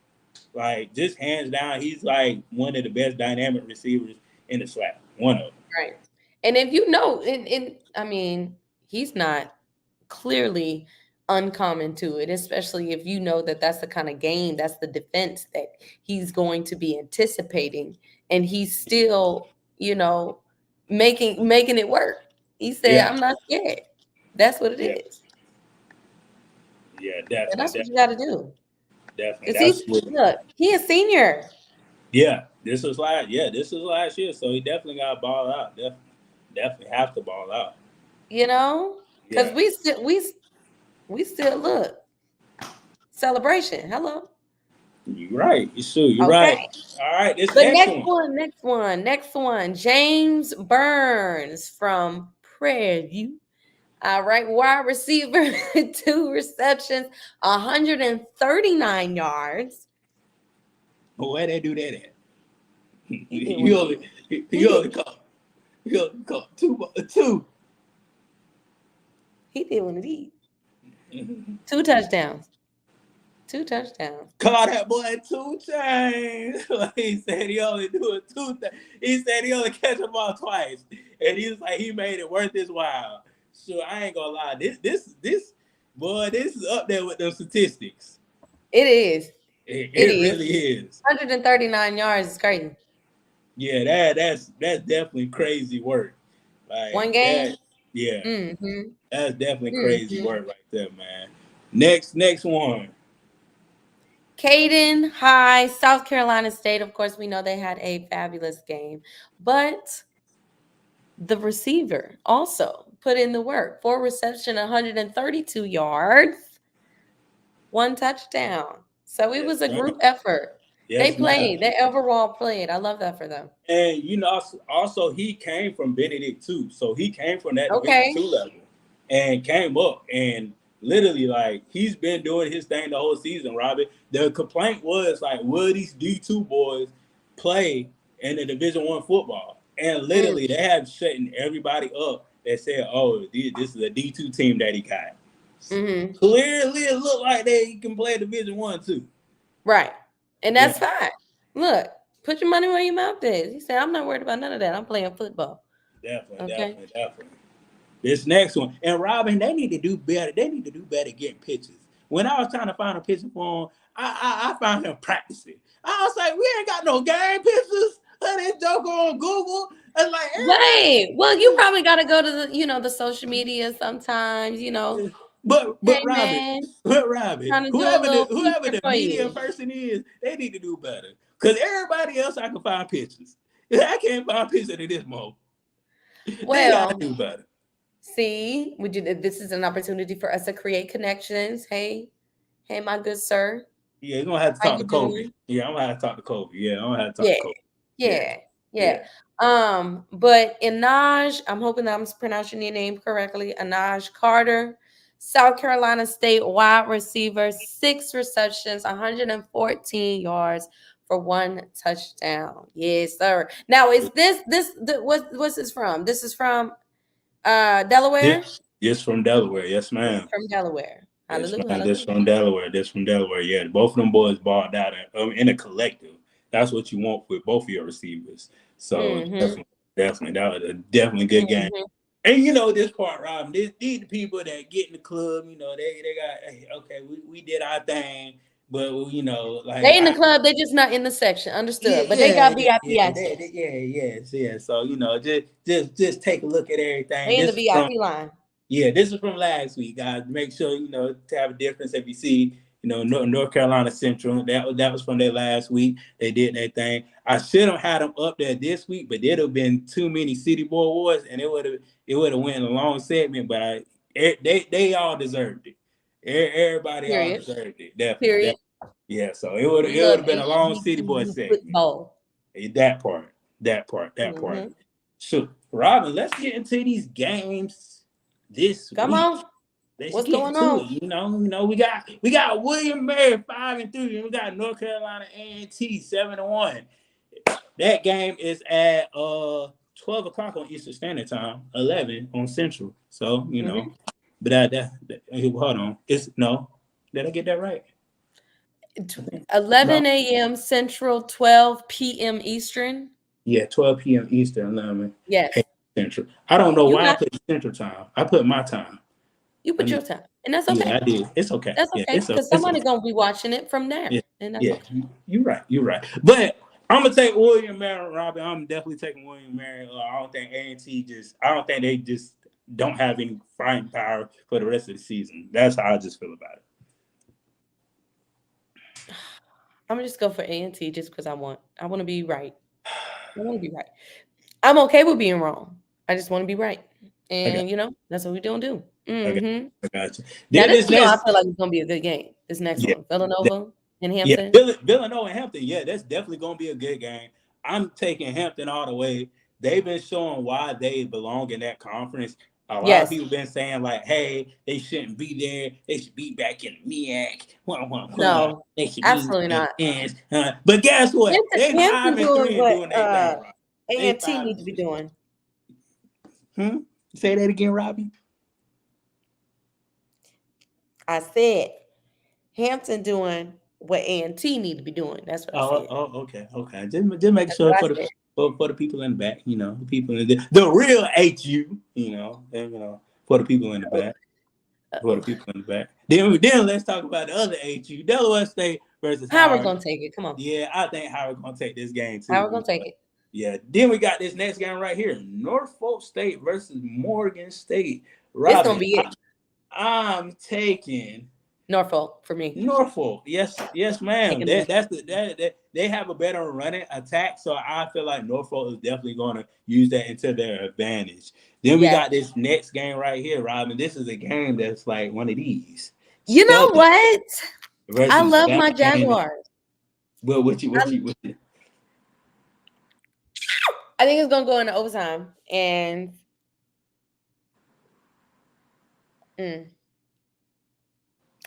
Speaker 1: like just hands down, he's like one of the best dynamic receivers in the SWAC. One of them.
Speaker 2: Right. And if you know, I mean, he's not clearly uncommon to it, especially if you know that that's the kind of game, that's the defense that he's going to be anticipating, and he's still, making it work. He said,
Speaker 1: Yeah,
Speaker 2: "I'm not scared." That's what it
Speaker 1: yeah,
Speaker 2: is,
Speaker 1: yeah,
Speaker 2: and
Speaker 1: definitely,
Speaker 2: that's what you got to do.
Speaker 1: definitely.
Speaker 2: Cause he's
Speaker 1: That's what.
Speaker 2: look, he a senior,
Speaker 1: Yeah, this was last year, so he definitely got to ball out. Definitely have to ball out.
Speaker 2: you know. Cause
Speaker 1: Yeah,
Speaker 2: we still look celebration. Hello,
Speaker 1: you're right. You're right.
Speaker 2: okay.
Speaker 1: All right, this
Speaker 2: The
Speaker 1: next
Speaker 2: next
Speaker 1: one.
Speaker 2: one, next one, next one. James Burns from Prairie View. All right, wide receiver, 2 receptions, 139 yards.
Speaker 1: Where they do that at?
Speaker 2: He did what
Speaker 1: you
Speaker 2: he did.
Speaker 1: only
Speaker 2: He
Speaker 1: you
Speaker 2: did.
Speaker 1: only caught two.
Speaker 2: He did what he did. 2 touchdowns. 2 touchdowns.
Speaker 1: Call that boy 2 chains. He said he only do it He said he only catch the ball twice, and he was like he made it worth his while. So I ain't gonna lie. This boy, this is up there with those statistics.
Speaker 2: It is. It
Speaker 1: It
Speaker 2: is.
Speaker 1: really is.
Speaker 2: 139 yards is crazy.
Speaker 1: Yeah, that's definitely crazy work. Like
Speaker 2: One game.
Speaker 1: that. Yeah,
Speaker 2: Mm-hmm.
Speaker 1: that's definitely crazy
Speaker 2: Mm-hmm.
Speaker 1: work right there, man. Next one.
Speaker 2: Caden High, South Carolina State. Of course, we know they had a fabulous game, but the receiver also put in the work. 4 reception, 132 yards, 1 touchdown. So it
Speaker 1: Yes,
Speaker 2: was a
Speaker 1: ma'am.
Speaker 2: group effort. They
Speaker 1: Yes, ma'am.
Speaker 2: played. They overall played. I love that for them.
Speaker 1: And also he came from Benedict too, so he came from that Division
Speaker 2: Okay.
Speaker 1: two level, and came up and literally like he's been doing his thing the whole season. Robert, the complaint was like, will these D2 boys play in the Division 1 football? And
Speaker 2: Mm,
Speaker 1: literally they have shutting everybody up that said, oh, this is a D2 team that he got.
Speaker 2: hmm.
Speaker 1: Clearly, it looked like they can play Division 1 too.
Speaker 2: Right. And
Speaker 1: Yeah,
Speaker 2: that's fine. Look, put your money where your mouth is. He said, I'm not worried about none of that. I'm playing football.
Speaker 1: definitely,
Speaker 2: Okay.
Speaker 1: definitely, definitely. This next one. And Robin, they need to do better. They need to do better getting pictures. When I was trying to find a picture for him, I found him practicing. I was like, we ain't got no game pictures of this joke on Google. And like
Speaker 2: Right. Well, you
Speaker 1: everybody,
Speaker 2: probably got to go to the social media sometimes.
Speaker 1: but
Speaker 2: Hey,
Speaker 1: Robin,
Speaker 2: man, trying to do a little
Speaker 1: whoever
Speaker 2: feature
Speaker 1: the
Speaker 2: for
Speaker 1: media
Speaker 2: you.
Speaker 1: person is, they need to do better. Cause everybody else I can find pictures. I can't find pictures of this mo. They gotta
Speaker 2: Well,
Speaker 1: do better.
Speaker 2: see, this is an opportunity for us to create connections. Hey, my good sir.
Speaker 1: Yeah, you're gonna have to
Speaker 2: How
Speaker 1: talk
Speaker 2: you
Speaker 1: to Kobe.
Speaker 2: doing?
Speaker 1: Yeah, I'm gonna have to talk to Kobe. Yeah, I'm gonna have to talk
Speaker 2: Yeah,
Speaker 1: to Kobe. Yeah,
Speaker 2: yeah, yeah.
Speaker 1: yeah.
Speaker 2: But Inaj, I'm hoping that I'm pronouncing your name correctly. Inaj Carter, South Carolina State wide receiver, 6 receptions, 114 yards for 1 touchdown. Yes, sir. Now, is what's this from? This is from Delaware?
Speaker 1: This from Delaware. Yes,
Speaker 2: This is
Speaker 1: ma'am.
Speaker 2: from Delaware.
Speaker 1: Yes,
Speaker 2: Hallelujah,
Speaker 1: man. This
Speaker 2: hallelujah.
Speaker 1: from Delaware. This from Delaware. Yeah, both of them boys balled out in a collective. That's what you want with both of your receivers. So
Speaker 2: Mm-hmm.
Speaker 1: definitely, that was a definitely good game.
Speaker 2: Mm-hmm.
Speaker 1: And this part, Rob, these the people that get in the club, they got, hey, okay, we did our thing. But like
Speaker 2: They in the club, they just not in the section. Understood. But they got
Speaker 1: yeah,
Speaker 2: VIP
Speaker 1: yeah,
Speaker 2: access.
Speaker 1: yeah. So just take a look at everything.
Speaker 2: They in the
Speaker 1: This is from
Speaker 2: VIP line.
Speaker 1: Yeah, this is from last week, guys. Make sure to have a difference. If you see, North Carolina Central, that was from their last week. They did that thing. I should have had them up there this week, but there'd have been too many City Boy Wars, and it would have went in a long segment. But they all deserved it. Everybody all
Speaker 2: Period.
Speaker 1: deserved it. Definitely.
Speaker 2: Period.
Speaker 1: Yeah. So it would
Speaker 2: We
Speaker 1: have
Speaker 2: love
Speaker 1: been a long City Boy
Speaker 2: AET
Speaker 1: segment.
Speaker 2: football.
Speaker 1: That part. That part. That part.
Speaker 2: Mm-hmm.
Speaker 1: So, Robin, let's get into these games this
Speaker 2: Come
Speaker 1: week.
Speaker 2: on.
Speaker 1: Let's
Speaker 2: What's
Speaker 1: get
Speaker 2: going
Speaker 1: into
Speaker 2: on?
Speaker 1: it. We got William Mary 5-3, and we got North Carolina A&T 7-1. That game is at 12 o'clock on Eastern Standard Time, 11 on Central. So
Speaker 2: Mm-hmm.
Speaker 1: but hold on. Did I get that right?
Speaker 2: 11
Speaker 1: No.
Speaker 2: a.m. Central, 12 p.m. Eastern.
Speaker 1: Yeah, 12 p.m. Eastern, 11
Speaker 2: Yes.
Speaker 1: Central. I don't know
Speaker 2: You
Speaker 1: why I
Speaker 2: got
Speaker 1: put Central Time. I put my time.
Speaker 2: you
Speaker 1: I
Speaker 2: put
Speaker 1: need,
Speaker 2: your time. And that's
Speaker 1: yeah,
Speaker 2: okay.
Speaker 1: I did. It's okay.
Speaker 2: That's
Speaker 1: Yeah,
Speaker 2: okay.
Speaker 1: it's
Speaker 2: Because
Speaker 1: it's
Speaker 2: somebody
Speaker 1: okay.
Speaker 2: gonna be watching it from
Speaker 1: Yeah,
Speaker 2: there. And that's
Speaker 1: yeah.
Speaker 2: okay.
Speaker 1: You're right. You're right. But I'm gonna take William Mary, Robin. I'm definitely taking William Mary. I don't think A&T I don't think they just don't have any fighting power for the rest of the season. That's how I just feel about it.
Speaker 2: I'm gonna just go for A&T just because I want to be right. I want to be right. I'm okay with being wrong. I just want to be right.
Speaker 1: I got,
Speaker 2: And that's what we don't do.
Speaker 1: I got,
Speaker 2: Mm-hmm.
Speaker 1: I got you.
Speaker 2: Now
Speaker 1: Then
Speaker 2: this
Speaker 1: this
Speaker 2: one I
Speaker 1: next,
Speaker 2: feel like it's gonna be a good game. This next
Speaker 1: yeah,
Speaker 2: one.
Speaker 1: that-
Speaker 2: Villanova and
Speaker 1: yeah,
Speaker 2: Hampton.
Speaker 1: Villanova and Hampton. Yeah, that's definitely gonna be a good game. I'm taking Hampton all the way. They've been showing why they belong in that conference. A lot of
Speaker 2: Yes.
Speaker 1: people been saying like, "Hey, they shouldn't be there. They should be back in the MEAC.
Speaker 2: No.
Speaker 1: They should be
Speaker 2: Absolutely
Speaker 1: in
Speaker 2: not.
Speaker 1: the ends." But guess what? They
Speaker 2: Hampton
Speaker 1: five and
Speaker 2: doing
Speaker 1: three and
Speaker 2: what
Speaker 1: doing their thing, right? They
Speaker 2: A&T
Speaker 1: five.
Speaker 2: need to be doing.
Speaker 1: Say that again, Robbie.
Speaker 2: I said Hampton doing what A&T need to be doing. That's what I said.
Speaker 1: Okay. Just make
Speaker 2: That's
Speaker 1: sure
Speaker 2: what I
Speaker 1: for the
Speaker 2: said.
Speaker 1: for the people in the back, the people in the real HU, for the people in the back, for the
Speaker 2: Uh-oh.
Speaker 1: people in the back. Then let's talk about the other HU, Delaware State versus
Speaker 2: Howard
Speaker 1: Howard.
Speaker 2: gonna take it. Come on.
Speaker 1: Yeah, I think Howard gonna take this game
Speaker 2: Howard
Speaker 1: too.
Speaker 2: gonna take it.
Speaker 1: Yeah. Then we got this next game right here, Norfolk State versus Morgan State.
Speaker 2: This gonna
Speaker 1: Robin,
Speaker 2: be it.
Speaker 1: I'm taking
Speaker 2: Norfolk for me.
Speaker 1: Norfolk, yes, ma'am.
Speaker 2: Taking Norfolk.
Speaker 1: They have a better running attack, so I feel like Norfolk is definitely going to use that into their advantage. Then we
Speaker 2: Yes.
Speaker 1: got this next game right here, Robin. This is a game that's like one of these.
Speaker 2: You know
Speaker 1: Southern
Speaker 2: what? I
Speaker 1: versus
Speaker 2: love
Speaker 1: Bama
Speaker 2: my
Speaker 1: A&M.
Speaker 2: Jaguars.
Speaker 1: Well,
Speaker 2: I think it's gonna go into overtime, and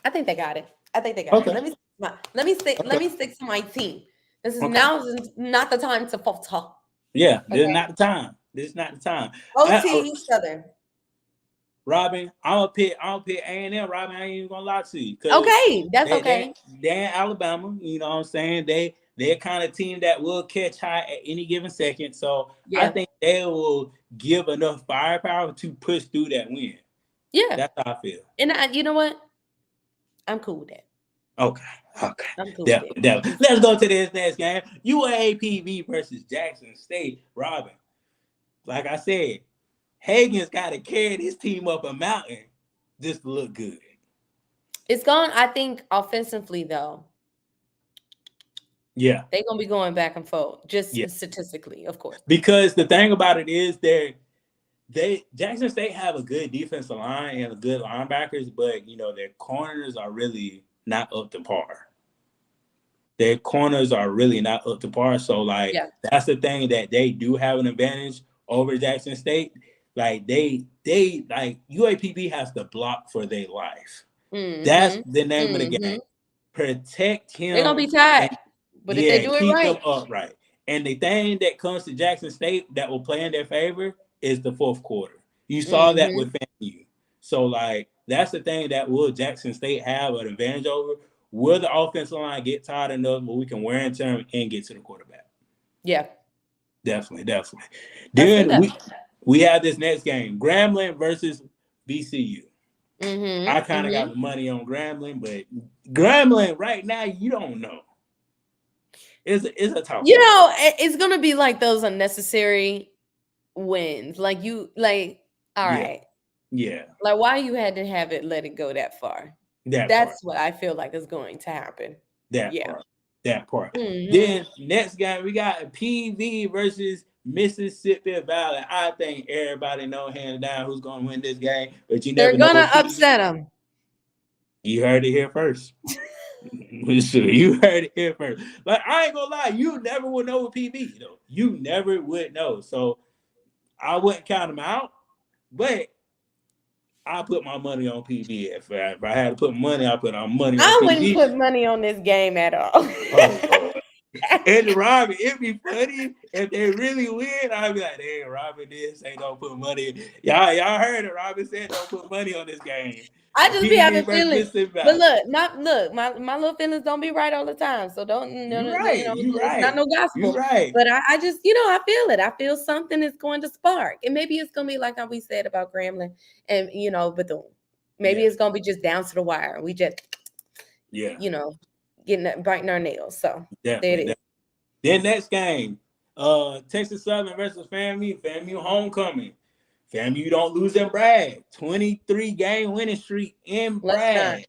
Speaker 2: I think they got it. I think they got it.
Speaker 1: Okay,
Speaker 2: Let
Speaker 1: okay,
Speaker 2: me stick to my team.
Speaker 1: okay.
Speaker 2: Now is not the time to falter.
Speaker 1: Yeah, this is
Speaker 2: Okay.
Speaker 1: not the time. This is not the time.
Speaker 2: OT Southern.
Speaker 1: Robin, I'm gonna pick A&M. Robin, I ain't even gonna lie to you because
Speaker 2: Okay, that's
Speaker 1: they
Speaker 2: okay.
Speaker 1: they they're in Alabama. You know what I'm saying? They're kind of team that will catch high at any given second. So I
Speaker 2: Yeah.
Speaker 1: think they will give enough firepower to push through that win.
Speaker 2: Yeah.
Speaker 1: That's how I feel.
Speaker 2: And you know what? I'm cool with that.
Speaker 1: Okay. Okay.
Speaker 2: I'm cool with it.
Speaker 1: Definitely. Let's go to this next game. UAPB versus Jackson State. Robin, like I said, Hagen's got to carry this team up a mountain just to look good.
Speaker 2: It's gone, I think, offensively though.
Speaker 1: Yeah.
Speaker 2: They're gonna be going back and forth, just
Speaker 1: Yeah.
Speaker 2: statistically, of course.
Speaker 1: Because the thing about it is Jackson State have a good defensive line and good linebackers, but their corners are really not up to par. Their corners are really not up to par. So
Speaker 2: Yeah.
Speaker 1: that's the thing that they do have an advantage over Jackson State. Like they like UAPB has to block for their life. That's
Speaker 2: Mm-hmm.
Speaker 1: the name of the
Speaker 2: Mm-hmm.
Speaker 1: game. Protect
Speaker 2: They're gonna
Speaker 1: him
Speaker 2: be tired.
Speaker 1: and
Speaker 2: But if they do it
Speaker 1: keep them
Speaker 2: right,
Speaker 1: upright. And the thing that comes to Jackson State that will play in their favor is the fourth quarter. You saw that
Speaker 2: mm-hmm.
Speaker 1: with FAMU. So that's the thing that will Jackson State have an advantage over. Will the offensive line get tired enough where we can wear and tear and get to the quarterback?
Speaker 2: Yeah.
Speaker 1: Definitely.
Speaker 2: Then
Speaker 1: we have this next game, Grambling versus VCU.
Speaker 2: Mm-hmm.
Speaker 1: I kind of got
Speaker 2: Mm-hmm.
Speaker 1: the money on Grambling, but Grambling right now, you don't know. It's a tough
Speaker 2: You
Speaker 1: one.
Speaker 2: know, it's gonna be like those unnecessary wins. Like you, like, all
Speaker 1: Yeah,
Speaker 2: right,
Speaker 1: yeah,
Speaker 2: like why you had to have it, let it go that far.
Speaker 1: that part,
Speaker 2: That's what I feel like is going to happen.
Speaker 1: that
Speaker 2: Yeah.
Speaker 1: part, that part.
Speaker 2: Hmm.
Speaker 1: Then next game we got PV versus Mississippi Valley. I think everybody know hands down who's gonna win this game, but you
Speaker 2: They're
Speaker 1: never know
Speaker 2: gonna
Speaker 1: with PV.
Speaker 2: upset them.
Speaker 1: You heard it here first. Sure, you heard it here first. Like I ain't gonna lie, you never would know with PV though. You never would know. So I wouldn't count them out, but I put my money on PV. If I had to put money, I put on money on
Speaker 2: I wouldn't
Speaker 1: PV.
Speaker 2: put money on this game at all.
Speaker 1: Oh Lord. And Robin, it'd be funny if they really win. I'd be like, hey, Robin, this ain't don't put money. Y'all heard it. Robin said don't put money on this game.
Speaker 2: I just be
Speaker 1: PV
Speaker 2: having
Speaker 1: versus
Speaker 2: feelings.
Speaker 1: Mississippi
Speaker 2: But
Speaker 1: Valley.
Speaker 2: my little feelings don't be right all the time. So don't,
Speaker 1: You right. You
Speaker 2: it's not
Speaker 1: right.
Speaker 2: no
Speaker 1: You
Speaker 2: gospel.
Speaker 1: right.
Speaker 2: But I just, I feel it. I feel something is going to spark. And maybe it's gonna be like how we said about Grambling and Bethune. Maybe
Speaker 1: Yeah.
Speaker 2: it's gonna be just down to the wire. We just,
Speaker 1: Yeah.
Speaker 2: you know, biting our nails. So there it
Speaker 1: Definitely.
Speaker 2: is.
Speaker 1: Then next game, Texas Southern versus FAMU. FAMU homecoming. FAMU don't lose in Bragg. 23-game winning streak in
Speaker 2: Let's not.
Speaker 1: Bragg.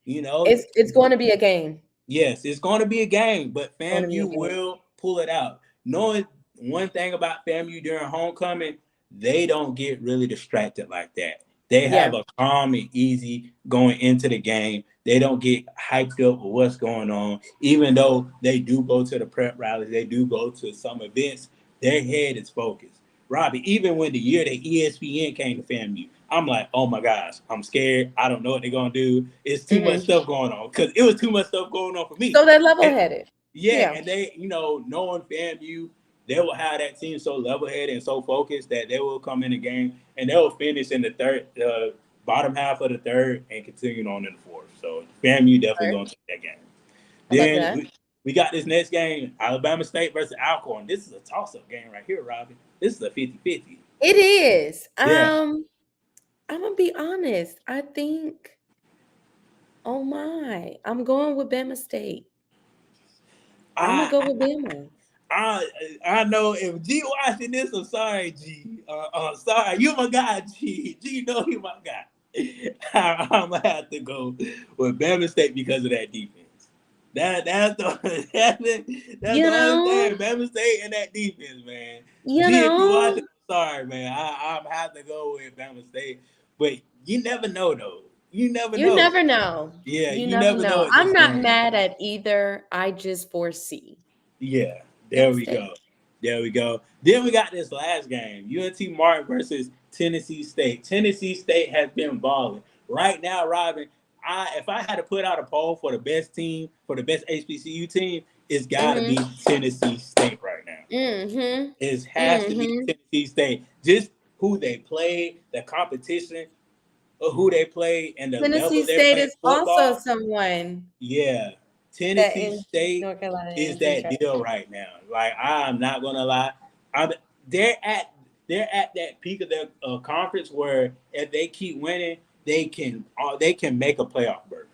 Speaker 1: You know,
Speaker 2: It's going to be a game.
Speaker 1: yes, it's going to be a game, but
Speaker 2: It's going to be a
Speaker 1: FAMU
Speaker 2: game.
Speaker 1: will pull it out. Knowing one thing about FAMU during homecoming, they don't get really distracted like that. They have
Speaker 2: Yeah.
Speaker 1: a calm and easy going into the game. They don't get hyped up with what's going on. Even though they do go to the prep rallies, they do go to some events, their head is focused. Robbie, even when the year that ESPN came to FAMU, I'm like, oh my gosh, I'm scared. I don't know what they're gonna do. It's too much
Speaker 2: Hmm.
Speaker 1: stuff going on because it was too much stuff going on for me.
Speaker 2: So they're level
Speaker 1: And
Speaker 2: headed.
Speaker 1: yeah,
Speaker 2: Yeah.
Speaker 1: and they, knowing FAMU, they will have that team so level headed and so focused that they will come in the game and they will finish in the third, bottom half of the third, and continue on in the fourth. So FAMU definitely
Speaker 2: Okay.
Speaker 1: gonna take that game.
Speaker 2: I love
Speaker 1: Then
Speaker 2: that.
Speaker 1: we got this next game, Alabama State versus Alcorn. This is a toss-up game right here, Robbie. This is a 50-50.
Speaker 2: It is.
Speaker 1: Yeah.
Speaker 2: I'm gonna be honest. I think, oh my, I'm going with Bama State. I'm gonna
Speaker 1: I
Speaker 2: go with Bama.
Speaker 1: I I know if G watching this, I'm sorry, G. Sorry, you my guy, G. G, know you my guy. I'm gonna have to go with Bama State because of that defense. That's the that's
Speaker 2: You
Speaker 1: the only
Speaker 2: know,
Speaker 1: thing. Bama State and that defense, man.
Speaker 2: you
Speaker 1: G, if you watching,
Speaker 2: know,
Speaker 1: I'm sorry, man. I'm have to go with Bama State, but you never know though. You never
Speaker 2: you
Speaker 1: know.
Speaker 2: never know.
Speaker 1: Yeah,
Speaker 2: You
Speaker 1: you
Speaker 2: never
Speaker 1: never know
Speaker 2: know.
Speaker 1: at
Speaker 2: I'm
Speaker 1: this
Speaker 2: not
Speaker 1: game.
Speaker 2: mad at either. I just foresee
Speaker 1: Yeah, there
Speaker 2: Bama
Speaker 1: we
Speaker 2: State.
Speaker 1: go. There we go. Then we got this last game, UNT Martin versus Tennessee State. Tennessee State has been balling. Right now, Robin, if I had to put out a poll for the best team, for the best HBCU team, it's got to
Speaker 2: Mm-hmm.
Speaker 1: be Tennessee State right now.
Speaker 2: Mm-hmm.
Speaker 1: It has to be
Speaker 2: Mm-hmm.
Speaker 1: Tennessee State. Just who they play, the competition of who they play, and the
Speaker 2: Tennessee
Speaker 1: level they're
Speaker 2: State
Speaker 1: playing
Speaker 2: is also
Speaker 1: football.
Speaker 2: someone
Speaker 1: Yeah,
Speaker 2: that
Speaker 1: Tennessee
Speaker 2: in
Speaker 1: State
Speaker 2: North Carolina
Speaker 1: is
Speaker 2: is
Speaker 1: that
Speaker 2: interesting.
Speaker 1: deal right now. Like I'm not gonna lie, I'm they're at they're at that peak of their conference where if they keep winning, they can make a playoff berth.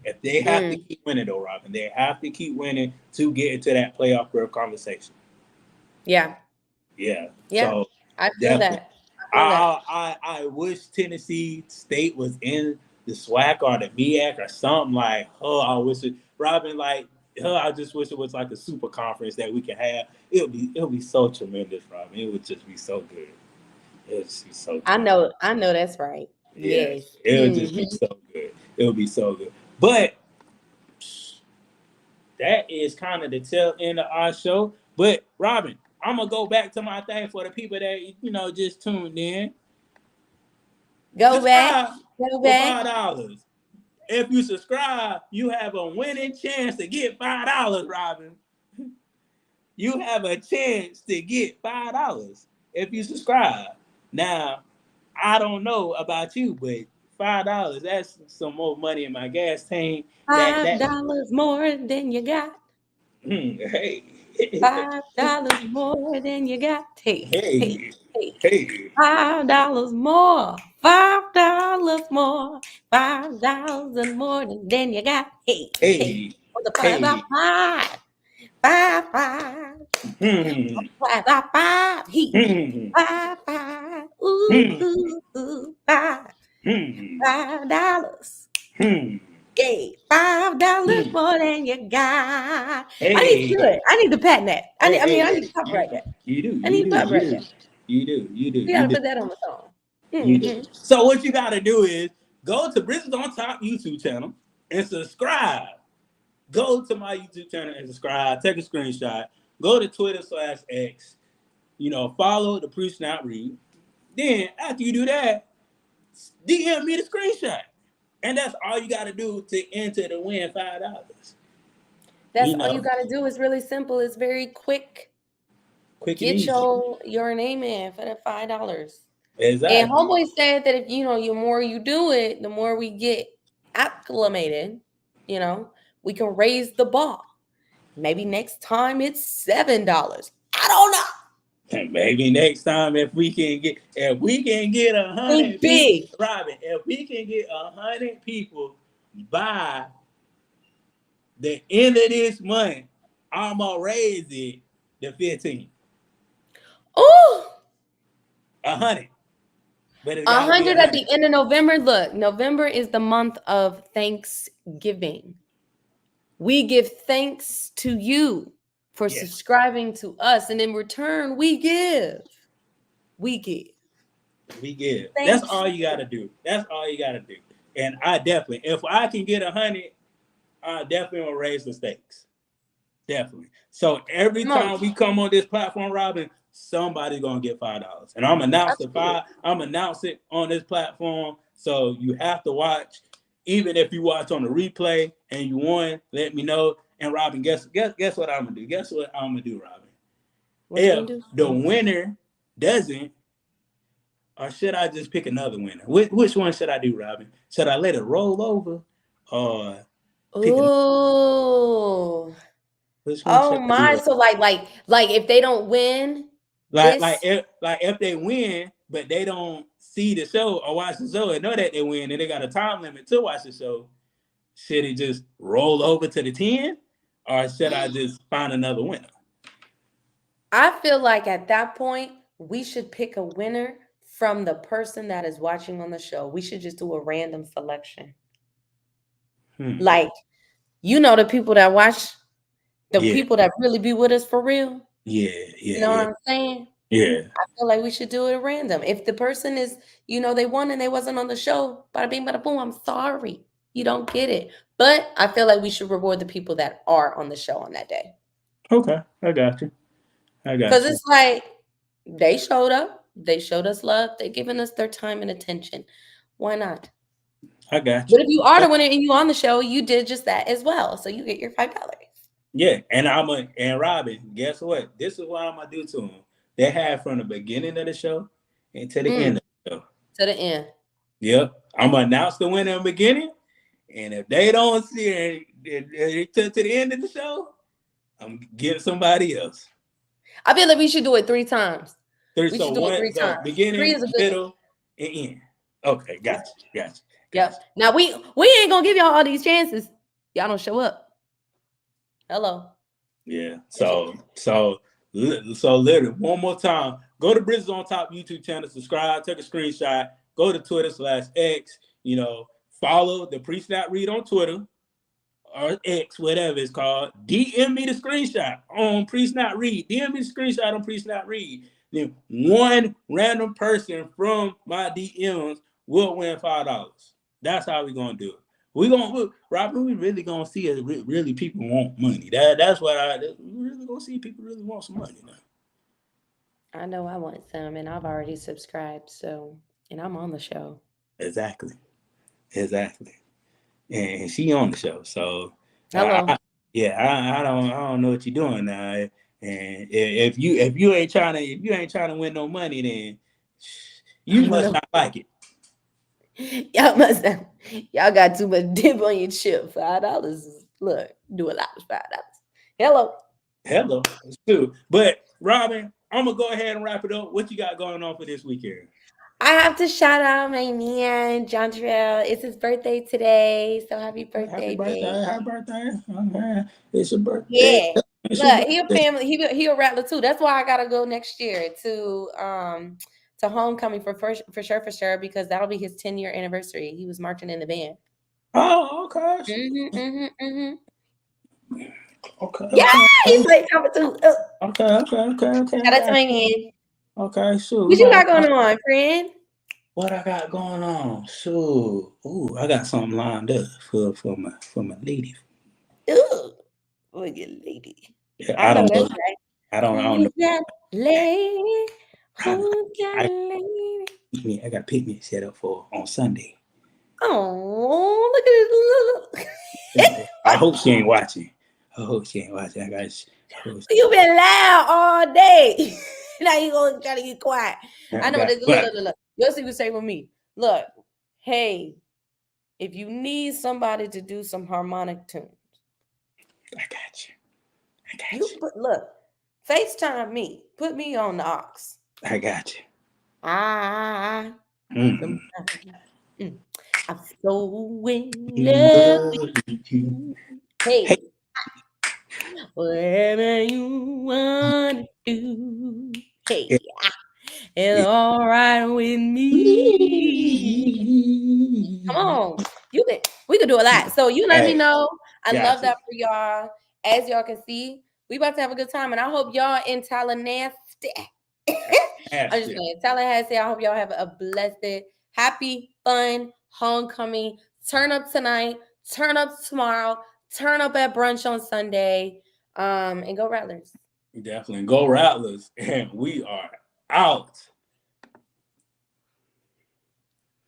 Speaker 1: If they have to
Speaker 2: Mm,
Speaker 1: keep winning though, Robin, they have to keep winning to get into that playoff berth conversation.
Speaker 2: yeah.
Speaker 1: Yeah,
Speaker 2: Yeah.
Speaker 1: so
Speaker 2: I feel
Speaker 1: definitely.
Speaker 2: that. I feel that.
Speaker 1: I wish Tennessee State was in the SWAC or the MEAC or something like. Oh, I wish it, Robin. Like, I just wish it was like a super conference that we can have. It'll be so tremendous, Robin. It would just be so good. It would just be so good.
Speaker 2: I know that's right.
Speaker 1: Yeah,
Speaker 2: Yes.
Speaker 1: it would just be
Speaker 2: Mhm.
Speaker 1: so good. It would be so good. But that is kind of the tail end of our show. But Robin, I'm gonna go back to my thing for the people that just tuned in.
Speaker 2: Go back.
Speaker 1: Subscribe
Speaker 2: Go
Speaker 1: for
Speaker 2: back.
Speaker 1: $5. If you subscribe, you have a winning chance to get $5, Robin. You have a chance to get $5 if you subscribe. Now, I don't know about you, but $5, that's some more money in my gas tank. That
Speaker 2: Five
Speaker 1: that
Speaker 2: dollars more than you got.
Speaker 1: hey.
Speaker 2: $5 more than you got. Hey,
Speaker 1: Hey,
Speaker 2: hey. Hey,
Speaker 1: Hey,
Speaker 2: $5 more, $5 more, $5 more than you got. Hey, hey,
Speaker 1: hey,
Speaker 2: multiply by
Speaker 1: hey.
Speaker 2: five, five, five,
Speaker 1: Hmm.
Speaker 2: multiply by five. He,
Speaker 1: Hmm.
Speaker 2: five, five, ooh,
Speaker 1: Hmm.
Speaker 2: ooh, ooh, five,
Speaker 1: Hmm.
Speaker 2: $5.
Speaker 1: Hmm.
Speaker 2: Yay, $5
Speaker 1: Hmm.
Speaker 2: more than you got. I need to do it.
Speaker 1: Hey.
Speaker 2: I need to patent that.
Speaker 1: Hey,
Speaker 2: I mean,
Speaker 1: hey,
Speaker 2: I need
Speaker 1: hey.
Speaker 2: to copyright that.
Speaker 1: You do,
Speaker 2: I
Speaker 1: you
Speaker 2: need
Speaker 1: do,
Speaker 2: to
Speaker 1: you
Speaker 2: copyright
Speaker 1: do.
Speaker 2: that.
Speaker 1: You do, you do,
Speaker 2: We
Speaker 1: you
Speaker 2: gotta
Speaker 1: do,
Speaker 2: put that on the song.
Speaker 1: you do.
Speaker 2: Mm-hmm.
Speaker 1: So what you gotta do is go to Bridges on Top YouTube channel and subscribe. Go to my YouTube channel and subscribe. Take a screenshot. Go to Twitter/X. Follow the Pre-Sna Read. Then after you do that, DM me the screenshot. And that's all you got to do to enter to win $5.
Speaker 2: That's
Speaker 1: You
Speaker 2: all you
Speaker 1: know,
Speaker 2: gotta do. It's really simple. It's very quick.
Speaker 1: quick and
Speaker 2: Get
Speaker 1: easy.
Speaker 2: your name in for the $5. And
Speaker 1: Exactly.
Speaker 2: homeboy said that if the more you do it, the more we get acclimated, you know, we can raise the bar. Maybe next time it's $7. I don't know.
Speaker 1: And maybe next time if we can get a
Speaker 2: Think
Speaker 1: hundred people,
Speaker 2: big.
Speaker 1: Robin, if we can get 100 people by the end of this month, I'm gonna raise it to 15.
Speaker 2: Ooh.
Speaker 1: 100. But it
Speaker 2: A
Speaker 1: gotta be a
Speaker 2: hundred at the
Speaker 1: hundred.
Speaker 2: end of November. Look, November is the month of Thanksgiving. We give thanks to you for
Speaker 1: Yeah.
Speaker 2: subscribing to us, and in return, we give. We give.
Speaker 1: We give. That's
Speaker 2: Thanks.
Speaker 1: all you gotta do. That's all you gotta do. And I definitely, if I can get 100, I definitely will raise the stakes. Definitely. So every
Speaker 2: Come on.
Speaker 1: time we come on this platform, Robin, somebody's gonna get $5. And I'm announce the
Speaker 2: Absolutely.
Speaker 1: five. I'm announce it on this platform. So you have to watch. Even if you watch on the replay and you won, let me know. And Robin, guess what I'm gonna do? Guess what I'm gonna do, Robin?
Speaker 2: What you
Speaker 1: If
Speaker 2: gonna do?
Speaker 1: the winner doesn't, or should I just pick another winner? Which one should I do, Robin? Should I let it roll over, or pick another?
Speaker 2: Oh.
Speaker 1: Which one
Speaker 2: Oh
Speaker 1: should I do,
Speaker 2: my.
Speaker 1: Robin?
Speaker 2: So like if they don't win
Speaker 1: Like like
Speaker 2: this,
Speaker 1: if like if they win, but they don't see the show or watch the show and know that they win, and they got a time limit to watch the show, should it just roll over to the 10, or should I just find another winner?
Speaker 2: I feel like at that point we should pick a winner from the person that is watching on the show. We should just do a random selection.
Speaker 1: Hmm.
Speaker 2: Like, the people that watch, the
Speaker 1: Yeah,
Speaker 2: people that really be with us for real.
Speaker 1: yeah,
Speaker 2: You
Speaker 1: yeah,
Speaker 2: know what
Speaker 1: yeah,
Speaker 2: I'm saying?
Speaker 1: yeah.
Speaker 2: I feel like we should do it random. If the person is, they won and they wasn't on the show, bada bing, bada boom, I'm sorry. You don't get it. But I feel like we should reward the people that are on the show on that day.
Speaker 1: Okay, I got you. I
Speaker 2: Because
Speaker 1: got you.
Speaker 2: it's like they showed up, they showed us love, they given us their time and attention. Why not?
Speaker 1: I got
Speaker 2: But
Speaker 1: you.
Speaker 2: if you are
Speaker 1: Yeah,
Speaker 2: the winner and you on the show, you did just that as well. So you get your $5.
Speaker 1: yeah. And Robin, guess what? This is what I'm gonna do to them. They have from the beginning of the show and to the end
Speaker 2: Mm,
Speaker 1: of the show.
Speaker 2: to the end.
Speaker 1: Yep. I'm gonna announce the winner in the beginning. And if they don't see it to the end of the show, I'm getting somebody else.
Speaker 2: I feel like we should do it 3 times. We
Speaker 1: So
Speaker 2: should do it
Speaker 1: one,
Speaker 2: three
Speaker 1: so
Speaker 2: times. Three
Speaker 1: beginning,
Speaker 2: is a good.
Speaker 1: middle, and end. Okay, gotcha, gotcha, gotcha.
Speaker 2: Yep. Now we ain't gonna give y'all all these chances. Y'all don't show up. Hello.
Speaker 1: Yeah.
Speaker 2: That's it.
Speaker 1: So literally one more time. Go to Bridges on Top YouTube channel, subscribe, take a screenshot, go to Twitter/X, follow the Pre-Sna Read on Twitter or X, whatever it's called. DM me the screenshot on Pre-Sna Read. DM me the screenshot on Pre-Sna Read. Then one random person from my DMs will win $5. That's how we gonna do it. Robin. We really gonna see it. Really, people want money. That's what we really gonna see. People really want some money now.
Speaker 2: I know I want some, and I've already subscribed. So, and I'm on the show.
Speaker 1: Exactly, exactly. And she on the show, so
Speaker 2: Hello.
Speaker 1: yeah, I don't know what you're doing now. And if you ain't trying to win no money, then you must not like it.
Speaker 2: Y'all must have, y'all got too much dip on your chip. $5. Look, do a lot with $5. Hello.
Speaker 1: Hello, it's true. But Robin, I'm gonna go ahead and wrap it up. What you got going on for this weekend?
Speaker 2: I have to shout out my man, John Terrell. It's his birthday today. So happy
Speaker 1: Happy
Speaker 2: birthday, babe.
Speaker 1: birthday! Happy birthday! Okay. It's your birthday.
Speaker 2: Yeah.
Speaker 1: It's your
Speaker 2: Look, he a
Speaker 1: birthday.
Speaker 2: family, he a rattler too. That's why I gotta go next year to homecoming for sure, because that'll be his 10-year anniversary. He was marching in the band.
Speaker 1: Oh, okay.
Speaker 2: Mm-hmm, mm-hmm, mm-hmm.
Speaker 1: Okay,
Speaker 2: Yeah,
Speaker 1: okay,
Speaker 2: he
Speaker 1: okay.
Speaker 2: played trumpet too.
Speaker 1: Okay.
Speaker 2: Shout
Speaker 1: I
Speaker 2: out to
Speaker 1: got
Speaker 2: my
Speaker 1: you.
Speaker 2: man.
Speaker 1: Okay, so we
Speaker 2: What you got
Speaker 1: about
Speaker 2: going on, friend?
Speaker 1: what I got going on. So, ooh, I got something lined up for my lady.
Speaker 2: Ooh, look at lady.
Speaker 1: Yeah,
Speaker 2: I
Speaker 1: I
Speaker 2: know
Speaker 1: don't
Speaker 2: that's
Speaker 1: know.
Speaker 2: right.
Speaker 1: I don't
Speaker 2: Who's
Speaker 1: know.
Speaker 2: that lady?
Speaker 1: I
Speaker 2: Who's that
Speaker 1: I
Speaker 2: lady?
Speaker 1: I got picnic set up for on Sunday.
Speaker 2: Oh, look at this.
Speaker 1: I hope she ain't watching. I hope she ain't watching. I hope
Speaker 2: You been loud all day. Now you gonna try to get quiet.
Speaker 1: I
Speaker 2: I know what
Speaker 1: got
Speaker 2: this. Look,
Speaker 1: what?
Speaker 2: look, look, look. You'll see what say with me. Look, hey, if you need somebody to do some harmonic tunes,
Speaker 1: I got you. I got
Speaker 2: you
Speaker 1: you.
Speaker 2: look, FaceTime me. Put me on the aux.
Speaker 1: I got you.
Speaker 2: I
Speaker 1: Mm-hmm.
Speaker 2: sometimes I'm so in
Speaker 1: You
Speaker 2: love with
Speaker 1: love you.
Speaker 2: you.
Speaker 1: Hey.
Speaker 2: Hey, whatever you wanna do.
Speaker 1: Yeah.
Speaker 2: Hey, it's all right with me. Come on. We could do a lot. So you let me
Speaker 1: Hey,
Speaker 2: know. I love
Speaker 1: got you.
Speaker 2: that for y'all. As y'all can see, we about to have a good time. And I hope y'all in Tallahassee. I'm just
Speaker 1: Nasty.
Speaker 2: playing. Tallahassee. I hope y'all have a blessed, happy, fun homecoming. Turn up tonight. Turn up tomorrow. Turn up at brunch on Sunday. And go Rattlers.
Speaker 1: Definitely. Go Rattlers. And we are out.